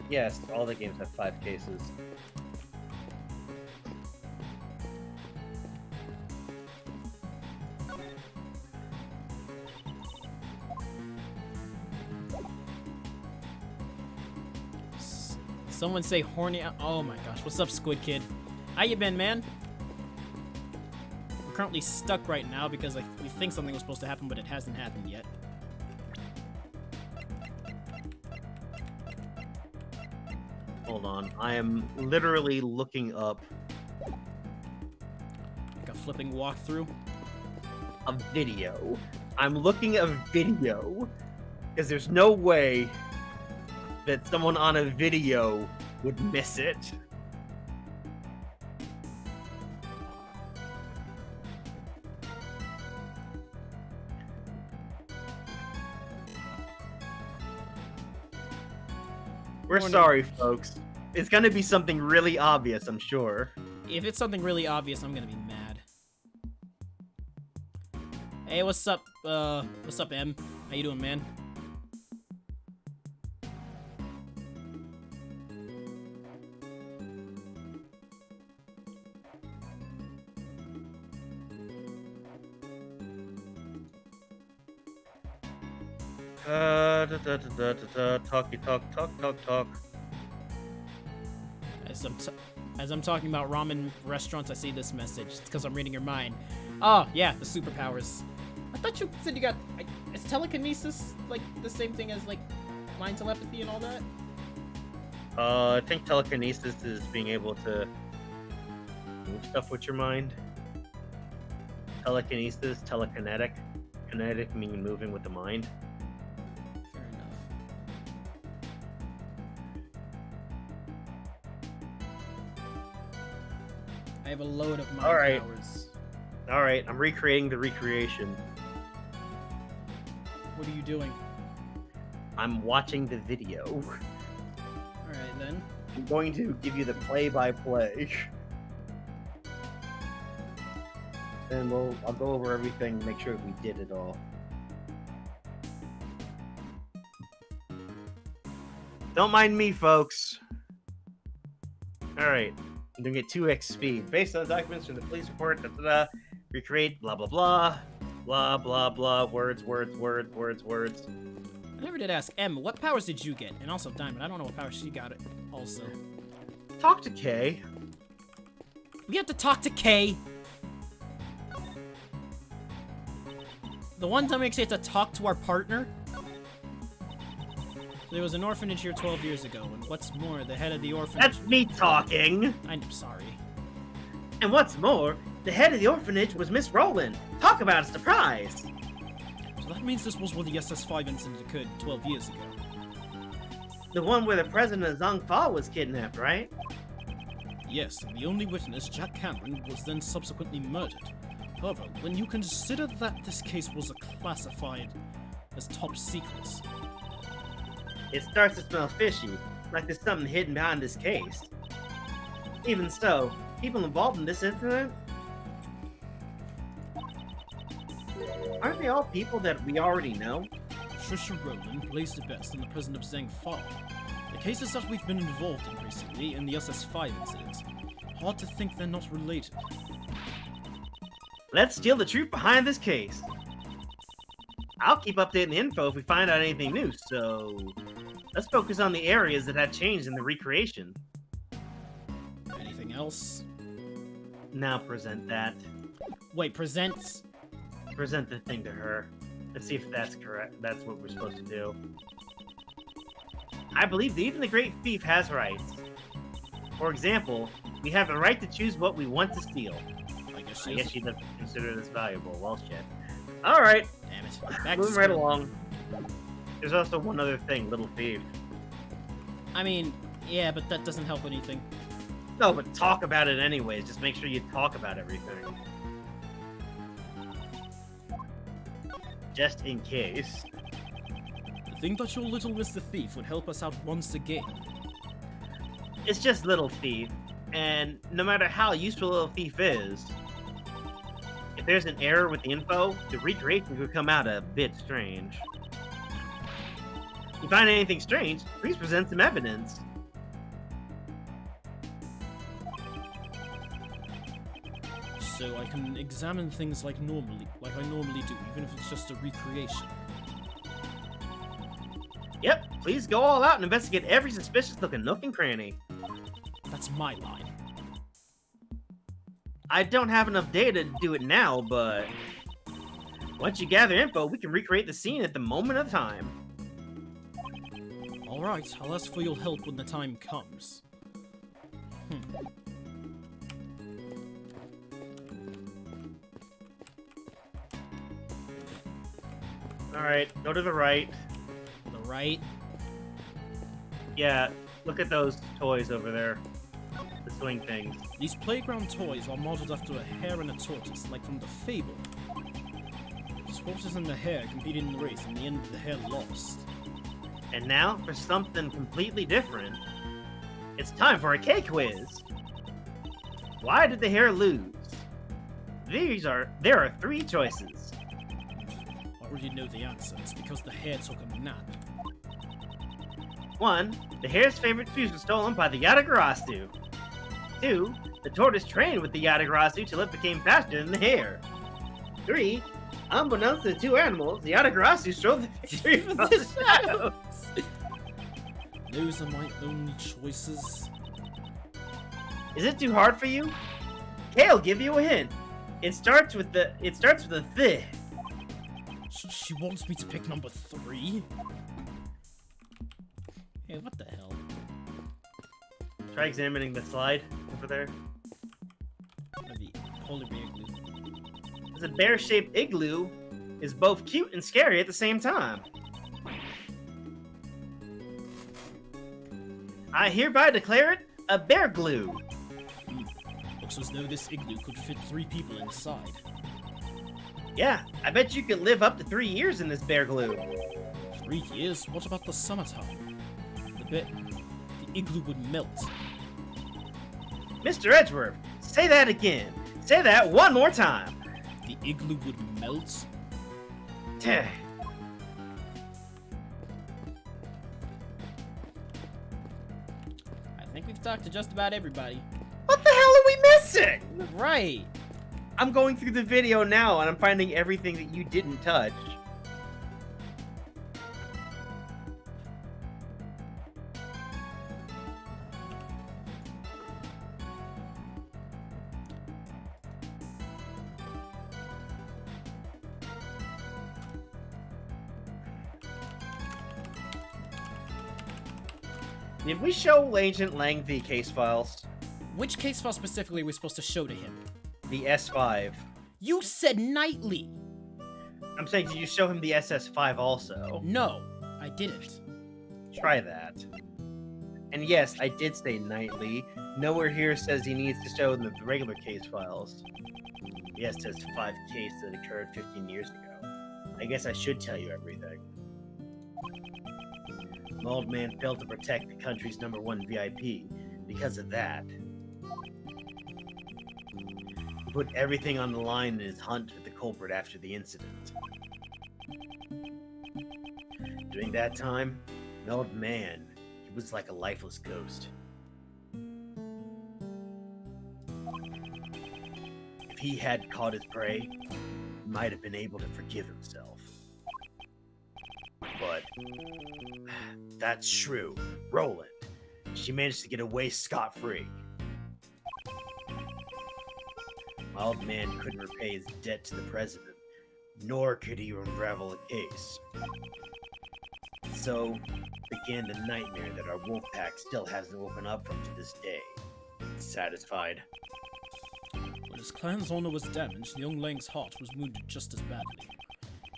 Yes, all the games have 5 cases. Someone say horny. Oh my gosh, what's up, Squid Kid? How you been, man? We're currently stuck right now because we think something was supposed to happen, but it hasn't happened yet. Hold on. I am literally looking up Like a flipping walkthrough. a video. I'm looking at a video because there's no way that someone on a video would miss it. We're Warning. sorry, folks. It's gonna be something really obvious, I'm sure. If it's something really obvious, I'm gonna be mad. Hey, what's up, M? How you doing, man? Talky talk. As I'm talking about ramen restaurants, I see this message. It's because I'm reading your mind. Oh, yeah, the superpowers. I thought you said you got... Is telekinesis, like, the same thing as, like, mind telepathy and all that? I think telekinesis is being able to move stuff with your mind. Telekinesis, telekinetic. Kinetic meaning moving with the mind. Fair enough. I have a load of mind Alright. powers. Alright, I'm recreating the recreation. What are you doing? I'm watching the video. Alright, then. I'm going to give you the play-by-play. And I'll go over everything, make sure we did it all. Don't mind me, folks. Alright, I'm gonna get 2x speed. Based on documents from the police report, recreate, blah blah blah. Blah blah blah, words. I never did ask M, what powers did you get? And also Diamond, I don't know what powers she got it also. Talk to Kay. We have to talk to Kay. The one time we actually had to talk to our partner. There was an orphanage here 12 years ago, and what's more, the head of the orphanage... That's me talking. I'm sorry. And what's more, the head of the orphanage was Miss Rowland. Talk about a surprise. So that means this was where the SS5 incident occurred 12 years ago. The one where the president of Zheng was kidnapped, right? Yes, and the only witness, Jack Cameron, was then subsequently murdered. However, when you consider that this case was classified as top secret, It starts to smell fishy, like there's something hidden behind this case. Even so, people involved in this incident? Aren't they all people that we already know? Trisha Rowland plays the best in the president of Zheng file. The cases that we've been involved in recently in the SS5 incident, hard to think they're not related. Let's steal the truth behind this case. I'll keep updating the info if we find out anything new, so... Let's focus on the areas that have changed in the recreation. Anything else? Now present that. Wait, presents? Present the thing to her. Let's see if that's correct. That's what we're supposed to do. I believe that even the great thief has rights. For example, we have the right to choose what we want to steal. I guess I guess she doesn't consider this valuable. Well, shit. Alright, Damn it. Back to moving right school. along. There's also one other thing, Little Thief. I mean, yeah, but that doesn't help anything. No, but talk about it anyways. Just make sure you talk about everything. Just in case. I think that your little Mr. Thief would help us out once again. It's just Little Thief, and no matter how useful Little Thief is, if there's an error with the info, the recreation could come out a bit strange. If you find anything strange, please present some evidence. So I can examine things like I normally do, even if it's just a recreation. Yep, please go all out and investigate every suspicious looking nook and cranny. That's my line. I don't have enough data to do it now, but once you gather info, we can recreate the scene at the moment of time. Alright, I'll ask for your help when the time comes. Alright, go to the right. The right. Yeah, look at those toys over there. The swing things. These playground toys are modeled after a hare and a tortoise, like from the fable. The tortoise and the hare competed in the race, and in the end, the hare lost. And now, for something completely different, it's time for a K-quiz! Why did the hare lose? There are 3 choices. I already know the answer. It's because the hare took a nap. 1. The hare's favorite shoes were stolen by the Yatagarasu. 2. The tortoise trained with the Yatagarasu till it became faster than the hare. 3. Unbeknownst to the 2 animals, the Yatagarasu strove the victory for the shadows. Those are my only choices. Is it too hard for you? Kay'll give you a hint. It starts with a th. She wants me to pick number 3? Hey, what the hell? Try examining the slide over there. The polar bear igloo. The bear-shaped igloo is both cute and scary at the same time. I hereby declare it a bear glue. Looks as though this igloo could fit 3 people inside. Yeah, I bet you could live up to 3 years in this bear glue. 3 years? What about the summertime? The igloo would melt. Mr. Edgeworth, say that again. Say that one more time. The igloo would melt? Teh. I think we've talked to just about everybody. What the hell are we missing? Right. I'm going through the video now and I'm finding everything that you didn't touch. Did we show Agent Lang the case files? Which case file specifically are we supposed to show to him? The S5. You said nightly. I'm saying, did you show him the SS5 also? No, I didn't. Try that. And yes, I did say nightly. Nowhere here says he needs to show them the regular case files. Yes, it says 5 cases that occurred 15 years ago. I guess I should tell you everything. The old man failed to protect the country's #1 VIP. Because of that, he put everything on the line in his hunt for the culprit after the incident. During that time, the old man, he was like a lifeless ghost. If he had caught his prey, he might have been able to forgive himself. But that's true. Roland, she managed to get away scot-free. My old man couldn't repay his debt to the president, nor could he unravel a case. So began the nightmare that our wolf pack still hasn't woken up from to this day. Satisfied? When his clan's honor was damaged, young Lang's heart was wounded just as badly.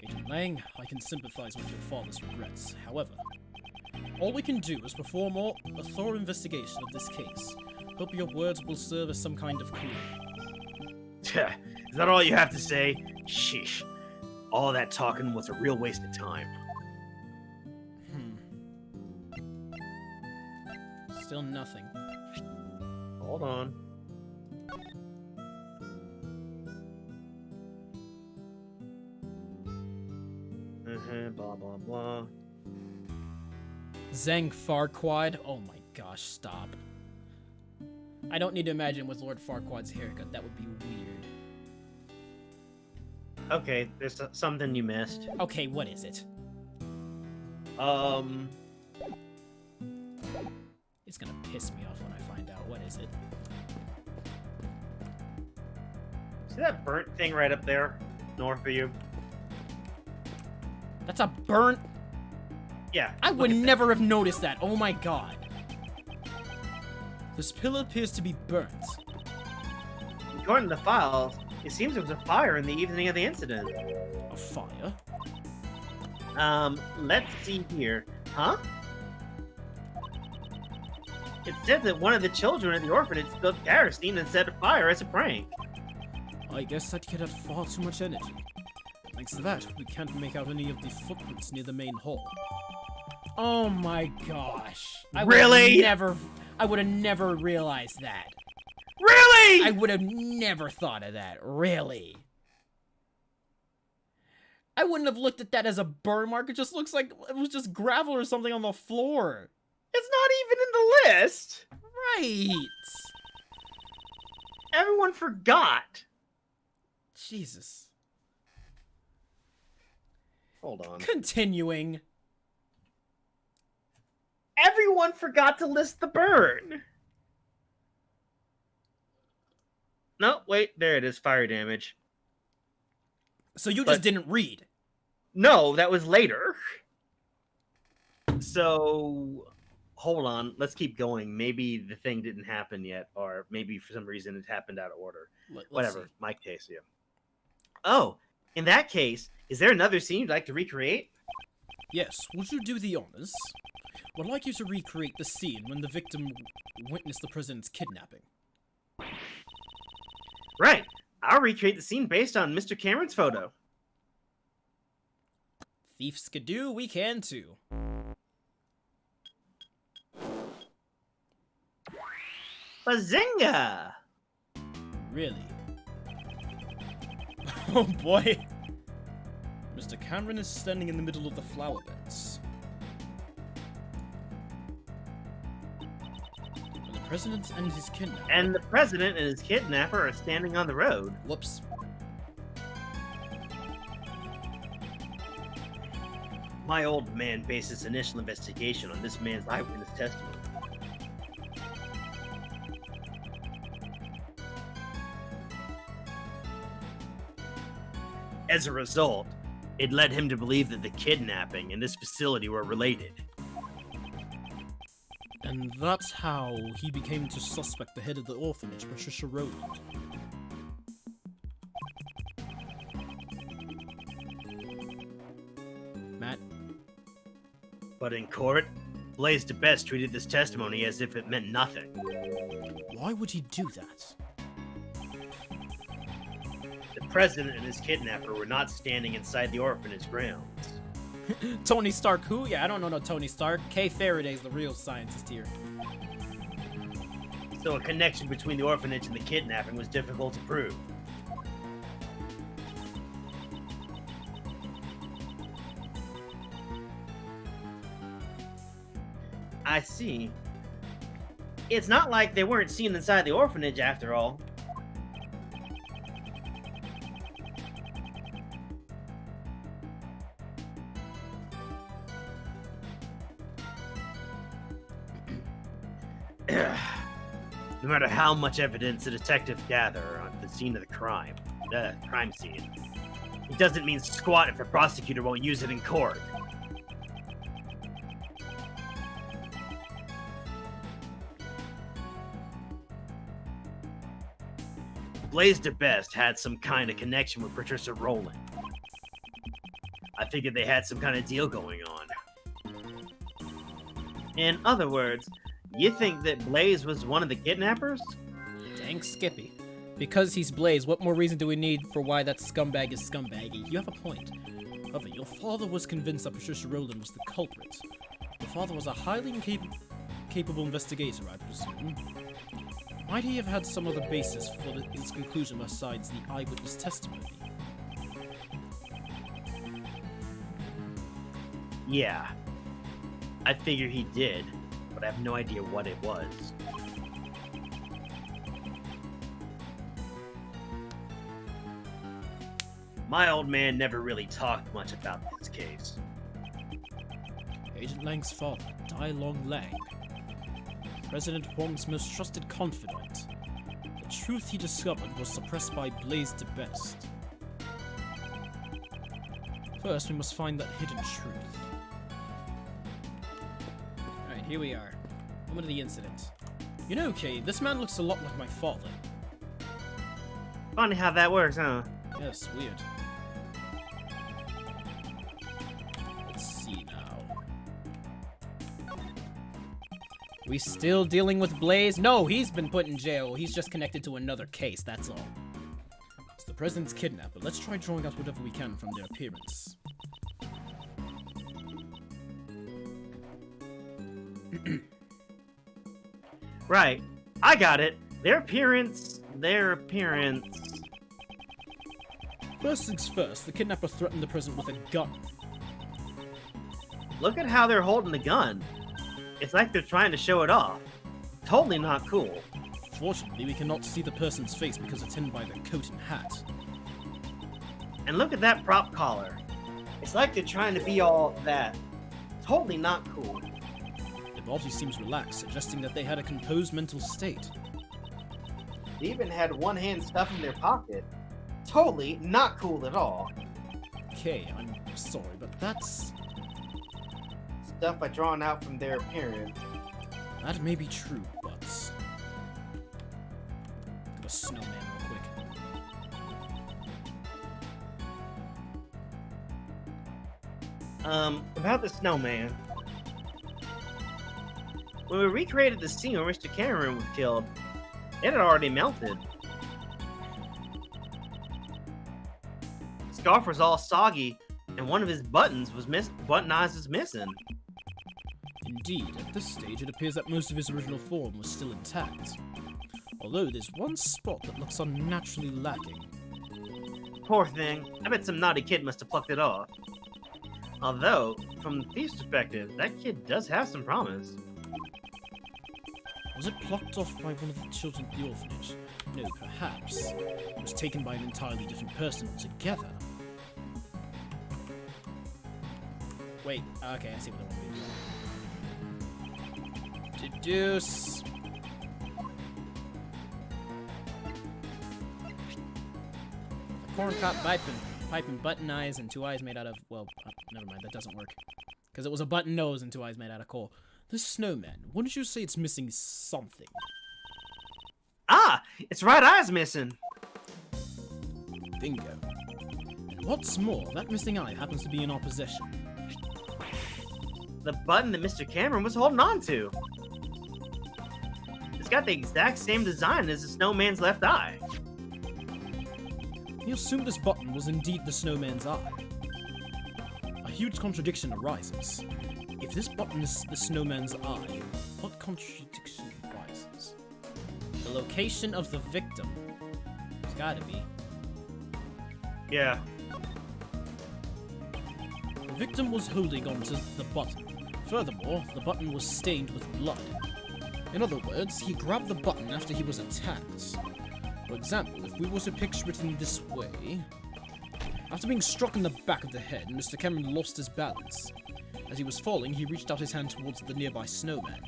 Agent Lang, I can sympathize with your father's regrets. However, all we can do is perform a thorough investigation of this case. Hope your words will serve as some kind of clue. Is that all you have to say? Sheesh. All that talking was a real waste of time. Still nothing. Hold on. Blah, blah, blah. Zheng Farquaad. Oh my gosh, stop. I don't need to imagine with Lord Farquaad's haircut. That would be weird. Okay, there's something you missed. Okay, what is it? It's gonna piss me off when I find out. What is it? See that burnt thing right up there, north of you? That's a burnt. Yeah. I look would at that. never have noticed that. Oh my god. This pillar appears to be burnt. According to the files, it seems there was a fire in the evening of the incident. A fire? Let's see here. Huh? It said that one of the children at the orphanage spilled kerosene and set a fire as a prank. I guess that kid had far too much energy. Thanks to that, we can't make out any of the footprints near the main hall. Oh my gosh. I Really? would have never realized that. Really? I would have never thought of that. Really. I wouldn't have looked at that as a burn mark. It just looks like it was just gravel or something on the floor. It's not even in the list. Right. Everyone forgot. Jesus. Hold on. Continuing. Everyone forgot to list the burn. No, wait, there it is. Fire damage. So you But- just didn't read. No, that was later. So, hold on. Let's keep going. Maybe the thing didn't happen yet, or maybe for some reason it happened out of order. Let's Whatever. see. My case, yeah. Oh, in that case, is there another scene you'd like to recreate? Yes, would you do the honors? Would like you to recreate the scene when the victim witnessed the president's kidnapping. Right. I'll recreate the scene based on Mr. Cameron's photo. Thief skidoo, we can too. Bazinga! Really? Oh boy! Mr. Cameron is standing in the middle of the flower beds. And the president and his kidnapper. And the president and his kidnapper are standing on the road. Whoops. My old man based his initial investigation on this man's eyewitness testimony. As a result, it led him to believe that the kidnapping and this facility were related. And that's how he became to suspect the head of the orphanage, Patricia Rowland. Matt. But in court, Blaze DeBest treated this testimony as if it meant nothing. Why would he do that? The president and his kidnapper were not standing inside the orphanage grounds. Tony Stark who? Yeah, I don't know no Tony Stark. Kay Faraday's the real scientist here. So a connection between the orphanage and the kidnapping was difficult to prove. I see. It's not like they weren't seen inside the orphanage after all. No matter how much evidence the detectives gather on the scene of the crime scene, it doesn't mean squat if the prosecutor won't use it in court. Blaze DeBest had some kind of connection with Patricia Rowland. I figured they had some kind of deal going on. In other words, you think that Blaze was one of the kidnappers? Dang Skippy. Because he's Blaze, what more reason do we need for why that scumbag is scumbaggy? You have a point. However, your father was convinced that Patricia Rowland was the culprit. Your father was a highly capable investigator, I presume. Might he have had some other basis for his conclusion besides the eyewitness testimony? Yeah. I figure he did, but I have no idea what it was. My old man never really talked much about this case. Agent Lang's father, Dai Long Lang. President Huang's most trusted confidant. The truth he discovered was suppressed by Blaze the Best. First, we must find that hidden truth. Alright, here we are. Moment of the incident. You know, Kay, this man looks a lot like my father. Funny how that works, huh? Yes, weird. Let's see now. We still dealing with Blaze? No, he's been put in jail. He's just connected to another case, that's all. It's the president's kidnapper. Let's try drawing out whatever we can from their appearance. Right. I got it. Their appearance. First things first, the kidnapper threatened the president with a gun. Look at how they're holding the gun. It's like they're trying to show it off. Totally not cool. Fortunately, we cannot see the person's face because it's hidden by their coat and hat. And look at that prop collar. It's like they're trying to be all that. Totally not cool. The body seems relaxed, suggesting that they had a composed mental state. They even had one hand stuffed in their pocket. Totally not cool at all. Kay, I'm sorry, but that's... Stuff I drawn out from their appearance. That may be true, but... Got a snowman real quick. About the snowman. When we recreated the scene where Mr. Cameron was killed, it had already melted. The scarf was all soggy, and one of his buttons was button eyes was missing. Indeed, at this stage it appears that most of his original form was still intact. Although there's one spot that looks unnaturally lacking. Poor thing. I bet some naughty kid must have plucked it off. Although, from the thief's perspective, that kid does have some promise. Was it plucked off by one of the children at the orphanage? No, perhaps. It was taken by an entirely different person altogether. Wait, okay, I see what I want to do. Deduce. The corn cop piping button eyes and two eyes made out of, well, never mind, that doesn't work. Because it was a button nose and two eyes made out of coal. This snowman, wouldn't you say it's missing something? Ah! Its right eye's missing! Bingo. And what's more, that missing eye happens to be in our possession. The button that Mr. Cameron was holding on to. It's got the exact same design as the snowman's left eye. He assumed this button was indeed the snowman's eye. A huge contradiction arises. If this button is the snowman's eye, what contradiction arises? The location of the victim. It's gotta be. Yeah. The victim was holding onto the button. Furthermore, the button was stained with blood. In other words, he grabbed the button after he was attacked. For example, if we were to picture it in this way... After being struck in the back of the head, Mr. Cameron lost his balance. As he was falling, he reached out his hand towards the nearby snowman.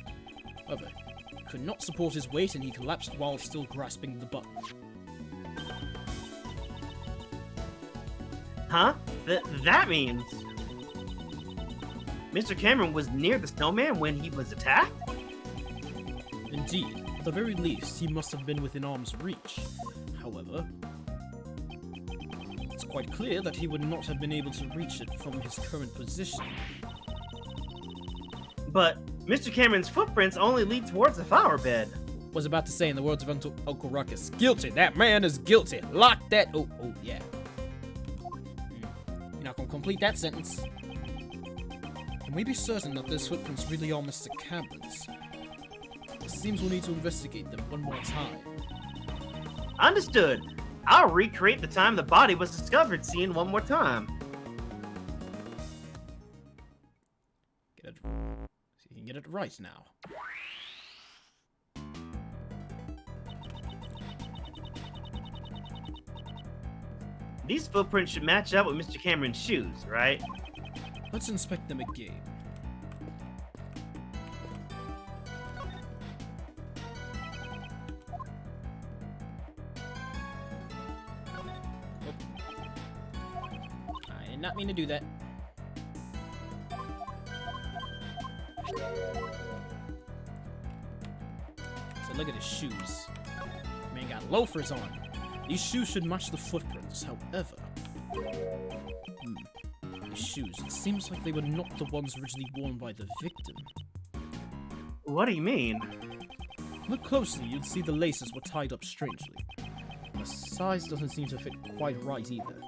However, he could not support his weight and he collapsed while still grasping the button. Huh? That means... Mr. Cameron was near the snowman when he was attacked? Indeed, at the very least, he must have been within arm's reach. However, it's quite clear that he would not have been able to reach it from his current position. But Mr. Cameron's footprints only lead towards the flower bed. Was about to say, in the words of Uncle Ruckus, guilty. That man is guilty. Lock that. Oh, yeah. You're not gonna complete that sentence. Can we be certain that those footprints really are Mr. Cameron's? It seems we'll need to investigate them one more time. Understood. I'll recreate the time the body was discovered scene one more time. See if you can get it right now. These footprints should match up with Mr. Cameron's shoes, right? Let's inspect them again. not mean to do that. So look at his shoes. Man got loafers on. These shoes should match the footprints, however. These shoes, it seems like they were not the ones originally worn by the victim. What do you mean? Look closely, you'd see the laces were tied up strangely. And the size doesn't seem to fit quite right either.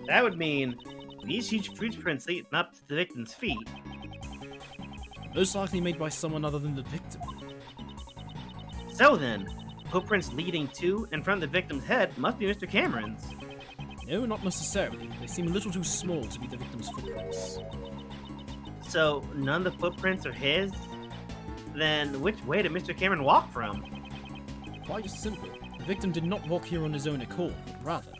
That would mean these huge footprints leading up to the victim's feet. Most likely made by someone other than the victim. So then, footprints leading to and from the victim's head must be Mr. Cameron's. No, not necessarily. They seem a little too small to be the victim's footprints. So none of the footprints are his? Then which way did Mr. Cameron walk from? Quite simple. The victim did not walk here on his own accord, but rather,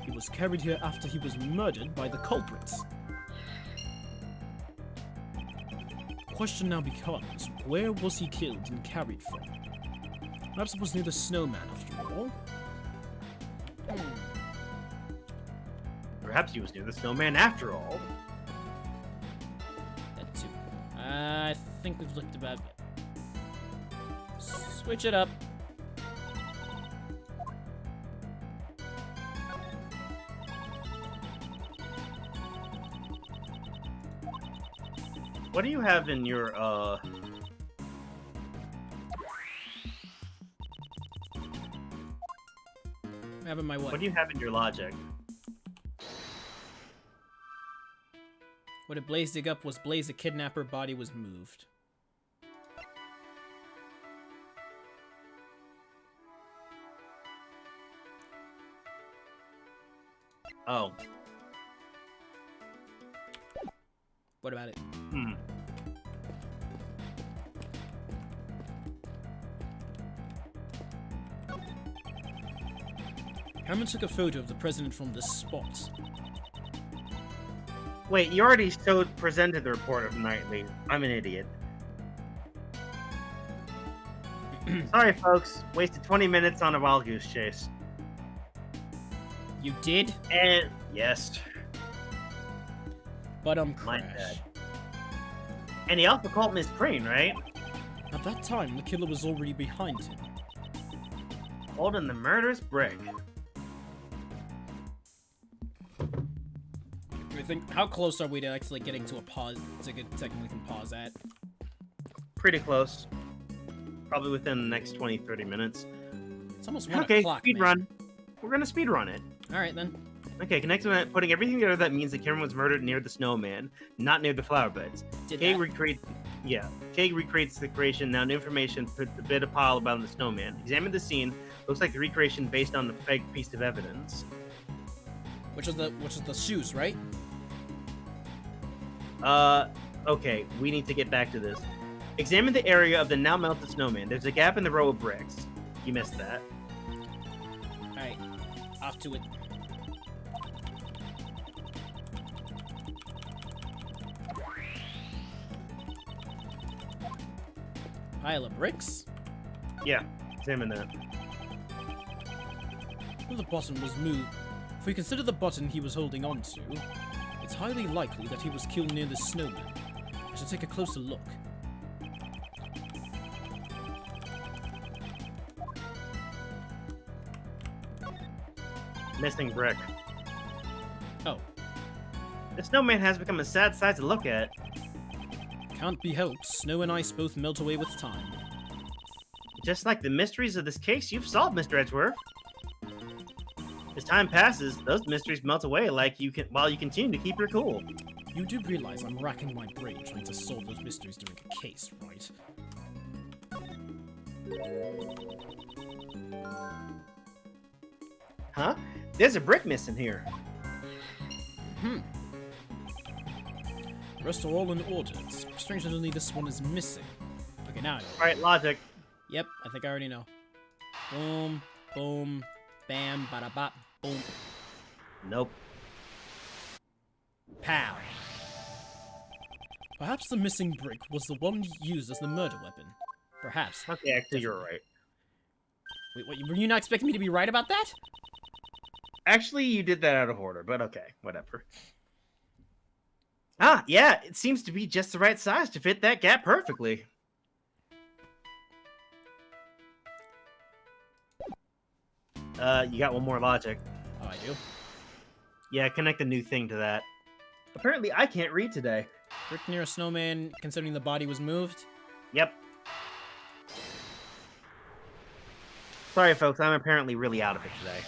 he was carried here after he was murdered by the culprits. The question now becomes, where was he killed and carried from? Perhaps it was near the snowman after all. Perhaps he was near the snowman after all. That too. I think we've looked about. Switch it up. What do you have in your, Having my what do you have in your logic? What did Blaze dig up was Blaze a kidnapper, body was moved. Oh. What about it? Hammond took a photo of the president from this spot. Wait, you already presented the report of Knightley. I'm an idiot. Sorry, folks. Wasted 20 minutes on a wild goose chase. You did? And yes. But My crash. bad. And he also called Miss Crane, right? At that time, the killer was already behind him. Holding the murderous brick. I think, how close are we to actually getting to a pause, to get technically can pause at? Pretty close. Probably within the next 20-30 minutes. It's almost 1 Okay, o'clock, speed man. run. We're gonna speed run it. Alright then. Okay, connecting that, putting everything together, that means that Cameron was murdered near the snowman, not near the flower beds. Did Kay that. recreates the creation. Now, new information put the bit of pile about the snowman. Examine the scene. Looks like the recreation based on the fake piece of evidence. Which is the shoes, right? Okay, we need to get back to this. Examine the area of the now melted snowman. There's a gap in the row of bricks. You missed that. Alright. Off to it. Pile of bricks? Yeah, examine that. When the button was moved, if we consider the button he was holding onto, it's highly likely that he was killed near the snowman. I should take a closer look. Missing brick. Oh. The snowman has become a sad sight to look at. Can't be helped, snow and ice both melt away with time. Just like the mysteries of this case you've solved, Mr. Edgeworth. As time passes, those mysteries melt away while you continue to keep your cool. You do realize I'm racking my brain trying to solve those mysteries during a case, right? Huh? There's a brick missing here. The rest are all in order. It's strange that only this one is missing. Okay, now I know. Alright, logic. Yep, I think I already know. Boom, boom, bam, bada bop, boom, Nope. pow. Perhaps the missing brick was the one used as the murder weapon. Perhaps. Okay, actually, you're right. Wait, what, were you not expecting me to be right about that? Actually, you did that out of order, but okay, whatever. Ah, yeah, it seems to be just the right size to fit that gap perfectly. You got one more logic. Oh, I do? Yeah, connect a new thing to that. Apparently, I can't read today. Brick near a snowman, considering the body was moved? Yep. Sorry, folks, I'm apparently really out of it today.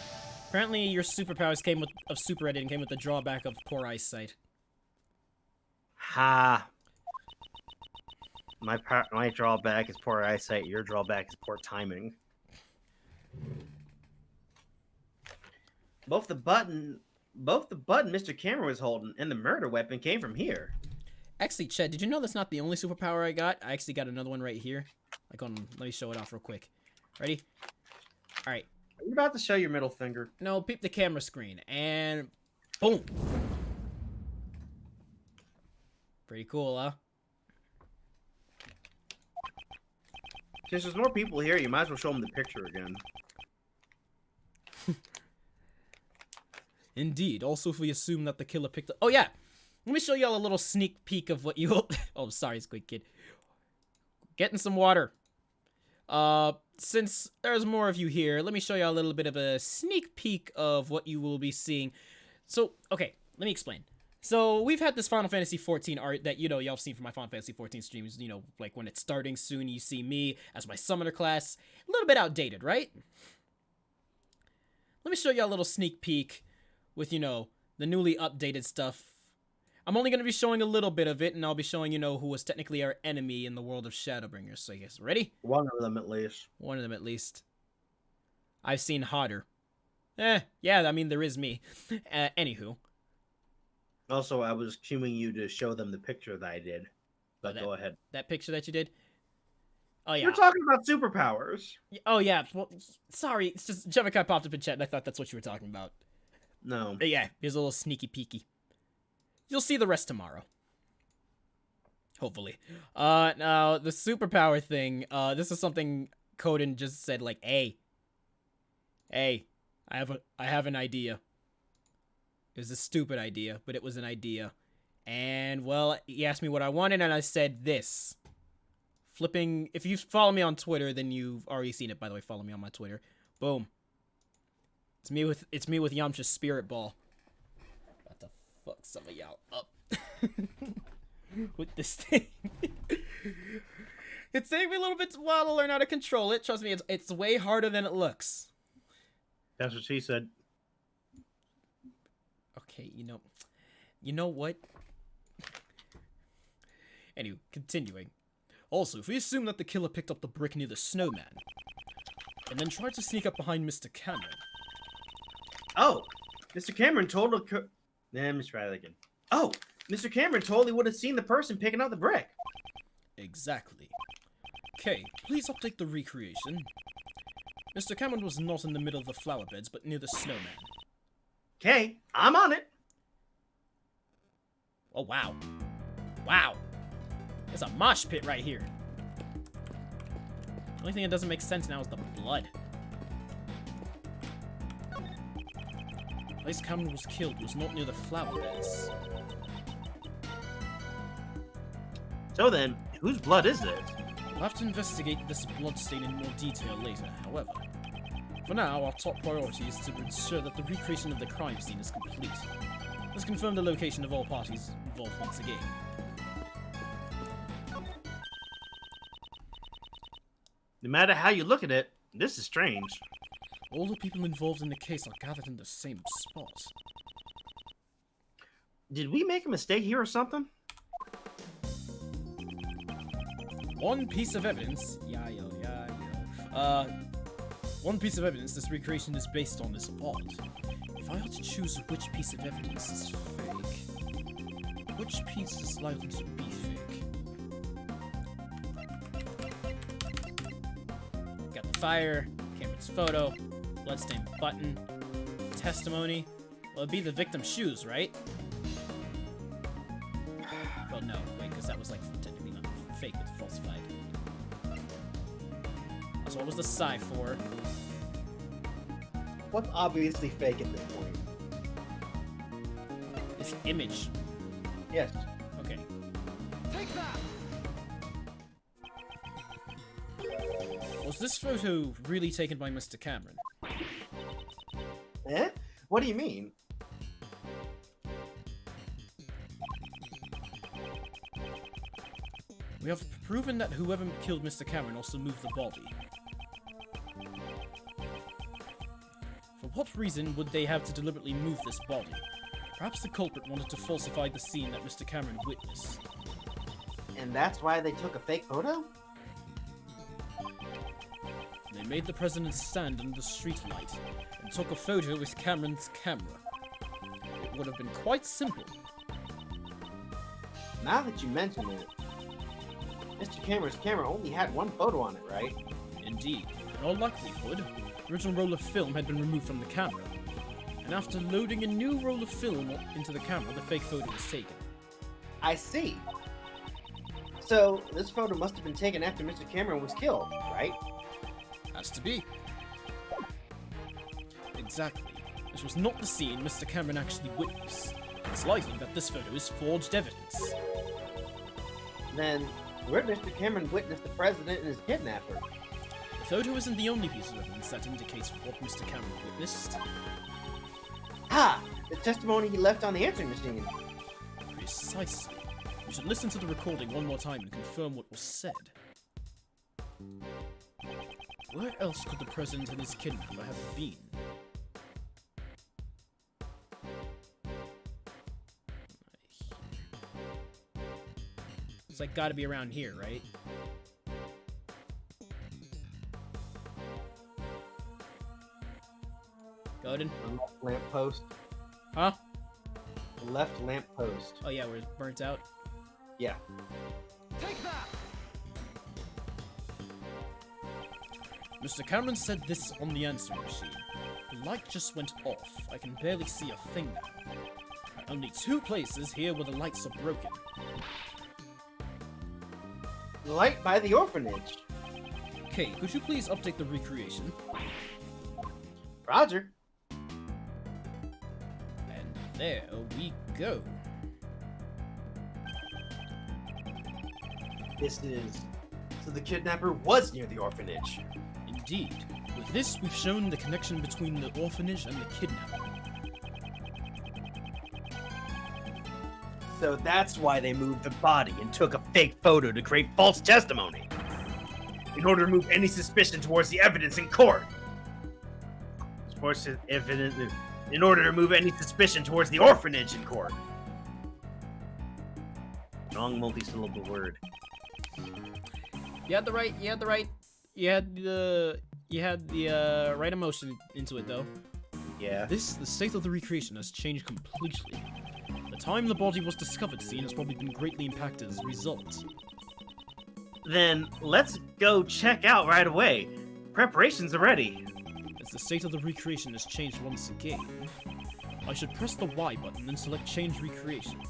Apparently, your superpowers came with of super editing came with the drawback of poor eyesight. Ha. My drawback is poor eyesight. Your drawback is poor timing. Both the button Mr. Cameron was holding and the murder weapon came from here. Actually, Ched, did you know that's not the only superpower I got? I actually got another one right here. Let me show it off real quick. Ready? All right. Are you about to show your middle finger? No, peep the camera screen, and boom. Pretty cool, huh? Since there's more people here, you might as well show them the picture again. Indeed. Also, if we assume that the killer picked up... Oh, yeah. Let me show y'all a little sneak peek of what you... Oh, sorry, Squid Kid. Getting some water. Since there's more of you here, let me show you a little bit of a sneak peek of what you will be seeing. So, okay, let me explain. So, we've had this Final Fantasy XIV art that, you know, y'all have seen from my Final Fantasy XIV streams, you know, like when it's starting soon, you see me as my summoner class. A little bit outdated, right? Let me show you a little sneak peek with, you know, the newly updated stuff. I'm only going to be showing a little bit of it, and I'll be showing, you know, who was technically our enemy in the world of Shadowbringers. So I guess, ready? One of them, at least. One of them, at least. I've seen hotter. Yeah, I mean, there is me. Anywho. Also, I was cueing you to show them the picture that I did. But go ahead. That picture that you did? Oh, yeah. You're talking about superpowers. Oh, yeah. Well, sorry. It's just Jemikai popped up in chat, and I thought that's what you were talking about. No. But yeah, here's a little sneaky peeky. You'll see the rest tomorrow. Hopefully. Now, the superpower thing, this is something Coden just said, like, hey, I have an idea. It was a stupid idea, but it was an idea. And, well, he asked me what I wanted, and I said this. Flipping, if you follow me on Twitter, then you've already seen it, by the way, follow me on my Twitter. Boom. It's me with Yamcha's Spirit Ball. About to fuck some of y'all up. With this thing. It's taking me a little bit while to learn how to control it. Trust me, it's way harder than it looks. That's what she said. Okay, you know what? Anyway, continuing. Also, if we assume that the killer picked up the brick near the snowman, and then tried to sneak up behind Mr. Cameron. Oh, Mr. Cameron totally let's try that again. Oh, Mr. Cameron totally would have seen the person picking up the brick. Exactly. Okay, please update the recreation. Mr. Cameron was not in the middle of the flower beds, but near the snowman. Okay, I'm on it. Oh, wow. Wow. There's a mosh pit right here. The only thing that doesn't make sense now is the blood. The place Cameron was killed was not near the flower beds. So then, whose blood is this? We'll have to investigate this blood stain in more detail later, however. For now, our top priority is to ensure that the recreation of the crime scene is complete. Let's confirm the location of all parties involved once again. No matter how you look at it, this is strange. All the people involved in the case are gathered in the same spot. Did we make a mistake here or something? One piece of evidence. One piece of evidence this recreation is based on is odd. If I had to choose which piece of evidence is fake, which piece is likely to be fake? Got the fire, Cameron's photo, bloodstained button, testimony. Well, it'd be the victim's shoes, right? Well, no, wait, because that was like technically not fake, but falsified. So what was the psi for? What's obviously fake at this point? This image. Yes. Okay. Take that! Was this photo really taken by Mr. Cameron? Eh? What do you mean? We have proven that whoever killed Mr. Cameron also moved the body. For what reason would they have to deliberately move this body? Perhaps the culprit wanted to falsify the scene that Mr. Cameron witnessed. And that's why they took a fake photo? They made the president stand under the streetlight and took a photo with Cameron's camera. It would have been quite simple. Now that you mention it, Mr. Cameron's camera only had one photo on it, right? Indeed, in all likelihood, the original roll of film had been removed from the camera, and after loading a new roll of film into the camera, the fake photo was taken. I see. So, this photo must have been taken after Mr. Cameron was killed, right? Has to be. Exactly. This was not the scene Mr. Cameron actually witnessed. It's likely that this photo is forged evidence. Then, where did Mr. Cameron witness the president and his kidnapper? The photo isn't the only piece of evidence that indicates what Mr. Cameron witnessed. Ah! The testimony he left on the answering machine. Precisely. We should listen to the recording one more time and confirm what was said. Where else could the president and his kidnapper have been? It's like gotta be around here, right? Godin? The left lamp post. Huh? The left lamp post. Oh yeah, where it's burnt out. Yeah. Take that! Mr. Cameron said this on the answering machine. The light just went off. I can barely see a thing now. Only two places here where the lights are broken. The light by the orphanage. Okay, could you please update the recreation? Roger. And there we go. This is... So the kidnapper was near the orphanage. Indeed. With this, we've shown the connection between the orphanage and the kidnapper. So that's why they moved the body and took a fake photo to create false testimony. In order to remove any suspicion towards the evidence in court. In order to remove any suspicion towards the orphanage in court. Wrong multi-syllable word. You had the right right emotion into it though. Yeah. The state of the recreation has changed completely. The time the body was discovered scene has probably been greatly impacted as a result. Then let's go check out right away. Preparations are ready. As the state of the recreation has changed once again, I should press the Y button and select change recreation.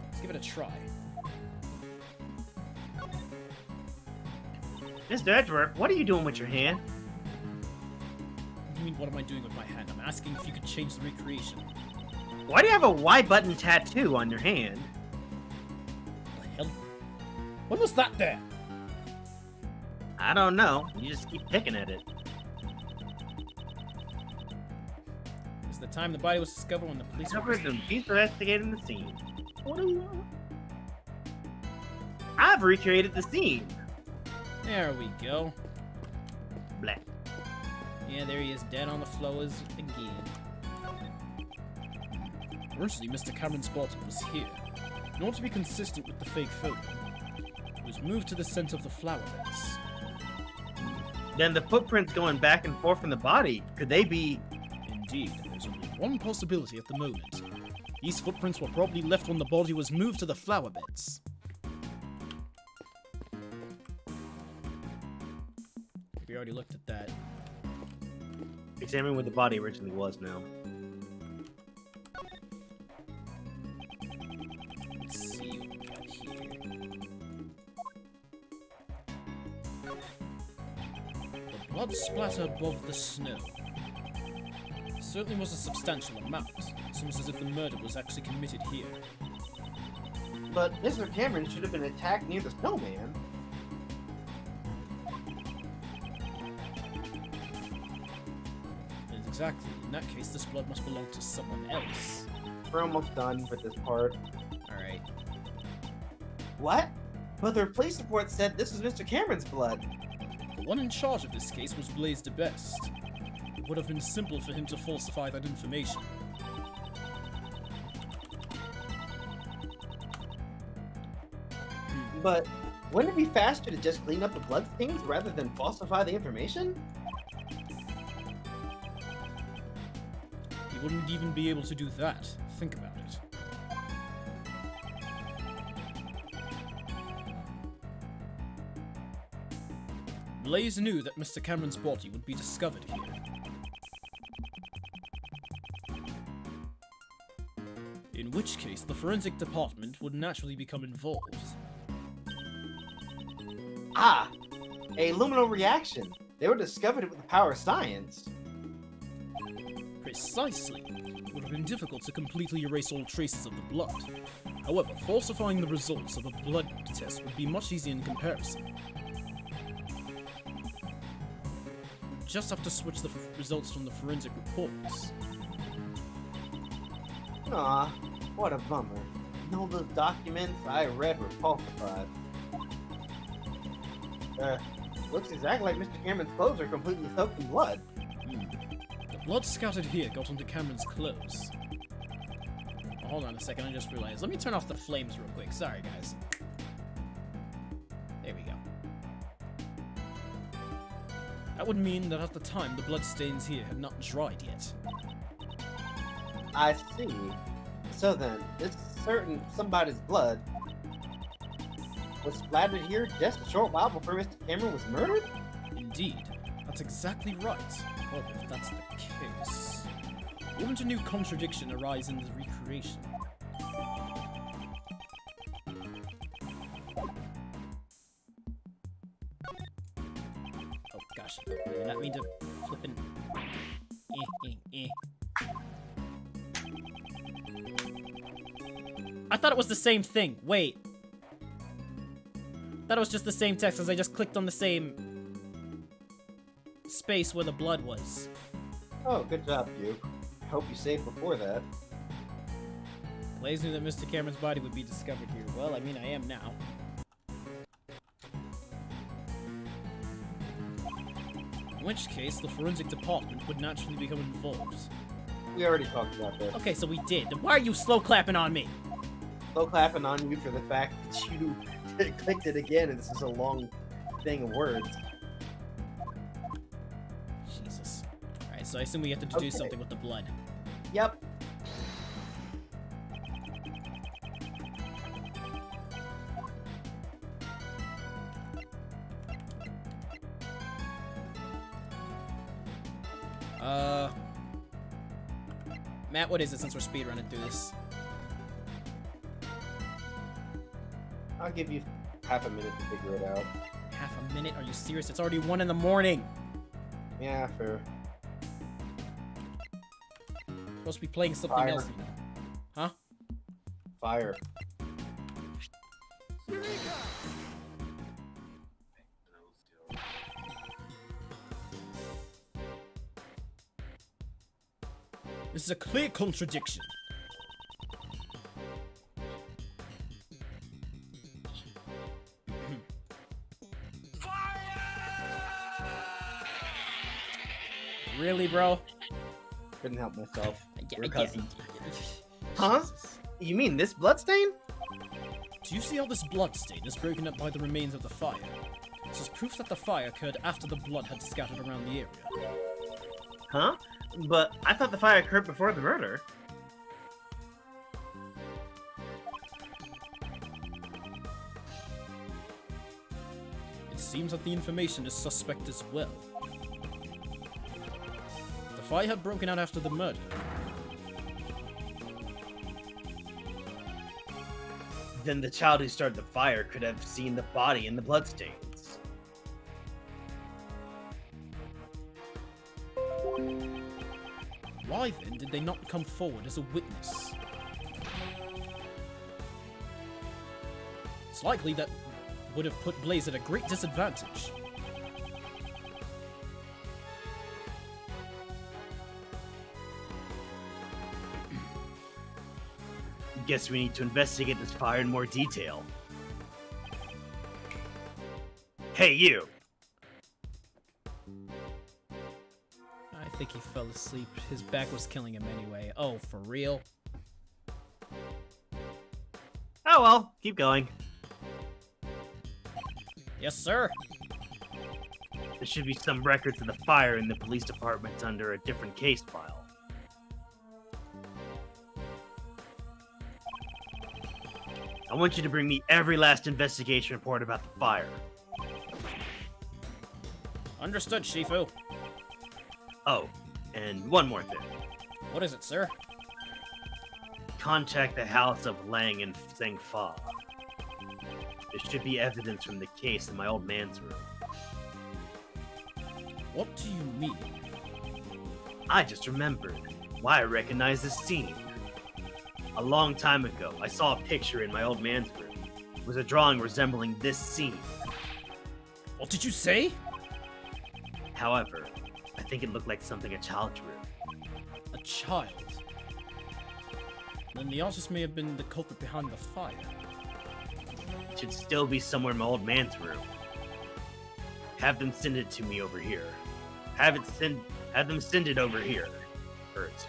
Let's give it a try. Mr. Edgeworth, what are you doing with your hand? What do you mean, what am I doing with my hand? I'm asking if you could change the recreation. Why do you have a Y button tattoo on your hand? What the hell? When was that there? I don't know. You just keep picking at it. It's the time the body was discovered when the police were... Discovered and police investigating the scene. What do you want? I've recreated the scene. There we go. Black. Yeah, there he is, dead on the floors again. Originally, Mr. Cameron's body was here. In order to be consistent with the fake photo, it was moved to the center of the flower beds. Then the footprints going back and forth in the body, could they be... Indeed, there's only one possibility at the moment. These footprints were probably left when the body was moved to the flower beds. We already looked at that. Examine where the body originally was now. Let's see what we got here. The blood splatter above the snow. certainly was a substantial amount. It's almost as if the murder was actually committed here. But Mr. Cameron should have been attacked near the snowman. And exactly, in that case, this blood must belong to someone else. We're almost done with this part. Alright. What? But their police report said this was Mr. Cameron's blood. The one in charge of this case was Blaze de Best. It would have been simple for him to falsify that information. But wouldn't it be faster to just clean up the bloodstains rather than falsify the information? He wouldn't even be able to do that. Think about it. Blaze knew that Mr. Cameron's body would be discovered here. In which case, the forensic department would naturally become involved. Ah! A luminal reaction. They were discovered with the power of science. Precisely. It would have been difficult to completely erase all traces of the blood. However, falsifying the results of a blood test would be much easier in comparison. We'd just have to switch the results from the forensic reports. Aw, what a bummer. All those documents I read were falsified. Looks exactly like Mr. Cameron's clothes are completely soaked in blood. The blood scattered here got onto Cameron's clothes. Oh, hold on a second, I just realized. Let me turn off the flames real quick. Sorry, guys. There we go. That would mean that at the time, the bloodstains here had not dried yet. I see. So then, this certain somebody's blood was splattered here just a short while before Mr. Cameron was murdered? Indeed, that's exactly right. However, if that's the case, wouldn't a new contradiction arise in the recreation? Oh gosh, I did not mean to flippin'. I thought it was the same thing. Wait. Thought it was just the same text as I just clicked on the same space where the blood was. Oh, good job, Duke. I hope you saved before that. Blaze knew that Mr. Cameron's body would be discovered here. Well, I mean, I am now. In which case, the forensic department would naturally become involved. We already talked about that. Okay, so we did. Then why are you slow clapping on me? Slow clapping on you for the fact that you clicked it again and this is a long thing of words. Jesus. Alright, so I assume we have to do Okay. something with the blood. Yep. Matt, what is it since we're speedrunning through this? I'll give you half a minute to figure it out. Half a minute? Are you serious? It's already 1 in the morning. Yeah, fair. Supposed to be playing something Fire. else, you know. Huh? Fire. This is a clear contradiction. Really, bro? Couldn't help myself. Yeah, Your yeah, cousin. yeah. Huh? You mean this bloodstain? Do you see how this blood stain is broken up by the remains of the fire? This is proof that the fire occurred after the blood had scattered around the area. Huh? But I thought the fire occurred before the murder. It seems that the information is suspect as well. The fire had broken out after the murder. Then the child who started the fire could have seen the body and the bloodstains. Why Why then did they not come forward as a witness? It's likely that would have put Blaze at a great disadvantage. Guess we need to investigate this fire in more detail. Hey, you! I think he fell asleep. His back was killing him anyway. Oh, for real? Oh well, keep going. Yes, sir. There should be some records of the fire in the police department under a different case file. I want you to bring me every last investigation report about the fire. Understood, Shifu. Oh, and one more thing. What is it, sir? Contact the house of Lang and Zheng Fa. There should be evidence from the case in my old man's room. What do you mean? I just remembered why I recognize this scene. A long time ago, I saw a picture in my old man's room. It was a drawing resembling this scene. What did you say? However, I think it looked like something a child drew. A child. Then the artist may have been the culprit behind the fire. It should still be somewhere in my old man's room. Have them send it to me over here. Have them send it over here. Hurts.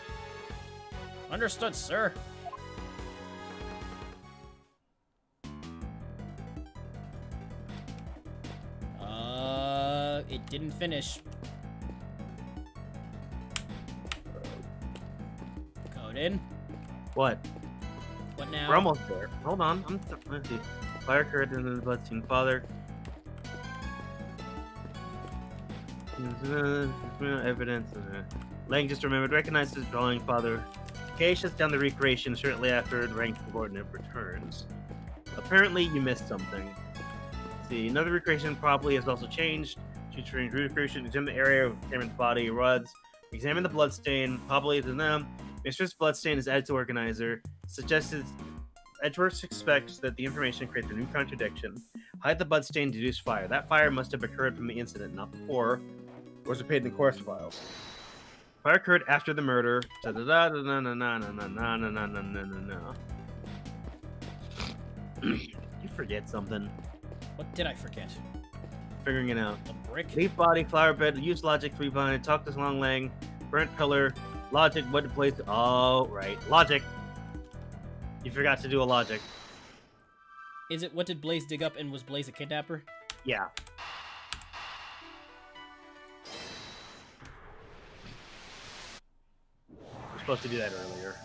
Understood, sir. It didn't finish. Code in. What? What now? We're almost there. Hold on. Let's see. Fire occurred in the bloodstain father. Evidence. Lang just remembered, recognized his drawing father. Kay shuts down the recreation shortly after Rank's coordinate returns. Apparently, you missed something. Let's see, another recreation probably has also changed. Featuring recreation, examine the area of Cameron's body, Rudd's. Examine the bloodstain. Probably to them. Mistress Bloodstain is added to organizer. Suggested Edgeworth expects that the information creates a new contradiction. Hide the bloodstain, deduce fire. That fire must have occurred from the incident, not before, or was repaid in the course files. Fire occurred after the murder. You forget something. What did I forget? Figuring it out. A brick? Leaf body, flower bed, use logic, three blind, talk to Long Lang, burnt pillar, logic, what to place. Oh, right. Logic. You forgot to do a logic. Is it what did Blaze dig up and was Blaze a kidnapper? Yeah. We're supposed to do that earlier.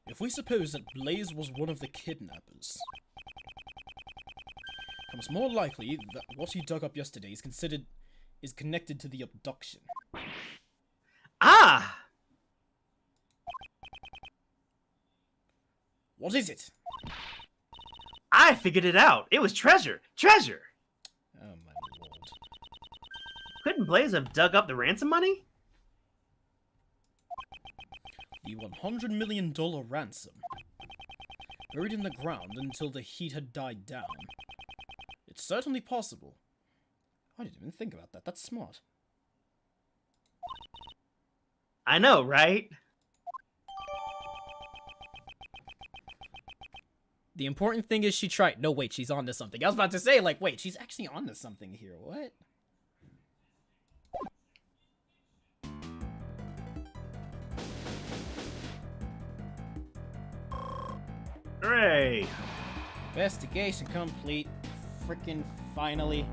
If we suppose that Blaze was one of the kidnappers, it becomes more likely that what he dug up yesterday is connected to the abduction. Ah! What is it? I figured it out. It was treasure. Treasure! Oh my lord. Couldn't Blaze have dug up the ransom money? The $100 million ransom. Buried in the ground until the heat had died down. It's certainly possible. I didn't even think about that. That's smart. I know, right? The important thing is she tried. No, wait, she's onto something. I was about to say, like, wait, she's actually onto something here. What? Hooray! Investigation complete. Frickin' finally.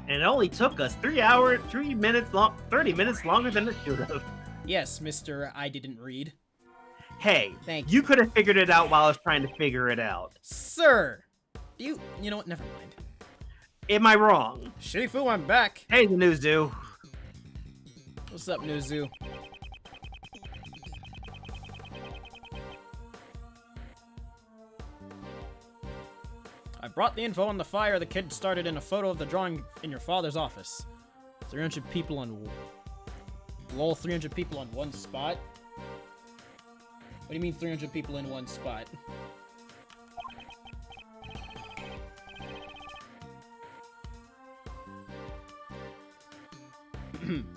And it only took us 30 minutes longer than it should have. Yes, Mr. I didn't read. Hey, Thank you could have figured it out while I was trying to figure it out. Sir! You know what? Never mind. Am I wrong? Shifu, I'm back. Hey, the new zoo. What's up, Nuzu? I brought the info on the fire the kid started in a photo of the drawing in your father's office. 300 people on Lol, 300 people on one spot? What do you mean 300 people in one spot?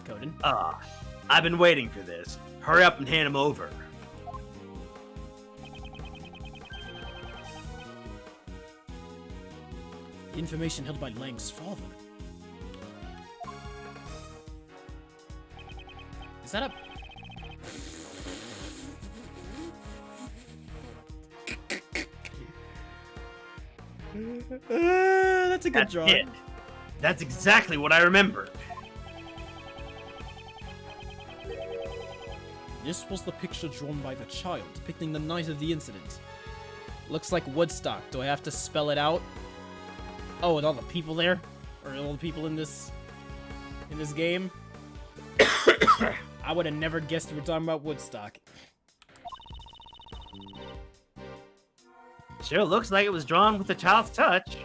Coden. I've been waiting for this. Hurry up and hand him over. Information held by Lang's father. Is that a... that's a good That's drawing. it. That's exactly what I remember. This was the picture drawn by the child, depicting the night of the incident. Looks like Woodstock. Do I have to spell it out? Oh, with all the people there? Or all the people in this game? I would have never guessed we were talking about Woodstock. Sure looks like it was drawn with a child's touch.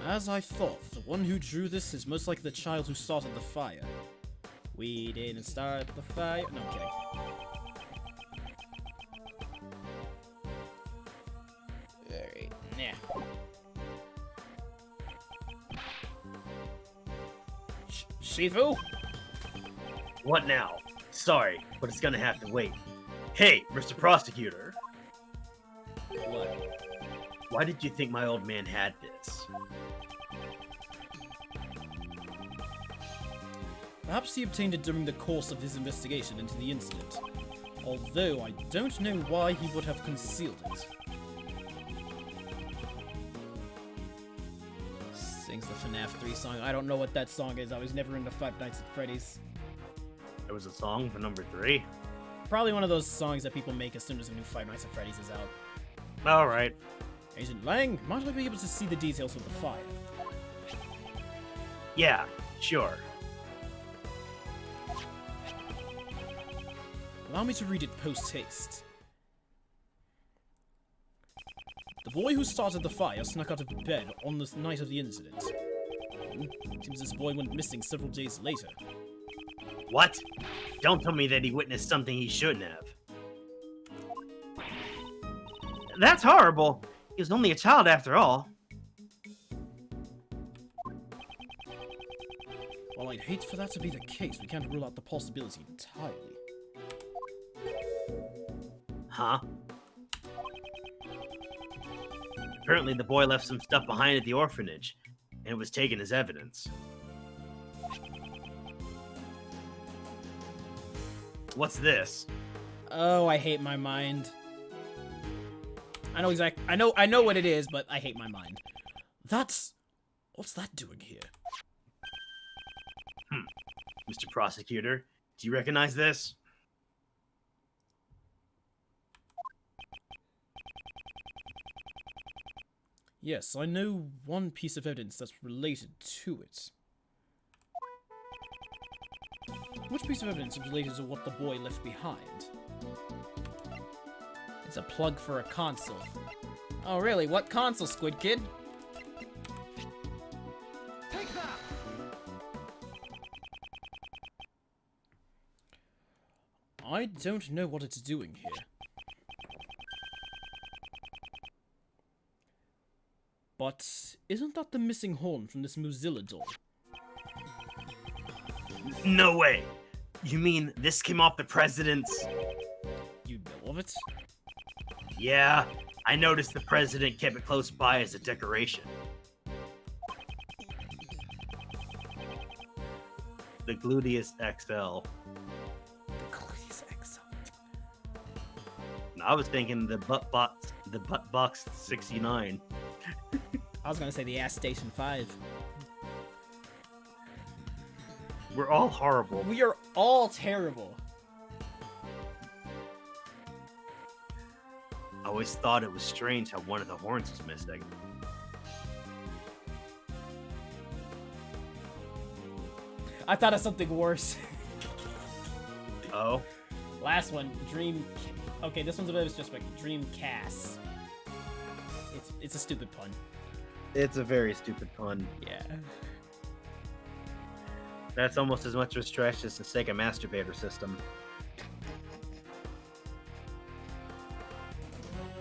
As I thought, the one who drew this is most likely the child who started the fire. We didn't start the fire. No, I'm kidding. Alright, nah. Shifu? What now? Sorry, but it's gonna have to wait. Hey, Mr. Prosecutor. What? Why did you think my old man had this? Perhaps he obtained it during the course of his investigation into the incident. Although I don't know why he would have concealed it. Sings the FNAF 3 song. I don't know what that song is. I was never into Five Nights at Freddy's. There was a song for number 3. Probably one of those songs that people make as soon as a new Five Nights at Freddy's is out. Alright. Agent Lang, might I be able to see the details of the fire? Yeah, sure. Allow me to read it post-haste. The boy who started the fire snuck out of bed on the night of the incident. Seems this boy went missing several days later. What? Don't tell me that he witnessed something he shouldn't have. That's horrible. He was only a child after all. While I'd hate for that to be the case, we can't rule out the possibility entirely. Huh? Apparently the boy left some stuff behind at the orphanage, and it was taken as evidence. What's this? Oh, I hate my mind. I know exactly. I know what it is, but I hate my mind. That's... What's that doing here? Mr. Prosecutor, do you recognize this? Yes, I know one piece of evidence that's related to it. Which piece of evidence is related to what the boy left behind? It's a plug for a console. Oh, really? What console, Squid Kid? Take that! I don't know what it's doing here. But isn't that the missing horn from this Mozilla doll? No way. You mean this came off the president's... You know of it? Yeah, I noticed the president kept it close by as a decoration. The Gluteus XL. I was thinking the butt box 69. I was gonna say the Ass Station 5. We're all horrible. We are all terrible. I always thought it was strange how one of the horns was missing. I thought of something worse. Oh? Last one, Dream. Okay, this one's a bit of a suspect. Dreamcast. It's a stupid pun. It's a very stupid pun. Yeah. That's almost as much of a stretch as the Sega Masturbator system.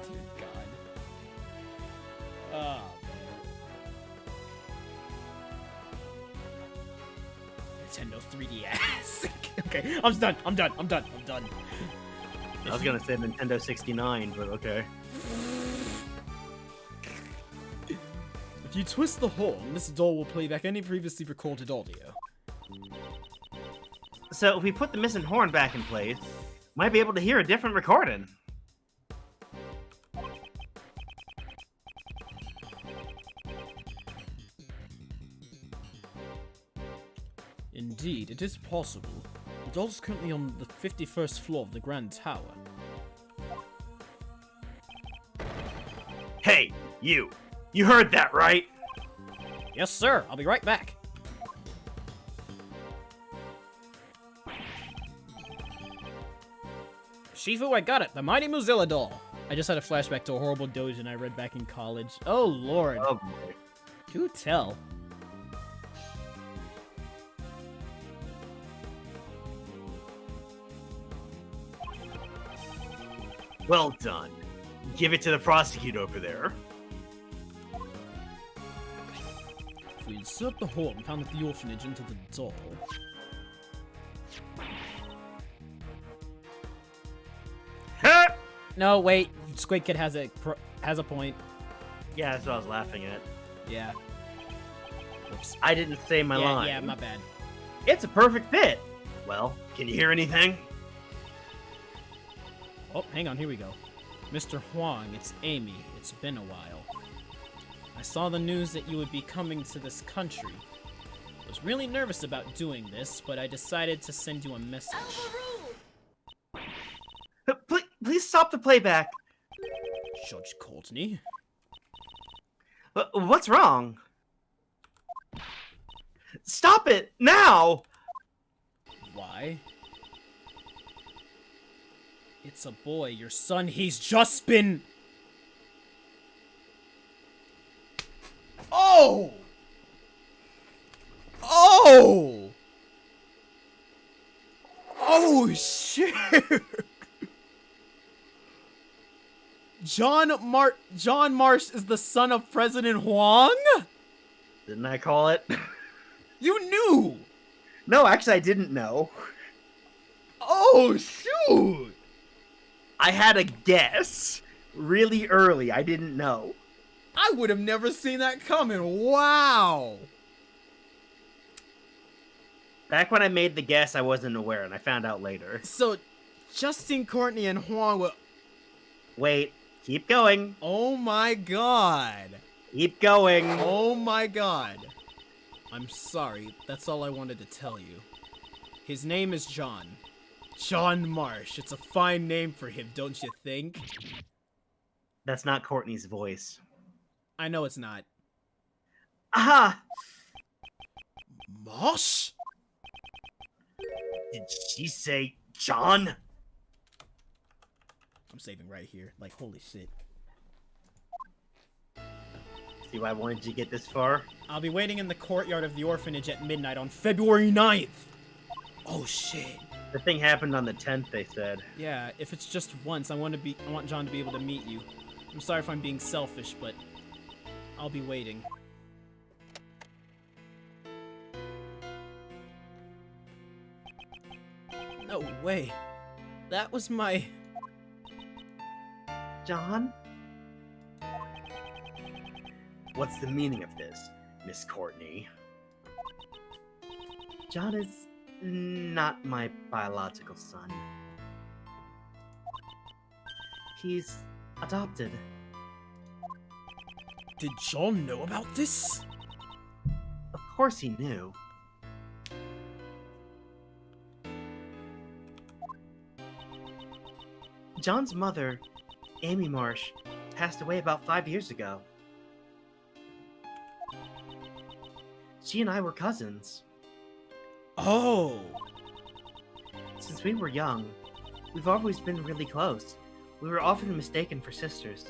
Dear God. Oh, man. Nintendo 3DS. Okay, I'm done. I was gonna say Nintendo 69, but okay. If you twist the horn, this doll will play back any previously recorded audio. So if we put the missing horn back in place, might be able to hear a different recording. Indeed, it is possible. The doll is currently on the 51st floor of the Grand Tower. Hey, you! You heard that, right? Yes, sir. I'll be right back. Shifu, I got it. The Mighty Mozilla doll. I just had a flashback to a horrible doujin I read back in college. Oh, Lord. Oh boy. Do tell. Well done. Give it to the prosecutor over there. If we insert the horn found at the orphanage into the doll... No, wait. Squid Kid has a point. Yeah, that's what I was laughing at. Yeah. Whoops. I didn't say my yeah, line. yeah, my bad. It's a perfect fit. Well, can you hear anything? Oh, hang on. Here we go. Mr. Huang, it's Amy. It's been a while. I saw the news that you would be coming to this country. I was really nervous about doing this, but I decided to send you a message. Please stop the playback. Judge Courtney? What's wrong? Stop it now! Why? It's a boy, your son. He's just been... Oh! Oh! Oh, shit! John Marsh is the son of President Huang? Didn't I call it? You knew! No, actually, I didn't know. Oh, shoot! I had a guess really early. I didn't know. I would have never seen that coming. Wow! Back when I made the guess, I wasn't aware, and I found out later. So, Justin, Courtney, and Huang were... Wait, keep going. Oh my god. Keep going. Oh my god. I'm sorry, that's all I wanted to tell you. His name is John. John Marsh. It's a fine name for him, don't you think? That's not Courtney's voice. I know it's not. Aha! Marsh? Did she say John? I'm saving right here. Like, holy shit. See why I wanted you to get this far? I'll be waiting in the courtyard of the orphanage at midnight on February 9th. Oh shit. The thing happened on the 10th, they said. Yeah, if it's just once, I want John to be able to meet you. I'm sorry if I'm being selfish, but I'll be waiting. No way. That was my... John? What's the meaning of this, Miss Courtney? John is not my biological son. He's adopted. Did John know about this? Of course he knew. John's mother, Amy Marsh, passed away about 5 years ago. She and I were cousins. Oh. Since we were young, we've always been really close. We were often mistaken for sisters.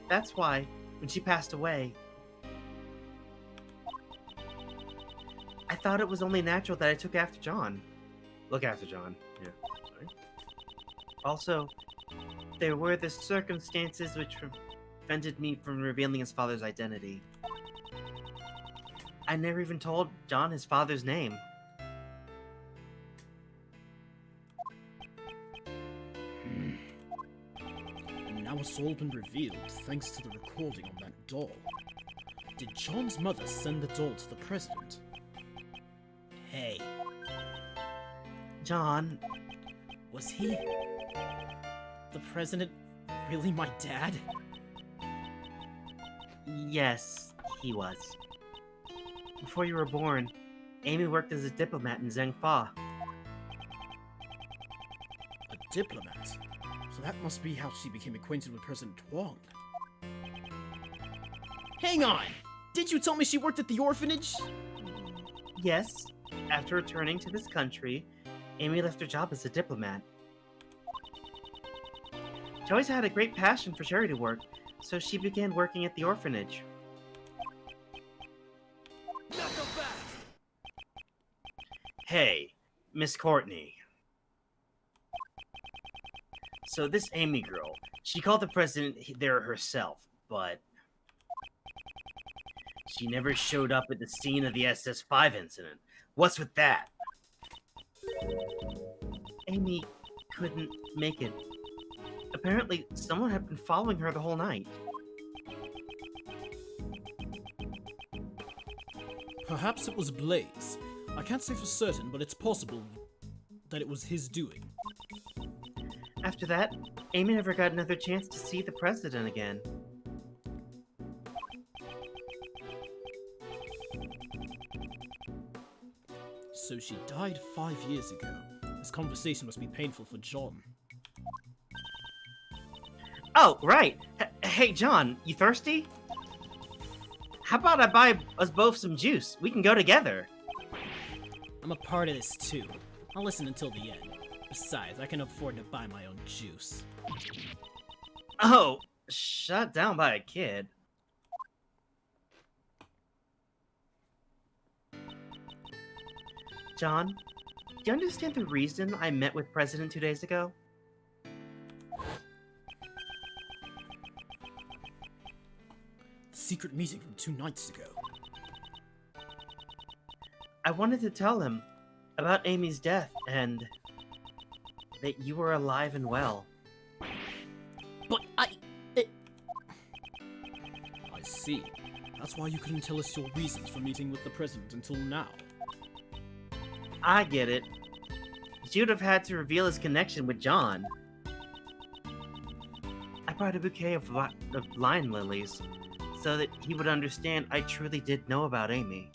That's why, when she passed away, I thought it was only natural that I took after John. Look after John. Yeah. Sorry. Also, there were the circumstances which prevented me from revealing his father's identity. I never even told John his father's name. And now it's all been revealed thanks to the recording on that doll. Did John's mother send the doll to the president? Hey, John, Was he... the president really my dad? yes, he was. Before you were born, Amy worked as a diplomat in Zheng. a diplomat? So that must be how she became acquainted with President Huang. Hang on! Did you tell me she worked at the orphanage? Yes, after returning to this country, Amy left her job as a diplomat. She always had a great passion for charity work, so she began working at the orphanage. Hey, Miss Courtney. So this Amy girl, she called the president there herself, but she never showed up at the scene of the SS5 incident. What's with that? Amy couldn't make it. Apparently, someone had been following her the whole night. Perhaps it was Blaze. I can't say for certain, but it's possible that it was his doing. After that, Amy never got another chance to see the president again. So she died 5 years ago. This conversation must be painful for John. Oh, right! Hey, John, you thirsty? How about I buy us both some juice? We can go together. I'm a part of this too. I'll listen until the end. Besides, I can afford to buy my own juice. Oh, shut down by a kid. John, do you understand the reason I met with President 2 days ago? The secret meeting from 2 nights ago. I wanted to tell him about Amy's death and that you were alive and well. But I see. That's why you couldn't tell us your reasons for meeting with the president until now. I get it. She would have had to reveal his connection with John. I brought a bouquet of lion lilies so that he would understand I truly did know about Amy.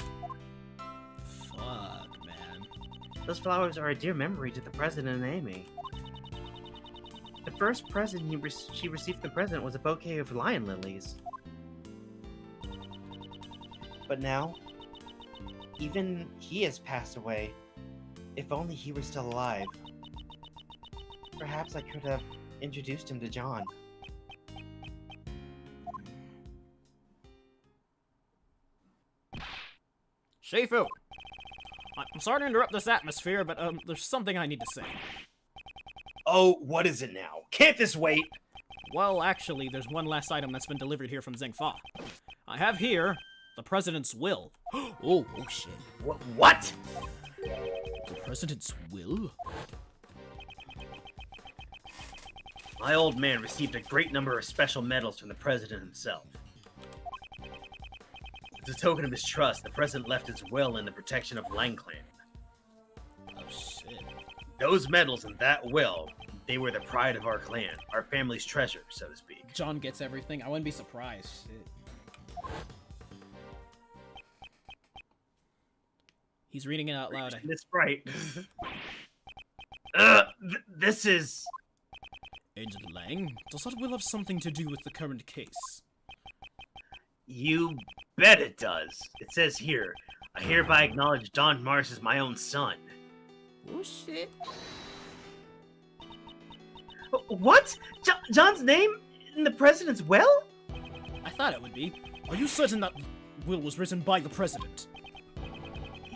fuck, man. Those flowers are a dear memory to the president and Amy. The first present she received from the president was a bouquet of lion lilies. But now, even he has passed away. If only he were still alive. Perhaps I could have introduced him to John. Shifu! I'm sorry to interrupt this atmosphere, but there's something I need to say. Oh, what is it now? Can't this wait? Well, actually, there's one last item that's been delivered here from Zheng. I have here the president's will. Oh shit. What? The president's will? My old man received a great number of special medals from the president himself. As a token of his trust, the president left his will in the protection of Lang Clan. Oh shit. Those medals and that will, they were the pride of our clan, our family's treasure, so to speak. John gets everything. I wouldn't be surprised. Shit. He's reading it out loud. That's right. This is... Agent Lang, does that will have something to do with the current case? You bet it does. It says here, I hereby acknowledge John Marsh as my own son. Oh shit. What? John's name in the president's will? I thought it would be. Are you certain that will was written by the president?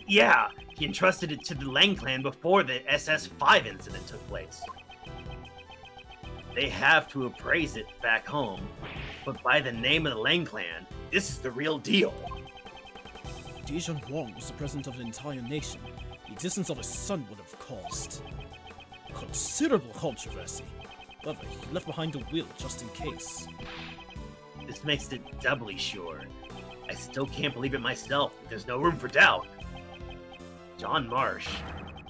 Yeah, he entrusted it to the Lang clan before the SS5 incident took place. They have to appraise it back home, but by the name of the Lang clan, this is the real deal. Zheng Huang was the president of an entire nation. The existence of his son would have caused considerable controversy. However, he left behind a will just in case. This makes it doubly sure. I still can't believe it myself, but there's no room for doubt. John Marsh,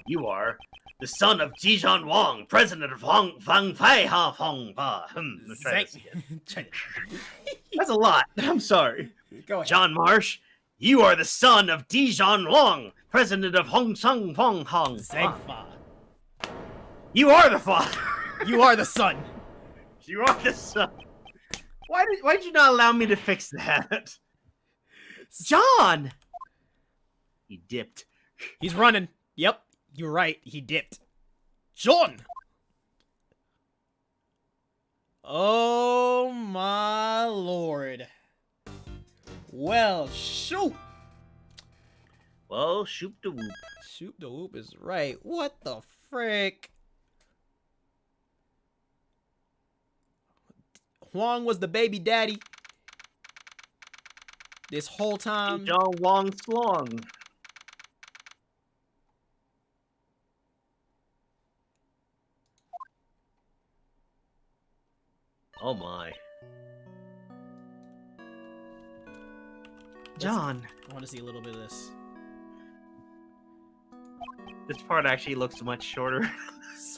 you are the son of Zheng Wang, president of Fang Fei Ha Hong Ba. Let's try this again. That's a lot. I'm sorry. Go ahead. John Marsh, you are the son of Zheng Wang, president of Hong Sung Fong Hong. Zheng Fa. You are the father. You are the son. You are the son. Why'd you not allow me to fix that? John! He dipped. He's running. Yep, you're right. He dipped. John! Oh my lord. Well, shoot! Well, shoot the whoop. Shoot the whoop is right. What the frick? Huang was the baby daddy this whole time. John Wong Slong. Oh my. John, I want to see a little bit of this. this part actually looks much shorter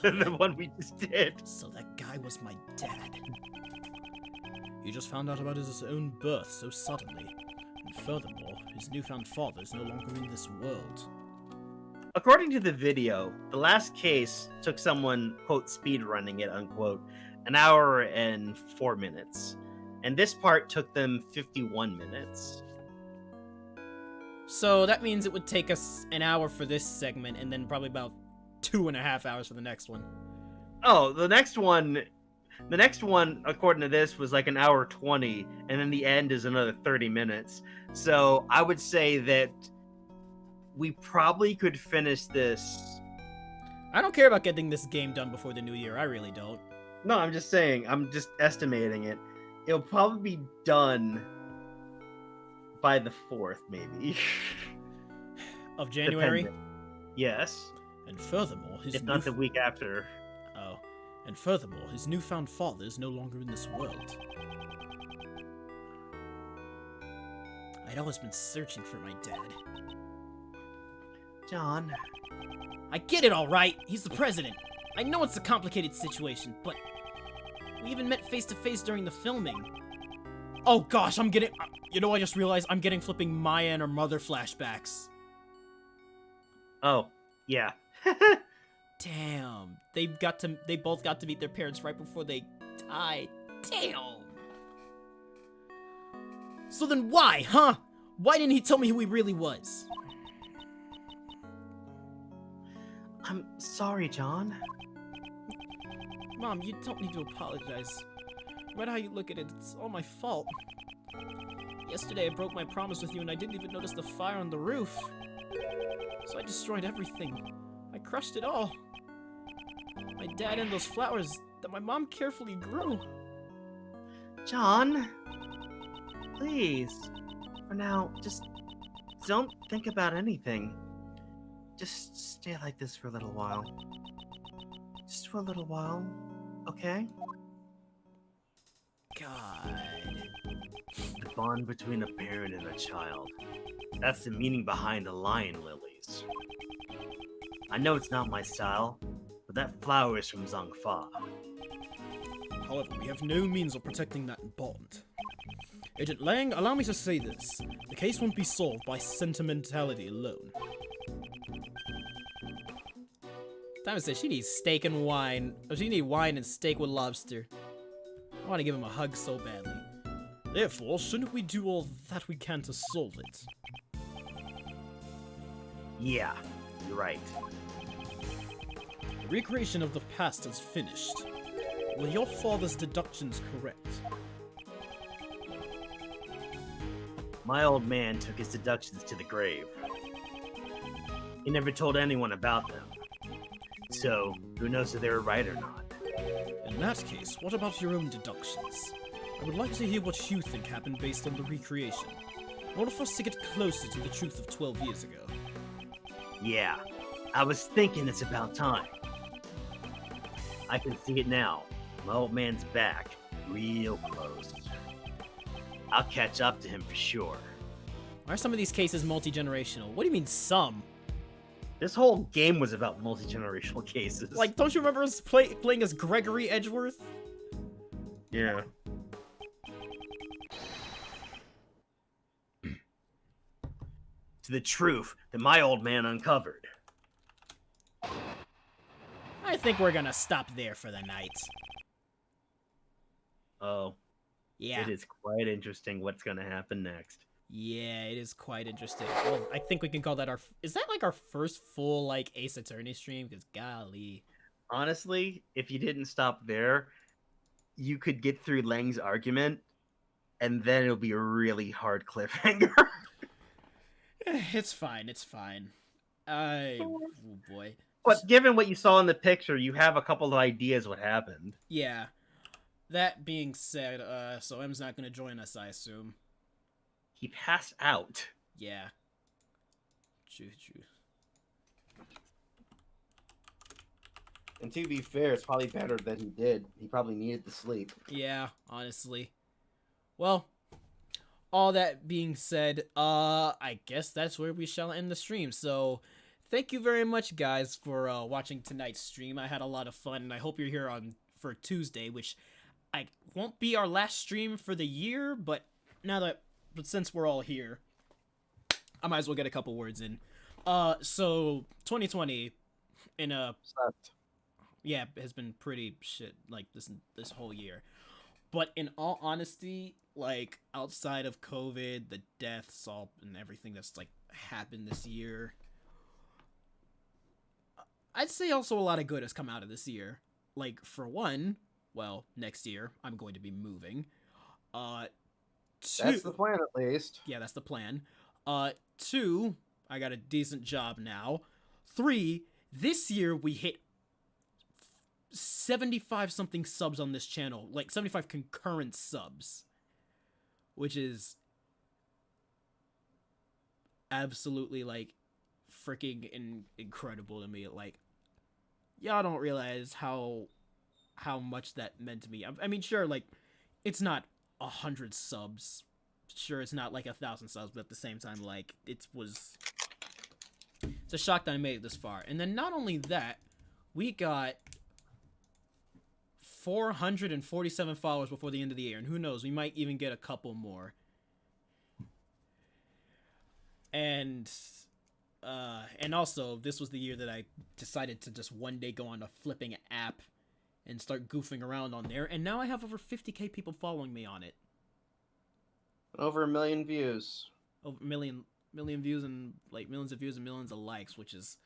than the one we just did. So that guy was my dad. He just found out about his own birth so suddenly. And furthermore, his newfound father is no longer in this world. According to the video, the last case took someone, quote, speed running it, unquote, an hour and 4 minutes. And this part took them 51 minutes. So that means it would take us an hour for this segment and then probably about 2.5 hours for the next one. Oh, the next one, according to this, was like an hour 20, and then the end is another 30 minutes. So I would say that we probably could finish this. I don't care about getting this game done before the new year. I really don't. No, I'm just saying, I'm just estimating it. It'll probably be done by the 4th, maybe. Of January? Depending. Yes. And furthermore, If not the week after. Oh. And furthermore, his newfound father is no longer in this world. I'd always been searching for my dad. John. I get it all right. He's the president. I know it's a complicated situation, but we even met face to face during the filming. Oh gosh, I'm getting... You know, I just realized I'm getting flipping Maya and her mother flashbacks. Oh, yeah. Damn. They both got to meet their parents right before they died. Damn. So then why, huh? Why didn't he tell me who he really was? I'm sorry, John. Mom, you don't need to apologize. No matter how you look at it, it's all my fault. Yesterday I broke my promise with you and I didn't even notice the fire on the roof. So I destroyed everything. I crushed it all. My dad and those flowers that my mom carefully grew. John. Please. For now, just don't think about anything. Just stay like this for a little while. Just for a little while, okay? God. The bond between a parent and a child. That's the meaning behind the lion lilies. I know it's not my style, but that flower is from Zheng Fa. However, we have no means of protecting that bond. Agent Lang, allow me to say this. The case won't be solved by sentimentality alone. Time says she needs steak and wine. Or she needs wine and steak with lobster. I want to give him a hug so badly. Therefore, shouldn't we do all that we can to solve it? Yeah, you're right. The recreation of the past is finished. Were your father's deductions correct? My old man took his deductions to the grave. He never told anyone about them. So, who knows if they were right or not? In that case, what about your own deductions? I would like to hear what you think happened based on the recreation. In order for us to get closer to the truth of 12 years ago. Yeah, I was thinking it's about time. I can see it now. My old man's back, real close. I'll catch up to him for sure. Why are some of these cases multi-generational? What do you mean some? This whole game was about multi-generational cases. Like, don't you remember us playing as Gregory Edgeworth? yeah. To the truth that my old man uncovered. I think we're gonna stop there for the night. Oh, Yeah. it is quite interesting what's gonna happen next. Yeah, it is quite interesting. Well, I think we can call that our... Is that like our first full, like, Ace Attorney stream? Because golly. Honestly, if you didn't stop there, you could get through Lang's argument, and then it'll be a really hard cliffhanger. It's fine, it's fine. Oh boy. But given what you saw in the picture, you have a couple of ideas what happened. Yeah. That being said, so M's not gonna join us, I assume. He passed out. Yeah. True. And to be fair, it's probably better that he did. He probably needed the sleep. Yeah, honestly. Well, all that being said, I guess that's where we shall end the stream. So, thank you very much, guys, for watching tonight's stream. I had a lot of fun, and I hope you're here for Tuesday, which I won't be our last stream for the year, but since we're all here, I might as well get a couple words in. So 2020 has been pretty shit like this whole year. But in all honesty, like outside of COVID, the deaths and everything that's like happened this year, I'd say also a lot of good has come out of this year. Like for one, well, next year I'm going to be moving. That's the plan, at least. Yeah, that's the plan. 2, I got a decent job now. 3, this year we hit 75 something subs on this channel, like 75 concurrent subs, which is absolutely like freaking incredible to me. Like, y'all don't realize how much that meant to me. I mean, sure, like it's not 100 subs. Sure, it's not like 1,000 subs, but at the same time, like it's a shock that I made it this far. And then not only that, we got 447 followers before the end of the year, and who knows, we might even get a couple more. And also, this was the year that I decided to just one day go on a flipping app and start goofing around on there, and now I have over 50k people following me on it. Over 1 million views. Over a million views and like millions of views and millions of likes, which is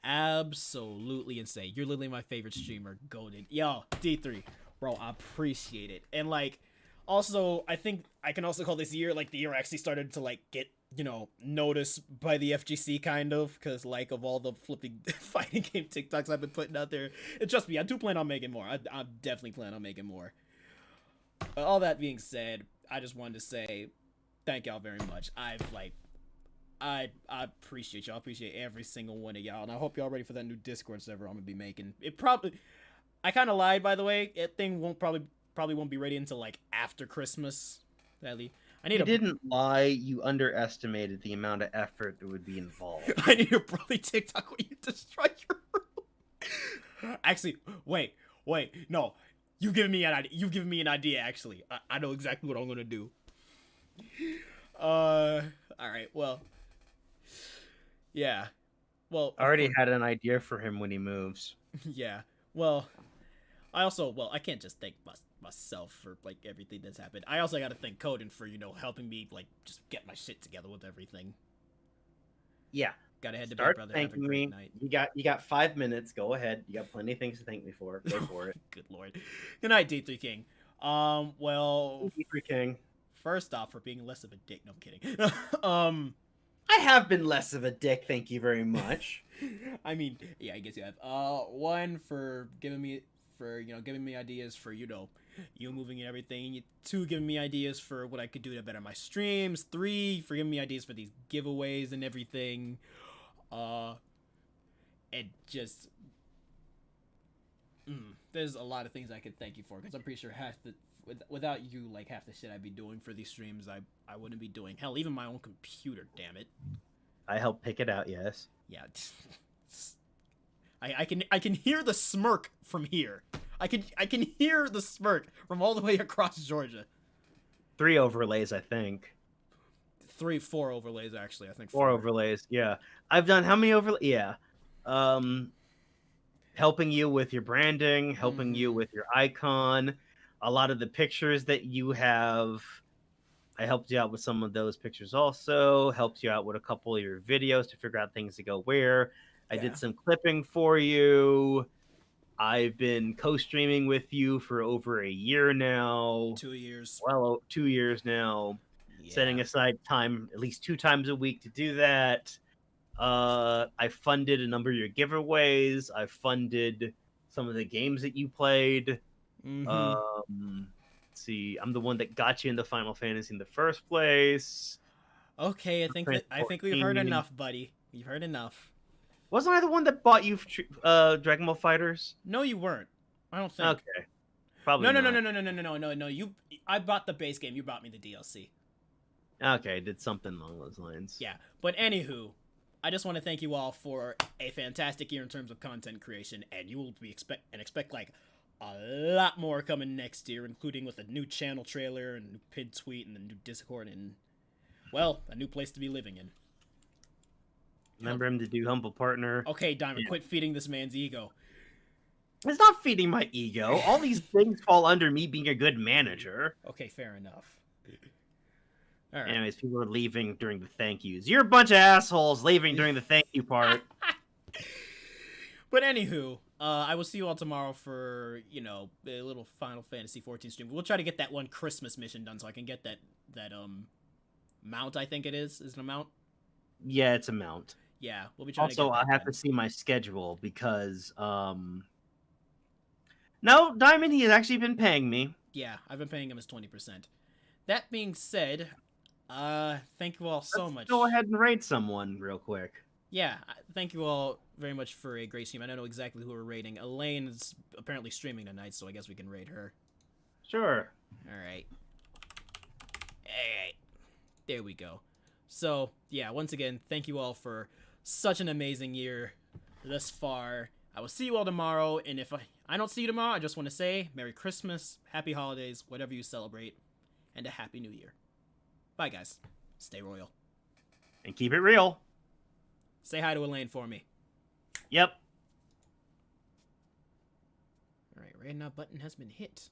absolutely insane. You're literally my favorite streamer, Golden. Yo, D3, bro, I appreciate it. And like, also, I think I can also call this year like the year I actually started to like get, you know, noticed by the FGC kind of, because like of all the flipping fighting game TikToks I've been putting out there, and trust me, I do plan on making more. I definitely plan on making more. But all that being said, I just wanted to say thank y'all very much. I appreciate y'all. I appreciate every single one of y'all, and I hope y'all ready for that new Discord server I'm gonna be making. I kind of lied, by the way. That thing probably won't be ready until like after Christmas. Sadly, You didn't lie. You underestimated the amount of effort that would be involved. I need a probably TikTok where you destroy your room. Actually, wait, no. You've given me an idea. You've given me an idea. Actually, I know exactly what I'm gonna do. All right. Well, yeah. Well, I already had an idea for him when he moves. yeah. Well, I can't just thank myself for like everything that's happened. I also got to thank Coden for, you know, helping me like just get my shit together with everything. Yeah. Gotta head to bed, Start brother. Have a thanking great me. night. You got 5 minutes. Go ahead. You got plenty of things to thank me for. Go for it. Good lord. Good night, D3 King. Well, D3 King. first off, for being less of a dick. No, I'm kidding. I have been less of a dick, thank you very much. I mean, yeah, I guess you have. One for giving me ideas for you moving and everything. Two, giving me ideas for what I could do to better my streams. Three, for giving me ideas for these giveaways and everything. And just there's a lot of things I could thank you for, because I'm pretty sure without you, like, half the shit I'd be doing for these streams, I wouldn't be doing. Hell, even my own computer, damn it. I helped pick it out, yes. Yeah. I can hear the smirk from here. I can hear the smirk from all the way across Georgia. 3 overlays, I think. 4 overlays, actually. I think 4 overlays, yeah. I've done how many overlays? Yeah. Helping you with your branding, helping you with your icon, a lot of the pictures that you have. I helped you out with some of those pictures also, helped you out with a couple of your videos to figure out things to go where. I did some clipping for you. I've been co-streaming with you for over a year now. 2 years. Well, 2 years now. Yeah. Setting aside time at least 2 times a week to do that. I funded a number of your giveaways. I funded some of the games that you played. Let's see, I'm the one that got you into Final Fantasy in the first place. Okay, I think we've heard enough, buddy. We've heard enough. Wasn't I the one that bought you Dragon Ball Fighters? No, you weren't. I don't think. Okay. Probably No. You. I bought the base game. You bought me the DLC. Okay, I did something along those lines. Yeah, but anywho, I just want to thank you all for a fantastic year in terms of content creation, and you will expect like a lot more coming next year, including with a new channel trailer and a new pid tweet and a new Discord and, well, a new place to be living in. Remember him to do Humble Partner. Okay, Diamond, quit feeding this man's ego. It's not feeding my ego. All these things fall under me being a good manager. Okay, fair enough. All right. Anyways, people are leaving during the thank yous. You're a bunch of assholes leaving during the thank you part. But anywho, I will see you all tomorrow for, a little Final Fantasy 14 stream. We'll try to get that one Christmas mission done so I can get that mount, I think it is. Is it a mount? Yeah, it's a mount. Yeah, we'll be trying to get Also, that I have done. to see my schedule because, no, Diamond, he has actually been paying me. Yeah, I've been paying him his 20%. That being said, thank you all so much. Go ahead and rate someone real quick. Yeah, thank you all very much for a great stream. I don't know exactly who we're rating. Elaine is apparently streaming tonight, so I guess we can rate her. Sure. Alright. Alright. There we go. So, yeah, once again, thank you all for such an amazing year thus far. I will see you all tomorrow, and if I don't see you tomorrow, I just want to say Merry Christmas, Happy Holidays, whatever you celebrate, and a Happy New Year. Bye, guys. Stay royal. And keep it real. Say hi to Elaine for me. Yep. Alright, right now button has been hit.